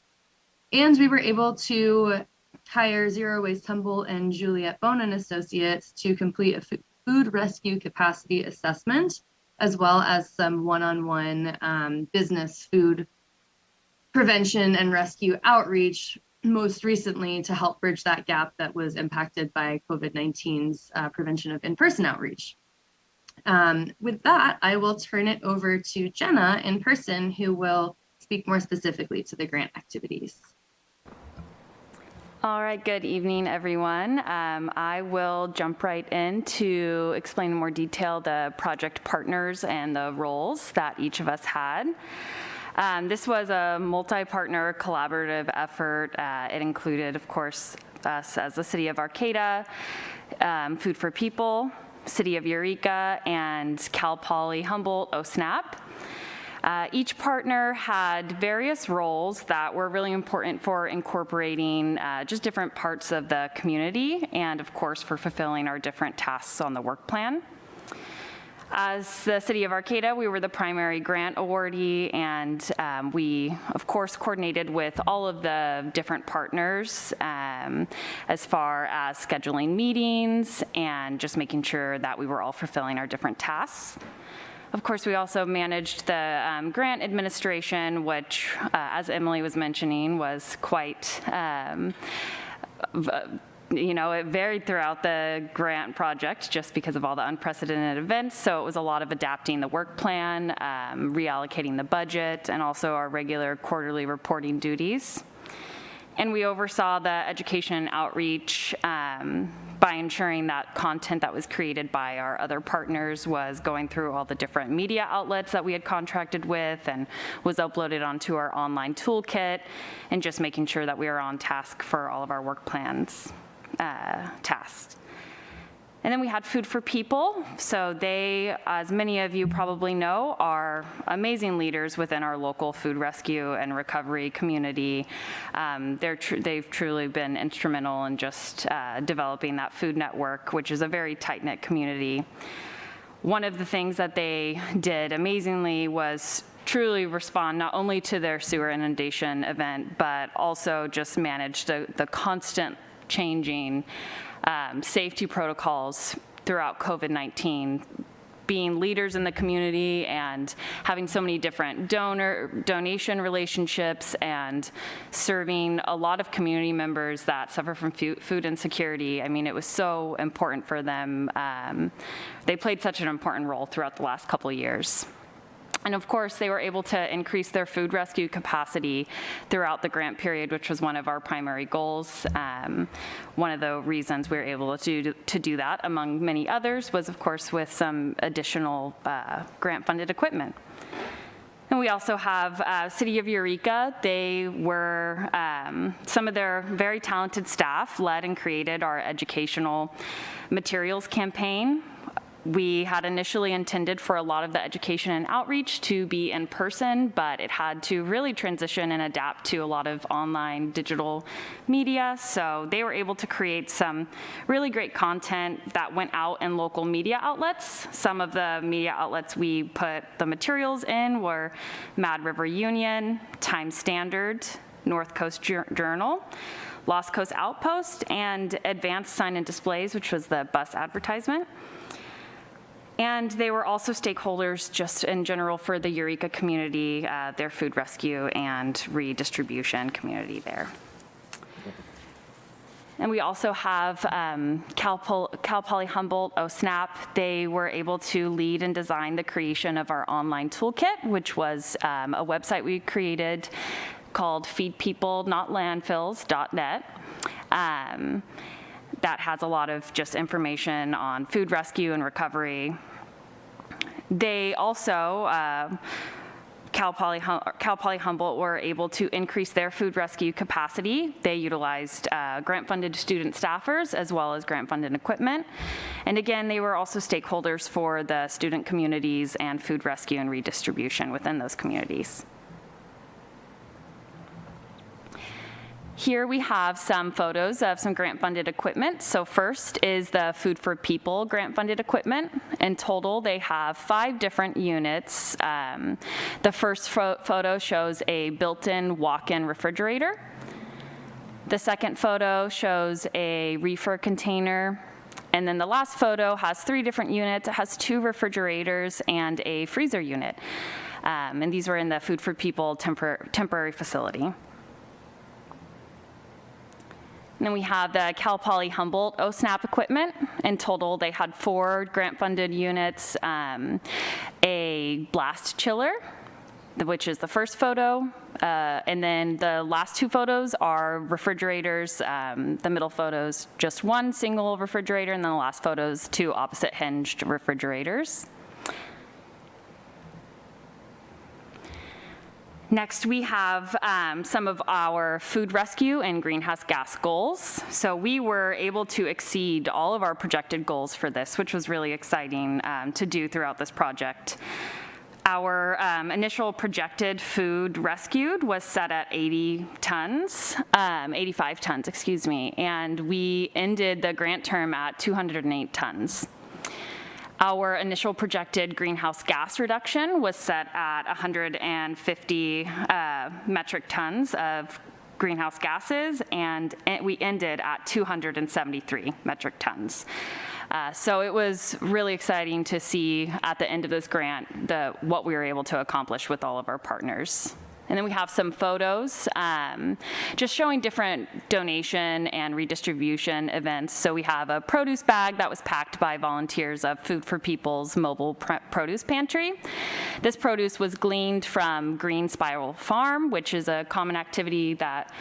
[SPEAKER 22] And we were able to hire Zero Waste Humboldt and Juliet Bone and Associates to complete a food rescue capacity assessment, as well as some one-on-one business food prevention and rescue outreach, most recently to help bridge that gap that was impacted by COVID-19's prevention of in-person outreach. With that, I will turn it over to Jenna in person, who will speak more specifically to the grant activities.
[SPEAKER 23] All right, good evening, everyone. I will jump right in to explain in more detail the project partners and the roles that each of us had. This was a multi-partner collaborative effort. It included, of course, us as the City of Arcata, Food for People, City of Eureka, and Cal Poly Humboldt OSNAP. Each partner had various roles that were really important for incorporating just different parts of the community, and of course for fulfilling our different tasks on the work plan. As the City of Arcata, we were the primary grant awardee, and we, of course, coordinated with all of the different partners as far as scheduling meetings and just making sure that we were all fulfilling our different tasks. Of course, we also managed the grant administration, which, as Emily was mentioning, was quite, it varied throughout the grant project just because of all the unprecedented events. So it was a lot of adapting the work plan, reallocating the budget, and also our regular quarterly reporting duties. And we oversaw the education and outreach by ensuring that content that was created by our other partners was going through all the different media outlets that we had contracted with and was uploaded onto our online toolkit, and just making sure that we were on task for all of our work plans tasks. And then we had Food for People. So they, as many of you probably know, are amazing leaders within our local food rescue and recovery community. They've truly been instrumental in just developing that food network, which is a very tight-knit community. One of the things that they did amazingly was truly respond not only to their sewer inundation event, but also just manage the constant changing safety protocols throughout COVID-19, being leaders in the community and having so many different donation relationships and serving a lot of community members that suffer from food insecurity. I mean, it was so important for them. They played such an important role throughout the last couple of years. And of course, they were able to increase their food rescue capacity throughout the grant period, which was one of our primary goals. One of the reasons we were able to do that, among many others, was of course with some additional grant-funded equipment. And we also have City of Eureka. They were, some of their very talented staff led and created our educational materials campaign. We had initially intended for a lot of the education and outreach to be in person, but it had to really transition and adapt to a lot of online digital media. So they were able to create some really great content that went out in local media outlets. Some of the media outlets we put the materials in were Mad River Union, Time Standard, North Coast Journal, Lost Coast Outpost, and Advanced Sign and Displays, which was the bus advertisement. And they were also stakeholders just in general for the Eureka community, their food rescue and redistribution community there. And we also have Cal Poly Humboldt, OSNAP. They were able to lead and design the creation of our online toolkit, which was a website we created called feedpeoplenotlandfills.net. That has a lot of just information on food rescue and recovery. They also, Cal Poly Humboldt were able to increase their food rescue capacity. They utilized grant-funded student staffers as well as grant-funded equipment. And again, they were also stakeholders for the student communities and food rescue and redistribution within those communities. Here we have some photos of some grant-funded equipment. So first is the Food for People grant-funded equipment. In total, they have 5 different units. The first photo shows a built-in walk-in refrigerator. The second photo shows a reefer container. And then the last photo has 3 different units. It has 2 refrigerators and a freezer unit. And these were in the Food for People temporary facility. And then we have the Cal Poly Humboldt OSNAP equipment. In total, they had 4 grant-funded units, a blast chiller, which is the first photo, and then the last 2 photos are refrigerators. The middle photos, just 1 single refrigerator, and then the last photos, 2 opposite hinged refrigerators. Next, we have some of our food rescue and greenhouse gas goals. So we were able to exceed all of our projected goals for this, which was really exciting to do throughout this project. Our initial projected food rescued was set at 85 tons, excuse me, and we ended the grant term at 208 tons. Our initial projected greenhouse gas reduction was set at 150 metric tons of greenhouse gases, and we ended at 273 metric tons. So it was really exciting to see at the end of this grant what we were able to accomplish with all of our partners. And then we have some photos just showing different donation and redistribution events. So we have a produce bag that was packed by volunteers of Food for People's mobile produce pantry. This produce was gleaned from Green Spiral Farm, which is a common activity that,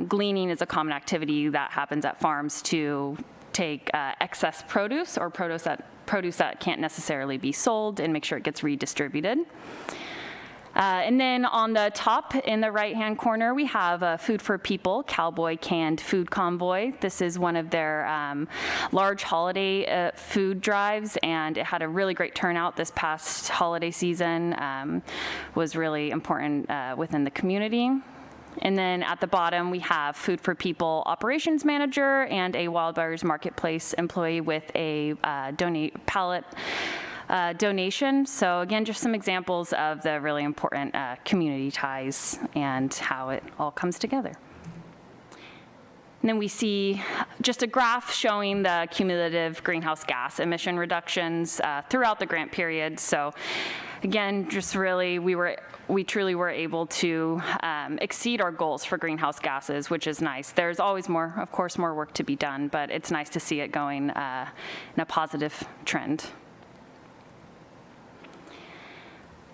[SPEAKER 23] gleaning is a common activity that happens at farms to take excess produce or produce that can't necessarily be sold and make sure it gets redistributed. And then on the top in the right-hand corner, we have a Food for People Cowboy Canned Food Convoy. This is one of their large holiday food drives, and it had a really great turnout this past holiday season. Was really important within the community. And then at the bottom, we have Food for People Operations Manager and a Wildfires Marketplace employee with a pallet donation. So again, just some examples of the really important community ties and how it all comes together. And then we see just a graph showing the cumulative greenhouse gas emission reductions throughout the grant period. So again, just really, we truly were able to exceed our goals for greenhouse gases, which is nice. There's always more, of course, more work to be done, but it's nice to see it going in a positive trend.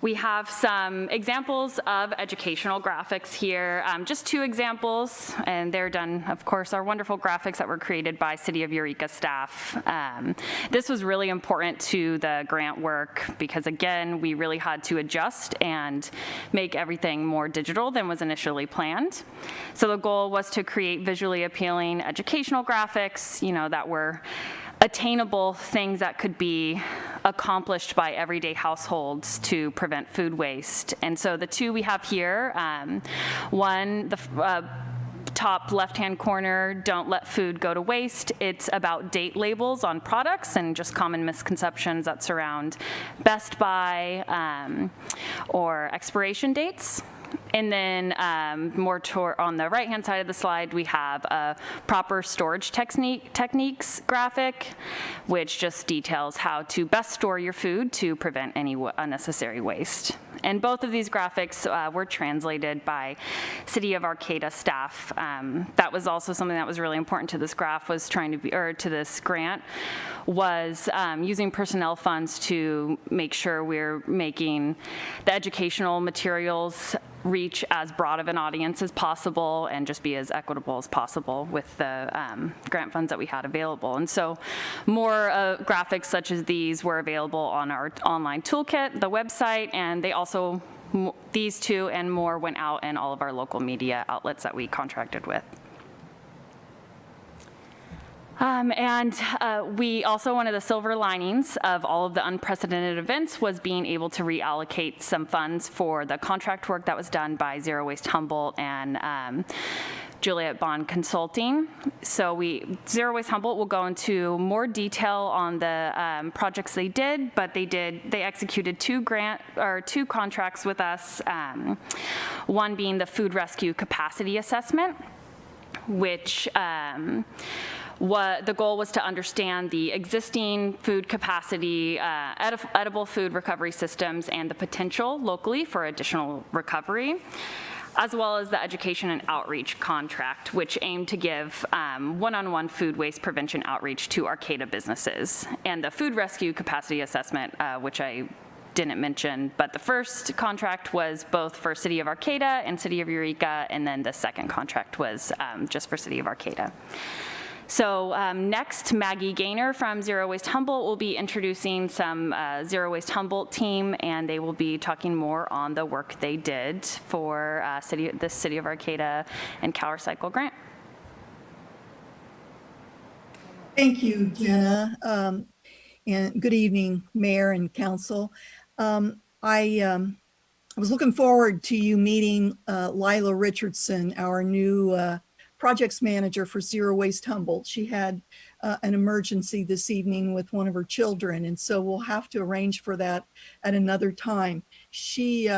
[SPEAKER 23] We have some examples of educational graphics here, just 2 examples, and they're done, of course, our wonderful graphics that were created by City of Eureka staff. This was really important to the grant work because, again, we really had to adjust and make everything more digital than was initially planned. So the goal was to create visually appealing educational graphics, that were attainable things that could be accomplished by everyday households to prevent food waste. And so the 2 we have here, one, the top left-hand corner, don't let food go to waste. It's about date labels on products and just common misconceptions that surround best by or expiration dates. And then more on the right-hand side of the slide, we have a proper storage techniques graphic, which just details how to best store your food to prevent any unnecessary waste. And both of these graphics were translated by City of Arcata staff. That was also something that was really important to this graph, was to this grant, was using personnel funds to make sure we're making the educational materials reach as broad of an audience as possible and just be as equitable as possible with the grant funds that we had available. And so more graphics such as these were available on our online toolkit, the website, and they also, these 2 and more went out in all of our local media outlets that we contracted with. We also, one of the silver linings of all of the unprecedented events was being able to reallocate some funds for the contract work that was done by Zero Waste Humboldt and Juliet Bond Consulting. So Zero Waste Humboldt will go into more detail on the projects they did, but they executed 2 contracts with us, one being the food rescue capacity assessment, which the goal was to understand the existing food capacity, edible food recovery systems, and the potential locally for additional recovery, as well as the education and outreach contract, which aimed to give one-on-one food waste prevention outreach to Arcata businesses. And the food rescue capacity assessment, which I didn't mention, but the first contract was both for City of Arcata and City of Eureka, and then the second contract was just for City of Arcata. So next, Maggie Gaynor from Zero Waste Humboldt will be introducing some Zero Waste Humboldt team, and they will be talking more on the work they did for the City of Arcata and CalRecycle grant.
[SPEAKER 2] Thank you, Jenna, and good evening, Mayor and Council. I was looking forward to you meeting Lila Richardson, our new projects manager for Zero Waste Humboldt. She had an emergency this evening with one of her children, and so we'll have to arrange for that at another time. She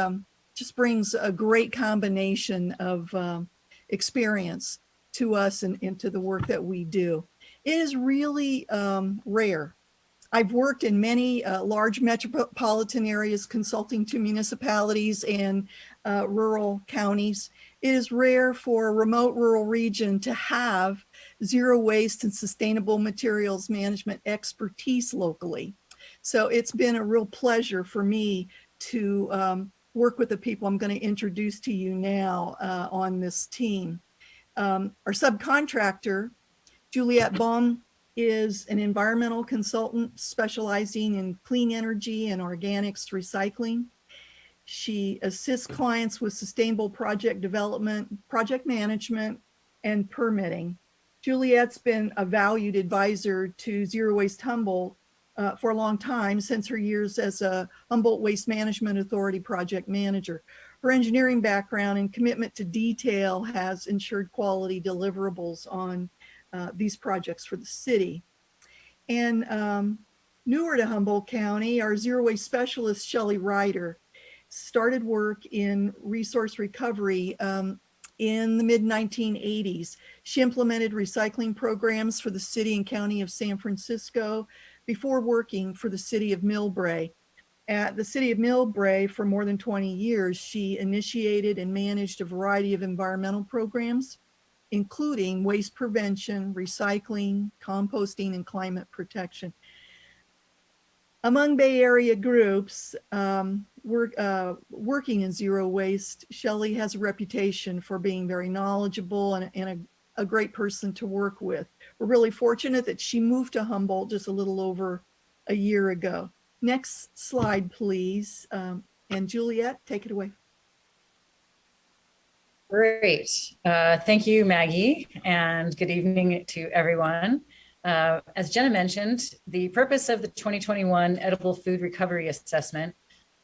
[SPEAKER 2] just brings a great combination of experience to us and to the work that we do. It is really rare. I've worked in many large metropolitan areas consulting to municipalities and rural counties. It is rare for a remote rural region to have zero waste and sustainable materials management expertise locally. So it's been a real pleasure for me to work with the people I'm going to introduce to you now on this team. Our subcontractor, Juliette Baum, is an environmental consultant specializing in clean energy and organics recycling. She assists clients with sustainable project development, project management, and permitting. Juliette's been a valued advisor to Zero Waste Humboldt for a long time, since her years as a Humboldt Waste Management Authority project manager. Her engineering background and commitment to detail has ensured quality deliverables on these projects for the city. And newer to Humboldt County, our zero waste specialist, Shelley Ryder, started work in resource recovery in the mid-1980s. She implemented recycling programs for the city and county of San Francisco before working for the city of Millbrae. At the city of Millbrae for more than 20 years, she initiated and managed a variety of environmental programs, including waste prevention, recycling, composting, and climate protection. Among Bay Area groups working in zero waste, Shelley has a reputation for being very knowledgeable and a great person to work with. We're really fortunate that she moved to Humboldt just a little over a year ago. Next slide, please. And Juliette, take it away.
[SPEAKER 6] Great. Thank you, Maggie, and good evening to everyone. As Jenna mentioned, the purpose of the 2021 Edible Food Recovery Assessment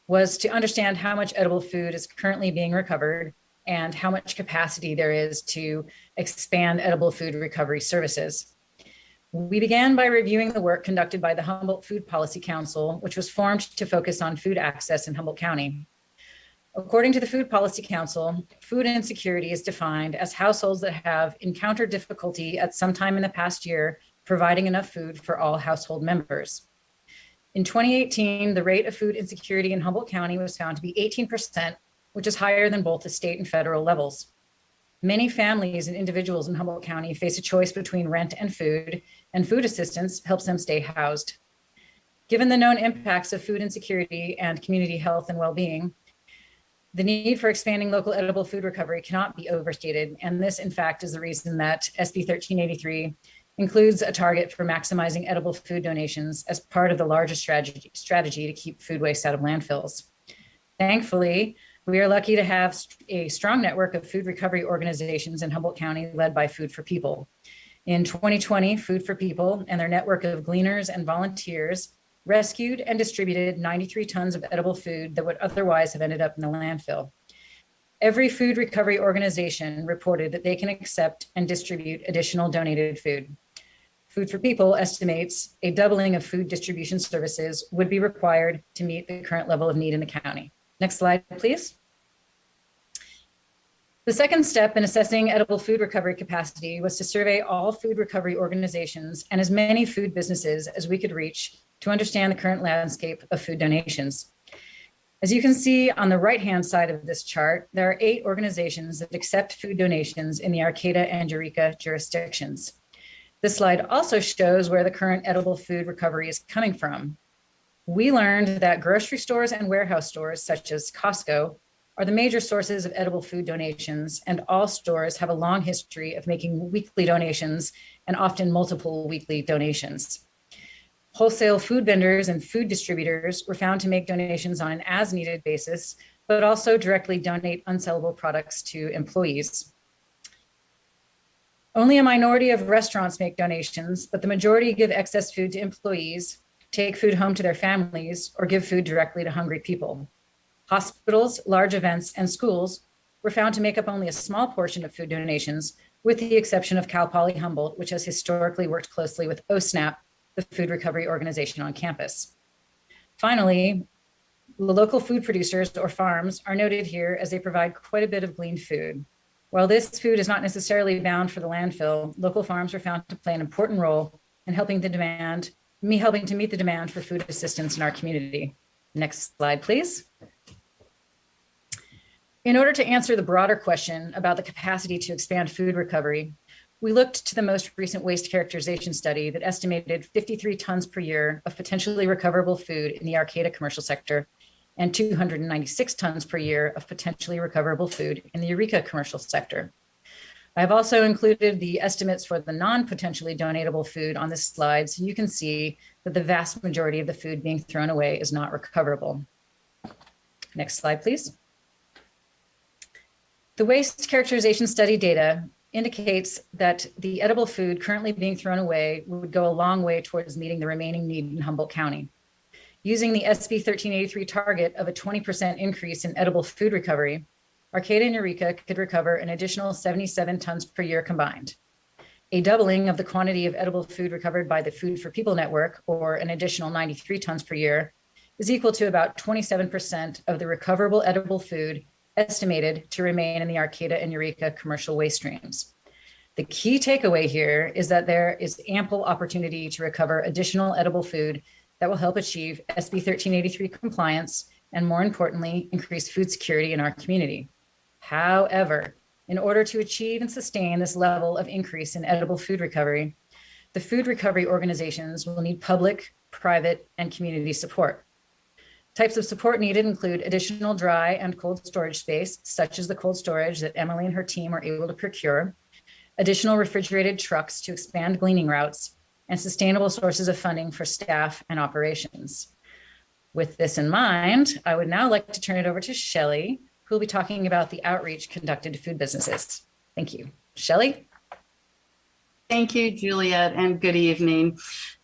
[SPEAKER 6] was to understand how much edible food is currently being recovered and how much capacity there is to expand edible food recovery services. We began by reviewing the work conducted by the Humboldt Food Policy Council, which was formed to focus on food access in Humboldt County. According to the Food Policy Council, food insecurity is defined as households that have encountered difficulty at some time in the past year providing enough food for all household members. In 2018, the rate of food insecurity in Humboldt County was found to be 18%, which is higher than both the state and federal levels. Many families and individuals in Humboldt County face a choice between rent and food assistance helps them stay housed. Given the known impacts of food insecurity and community health and well-being, the need for expanding local edible food recovery cannot be overstated, and this, in fact, is the reason that SB 1383 includes a target for maximizing edible food donations as part of the larger strategy to keep food waste out of landfills. Thankfully, we are lucky to have a strong network of food recovery organizations in Humboldt County led by Food for People. In 2020, Food for People and their network of gleaners and volunteers rescued and distributed 93 tons of edible food that would otherwise have ended up in the landfill. Every food recovery organization reported that they can accept and distribute additional donated food. Food for People estimates a doubling of food distribution services would be required to meet the current level of need in the county. Next slide, please. The second step in assessing edible food recovery capacity was to survey all food recovery organizations and as many food businesses as we could reach to understand the current landscape of food donations. As you can see on the right-hand side of this chart, there are 8 organizations that accept food donations in the Arcata and Eureka jurisdictions. This slide also shows where the current edible food recovery is coming from. We learned that grocery stores and warehouse stores, such as Costco, are the major sources of edible food donations, and all stores have a long history of making weekly donations and often multiple weekly donations. Wholesale food vendors and food distributors were found to make donations on an as-needed basis, but also directly donate unsellable products to employees. Only a minority of restaurants make donations, but the majority give excess food to employees, take food home to their families, or give food directly to hungry people. Hospitals, large events, and schools were found to make up only a small portion of food donations, with the exception of Cal Poly Humboldt, which has historically worked closely with OSNAP, the food recovery organization on campus. Finally, the local food producers or farms are noted here as they provide quite a bit of gleaned food. While this food is not necessarily bound for the landfill, local farms were found to play an important role in helping to meet the demand for food assistance in our community. Next slide, please. In order to answer the broader question about the capacity to expand food recovery, we looked to the most recent waste characterization study that estimated 53 tons per year of potentially recoverable food in the Arcata commercial sector and 296 tons per year of potentially recoverable food in the Eureka commercial sector. I've also included the estimates for the non-potentially donatable food on this slide, so you can see that the vast majority of the food being thrown away is not recoverable. Next slide, please. The waste characterization study data indicates that the edible food currently being thrown away would go a long way towards meeting the remaining need in Humboldt County. Using the SB 1383 target of a 20% increase in edible food recovery, Arcata and Eureka could recover an additional 77 tons per year combined. A doubling of the quantity of edible food recovered by the Food for People Network, or an additional 93 tons per year, is equal to about 27% of the recoverable edible food estimated to remain in the Arcata and Eureka commercial waste streams. The key takeaway here is that there is ample opportunity to recover additional edible food that will help achieve SB 1383 compliance and, more importantly, increase food security in our community. However, in order to achieve and sustain this level of increase in edible food recovery, the food recovery organizations will need public, private, and community support. Types of support needed include additional dry and cold storage space, such as the cold storage that Emily and her team were able to procure, additional refrigerated trucks to expand gleaning routes, and sustainable sources of funding for staff and operations. With this in mind, I would now like to turn it over to Shelley, who will be talking about the outreach conducted to food businesses. Thank you. Shelley?
[SPEAKER 8] Thank you, Juliet, and good evening.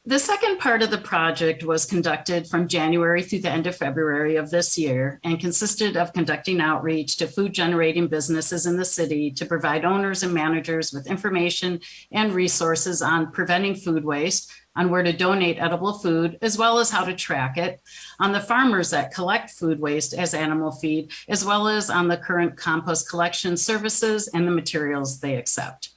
[SPEAKER 8] The second part of the project was conducted from January through the end of February of this year and consisted of conducting outreach to food generating businesses in the city to provide owners and managers with information and resources on preventing food waste, on where to donate edible food, as well as how to track it, on the farmers that collect food waste as animal feed, as well as on the current compost collection services and the materials they accept.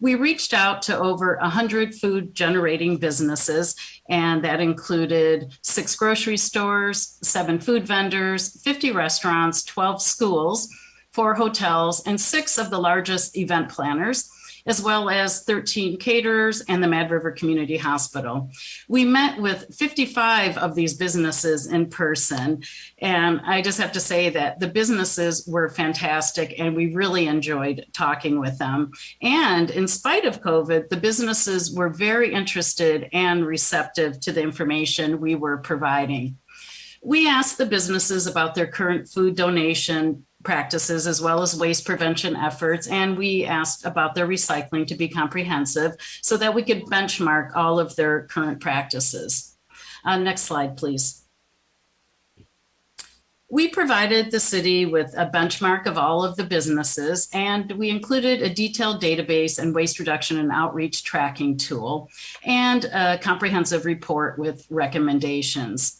[SPEAKER 8] We reached out to over 100 food generating businesses, and that included 6 grocery stores, 7 food vendors, 50 restaurants, 12 schools, 4 hotels, and 6 of the largest event planners, as well as 13 caterers and the Mad River Community Hospital. We met with 55 of these businesses in person, and I just have to say that the businesses were fantastic and we really enjoyed talking with them. And in spite of COVID, the businesses were very interested and receptive to the information we were providing. We asked the businesses about their current food donation practices as well as waste prevention efforts, and we asked about their recycling to be comprehensive so that we could benchmark all of their current practices. Next slide, please. We provided the city with a benchmark of all of the businesses, and we included a detailed database and waste reduction and outreach tracking tool and a comprehensive report with recommendations.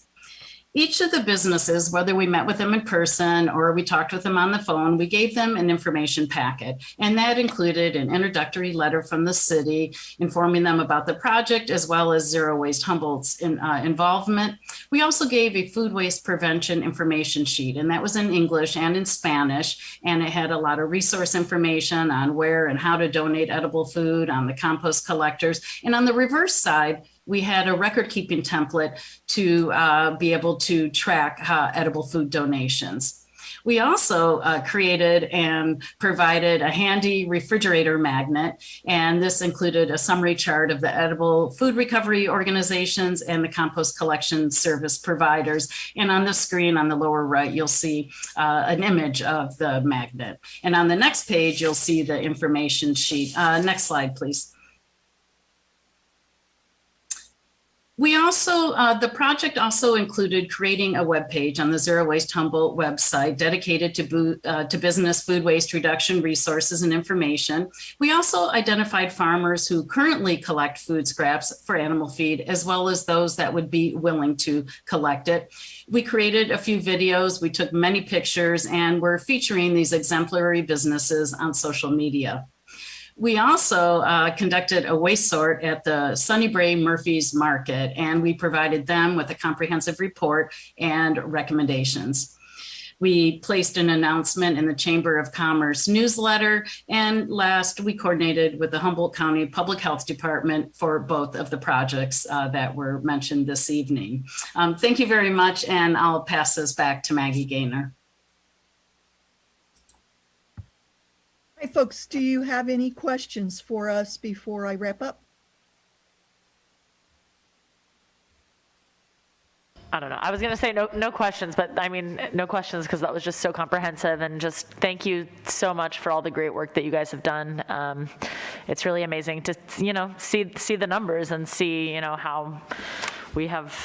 [SPEAKER 8] Each of the businesses, whether we met with them in person or we talked with them on the phone, we gave them an information packet. And that included an introductory letter from the city informing them about the project as well as Zero Waste Humboldt's involvement. We also gave a food waste prevention information sheet, and that was in English and in Spanish. And it had a lot of resource information on where and how to donate edible food, on the compost collectors. And on the reverse side, we had a record-keeping template to be able to track edible food donations. We also created and provided a handy refrigerator magnet, and this included a summary chart of the edible food recovery organizations and the compost collection service providers. And on the screen on the lower right, you'll see an image of the magnet. And on the next page, you'll see the information sheet. Next slide, please. We also, the project also included creating a webpage on the Zero Waste Humboldt website dedicated to business food waste reduction resources and information. We also identified farmers who currently collect food scraps for animal feed, as well as those that would be willing to collect it. We created a few videos, we took many pictures, and we're featuring these exemplary businesses on social media. We also conducted a waste sort at the Sunnybray Murphy's Market, and we provided them with a comprehensive report and recommendations. We placed an announcement in the Chamber of Commerce newsletter, and last, we coordinated with the Humboldt County Public Health Department for both of the projects that were mentioned this evening. Thank you very much, and I'll pass this back to Maggie Gaynor.
[SPEAKER 2] Hi, folks. Do you have any questions for us before I wrap up?
[SPEAKER 1] I don't know. I was going to say no questions, but I mean, no questions because that was just so comprehensive, and just thank you so much for all the great work that you guys have done. It's really amazing to, see the numbers and see, how we have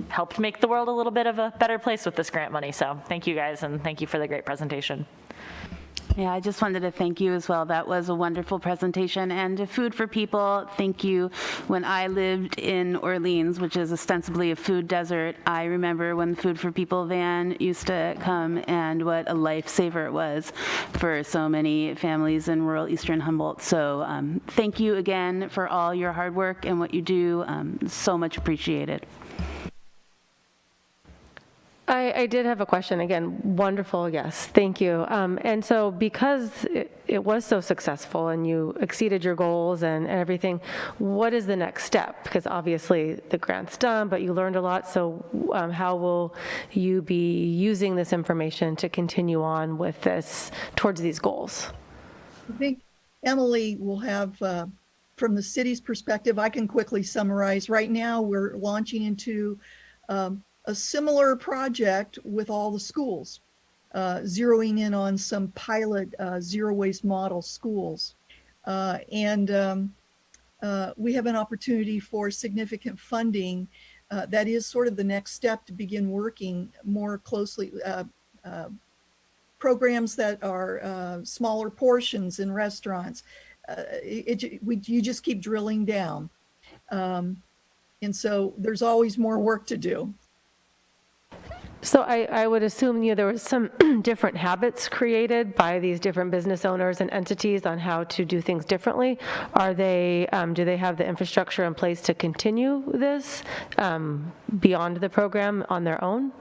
[SPEAKER 1] helped make the world a little bit of a better place with this grant money. So thank you guys, and thank you for the great presentation.
[SPEAKER 5] Yeah, I just wanted to thank you as well. That was a wonderful presentation. And to Food for People, thank you. When I lived in Orleans, which is ostensibly a food desert, I remember when the Food for People van used to come and what a lifesaver it was for so many families in rural Eastern Humboldt. So thank you again for all your hard work and what you do. So much appreciated.
[SPEAKER 3] I did have a question. Again, wonderful, yes, thank you. And so because it was so successful and you exceeded your goals and everything, what is the next step? Because obviously the grant's done, but you learned a lot. So how will you be using this information to continue on with this, towards these goals?
[SPEAKER 2] I think Emily will have, from the city's perspective, I can quickly summarize. Right now, we're launching into a similar project with all the schools, zeroing in on some pilot zero waste model schools. And we have an opportunity for significant funding. That is sort of the next step to begin working more closely. Programs that are smaller portions in restaurants. You just keep drilling down. And so there's always more work to do.
[SPEAKER 3] So I would assume there was some different habits created by these different business owners and entities on how to do things differently. Are they, do they have the infrastructure in place to continue this beyond the program on their own?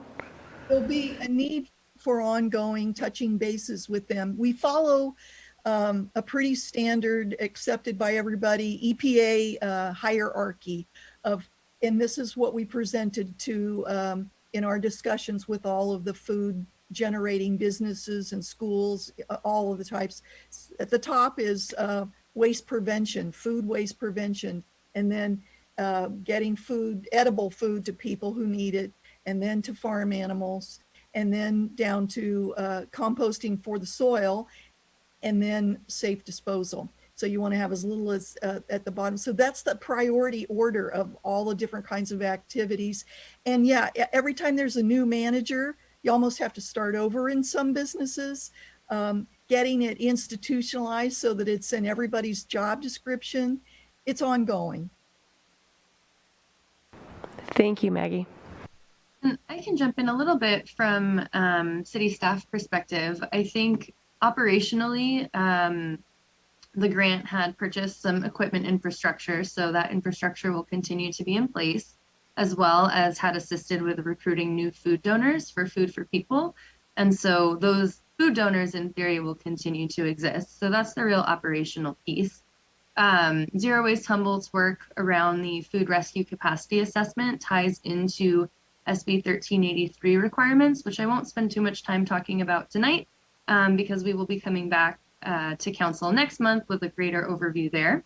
[SPEAKER 2] There'll be a need for ongoing touching bases with them. We follow a pretty standard, accepted by everybody, EPA hierarchy of, and this is what we presented to in our discussions with all of the food generating businesses and schools, all of the types. At the top is waste prevention, food waste prevention, and then getting food, edible food to people who need it, and then to farm animals, and then down to composting for the soil, and then safe disposal. So you want to have as little as at the bottom. So that's the priority order of all the different kinds of activities. And yeah, every time there's a new manager, you almost have to start over in some businesses, getting it institutionalized so that it's in everybody's job description. It's ongoing.
[SPEAKER 3] Thank you, Maggie.
[SPEAKER 22] I can jump in a little bit from city staff perspective. I think operationally, the grant had purchased some equipment infrastructure, so that infrastructure will continue to be in place, as well as had assisted with recruiting new food donors for Food for People. And so those food donors in theory will continue to exist. So that's the real operational piece. Zero Waste Humboldt's work around the food rescue capacity assessment ties into SB 1383 requirements, which I won't spend too much time talking about tonight because we will be coming back to council next month with a greater overview there.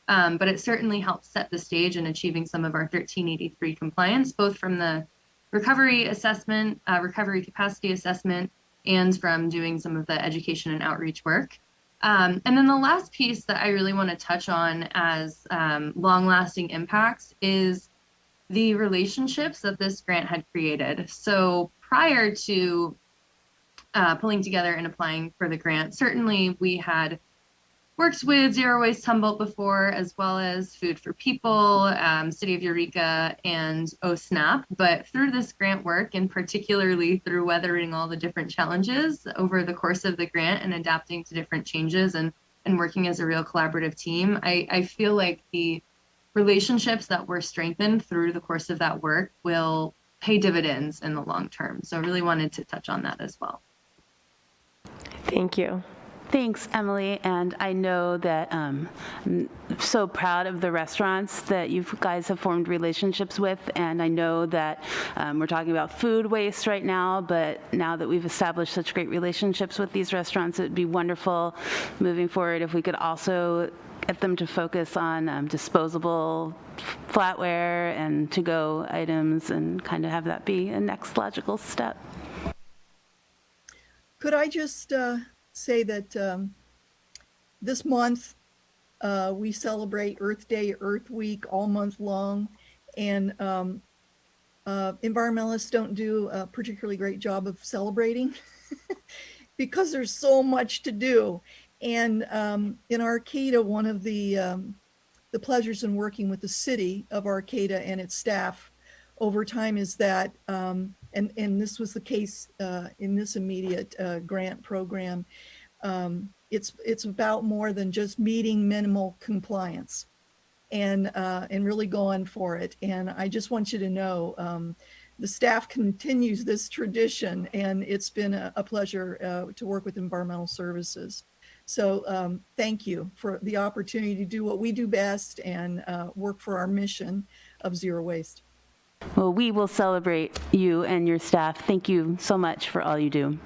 [SPEAKER 22] But it certainly helps set the stage in achieving some of our 1383 compliance, both from the recovery assessment, recovery capacity assessment, and from doing some of the education and outreach work. And then the last piece that I really want to touch on as long-lasting impacts is the relationships that this grant had created. So prior to pulling together and applying for the grant, certainly we had worked with Zero Waste Humboldt before, as well as Food for People, City of Eureka, and OSNAP. But through this grant work, and particularly through weathering all the different challenges over the course of the grant and adapting to different changes and working as a real collaborative team, I feel like the relationships that were strengthened through the course of that work will pay dividends in the long term. So I really wanted to touch on that as well.
[SPEAKER 3] Thank you.
[SPEAKER 5] Thanks, Emily. And I know that I'm so proud of the restaurants that you guys have formed relationships with. And I know that we're talking about food waste right now, but now that we've established such great relationships with these restaurants, it would be wonderful moving forward if we could also get them to focus on disposable flatware and to-go items and kind of have that be a next logical step.
[SPEAKER 2] Could I just say that this month we celebrate Earth Day, Earth Week all month long, and environmentalists don't do a particularly great job of celebrating because there's so much to do. And in Arcata, one of the pleasures in working with the city of Arcata and its staff over time is that, and this was the case in this immediate grant program, it's about more than just meeting minimal compliance and really going for it. And I just want you to know the staff continues this tradition, and it's been a pleasure to work with environmental services. So thank you for the opportunity to do what we do best and work for our mission of zero waste.
[SPEAKER 5] Well, we will celebrate you and your staff. Thank you so much for all you do.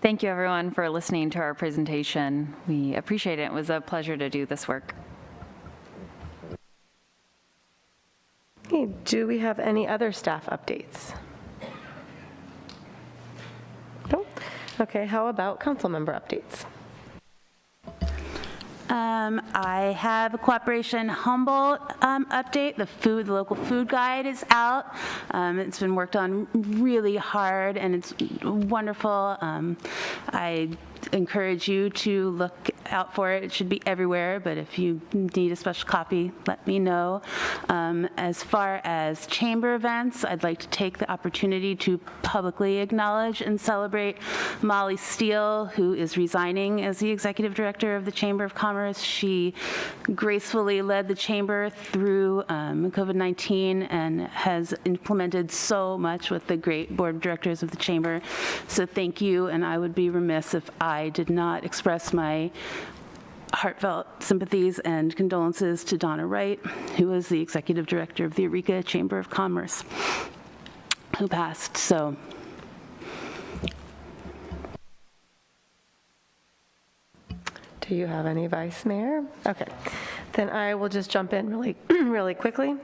[SPEAKER 23] Thank you, everyone, for listening to our presentation. We appreciate it. It was a pleasure to do this work.
[SPEAKER 3] Okay, do we have any other staff updates? No? Okay, how about council member updates?
[SPEAKER 5] I have a Cooperation Humboldt update. The local food guide is out. It's been worked on really hard, and it's wonderful. I encourage you to look out for it. It should be everywhere, but if you need a special copy, let me know. As far as chamber events, I'd like to take the opportunity to publicly acknowledge and celebrate Molly Steele, who is resigning as the executive director of the Chamber of Commerce. She gracefully led the chamber through COVID-19 and has implemented so much with the great board of directors of the chamber. So thank you, and I would be remiss if I did not express my heartfelt sympathies and condolences to Donna Wright, who is the executive director of the Eureka Chamber of Commerce, who passed. So
[SPEAKER 3] do you have any vice mayor? Okay, then I will just jump in really quickly.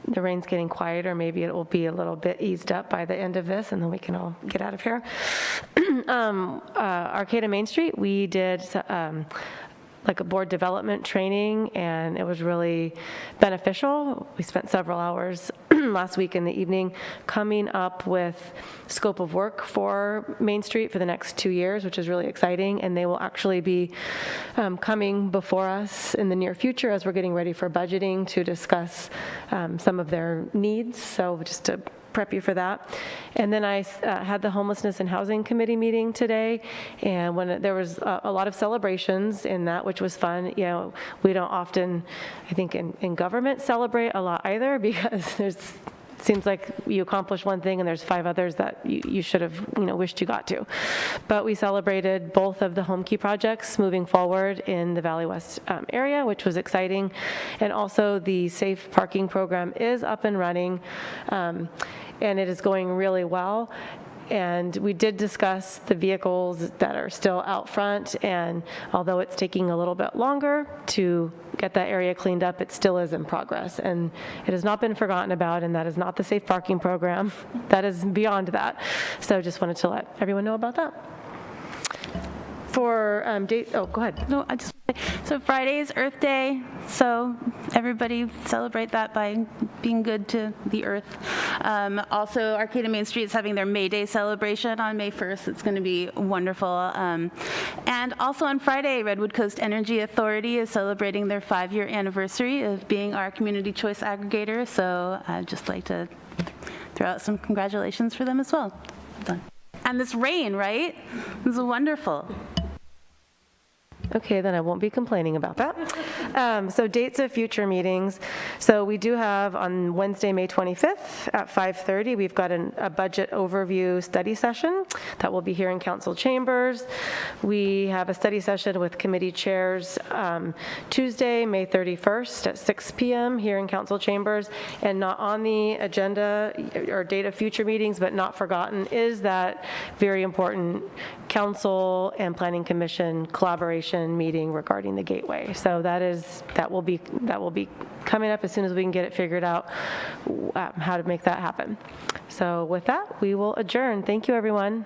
[SPEAKER 3] The rain's getting quieter. Maybe it will be a little bit eased up by the end of this, and then we can all get out of here. Arcata Main Street, we did like a board development training, and it was really beneficial. We spent several hours last week in the evening coming up with scope of work for Main Street for the next 2 years, which is really exciting, and they will actually be coming before us in the near future as we're getting ready for budgeting to discuss some of their needs. So just to prep you for that. And then I had the Homelessness and Housing Committee meeting today, and when there was a lot of celebrations in that, which was fun. You know, we don't often, I think, in government celebrate a lot either, because seems like you accomplish one thing and there's 5 others that you should have, wished you got to. But we celebrated both of the home key projects moving forward in the Valley West area, which was exciting. And also the safe parking program is up and running, and it is going really well. And we did discuss the vehicles that are still out front, and although it's taking a little bit longer to get that area cleaned up, it still is in progress. And it has not been forgotten about, and that is not the safe parking program. That is beyond that. So just wanted to let everyone know about that. For date, oh, go ahead.
[SPEAKER 5] No, so Friday is Earth Day, so everybody celebrate that by being good to the earth. Also, Arcata Main Street is having their May Day celebration on May 1st. It's going to be wonderful. And also on Friday, Redwood Coast Energy Authority is celebrating their 5-year anniversary of being our community choice aggregator. So I'd just like to throw out some congratulations for them as well. And this rain, right? This is wonderful.
[SPEAKER 3] Okay, then I won't be complaining about that. So dates of future meetings. So we do have on Wednesday, May 25th at 5:30, we've got a budget overview study session that will be here in council chambers. We have a study session with committee chairs Tuesday, May 31st at 6 p.m. here in council chambers. And not on the agenda or date of future meetings, but not forgotten, is that very important council and planning commission collaboration meeting regarding the gateway. So that will be coming up as soon as we can get it figured out how to make that happen. So with that, we will adjourn. Thank you, everyone.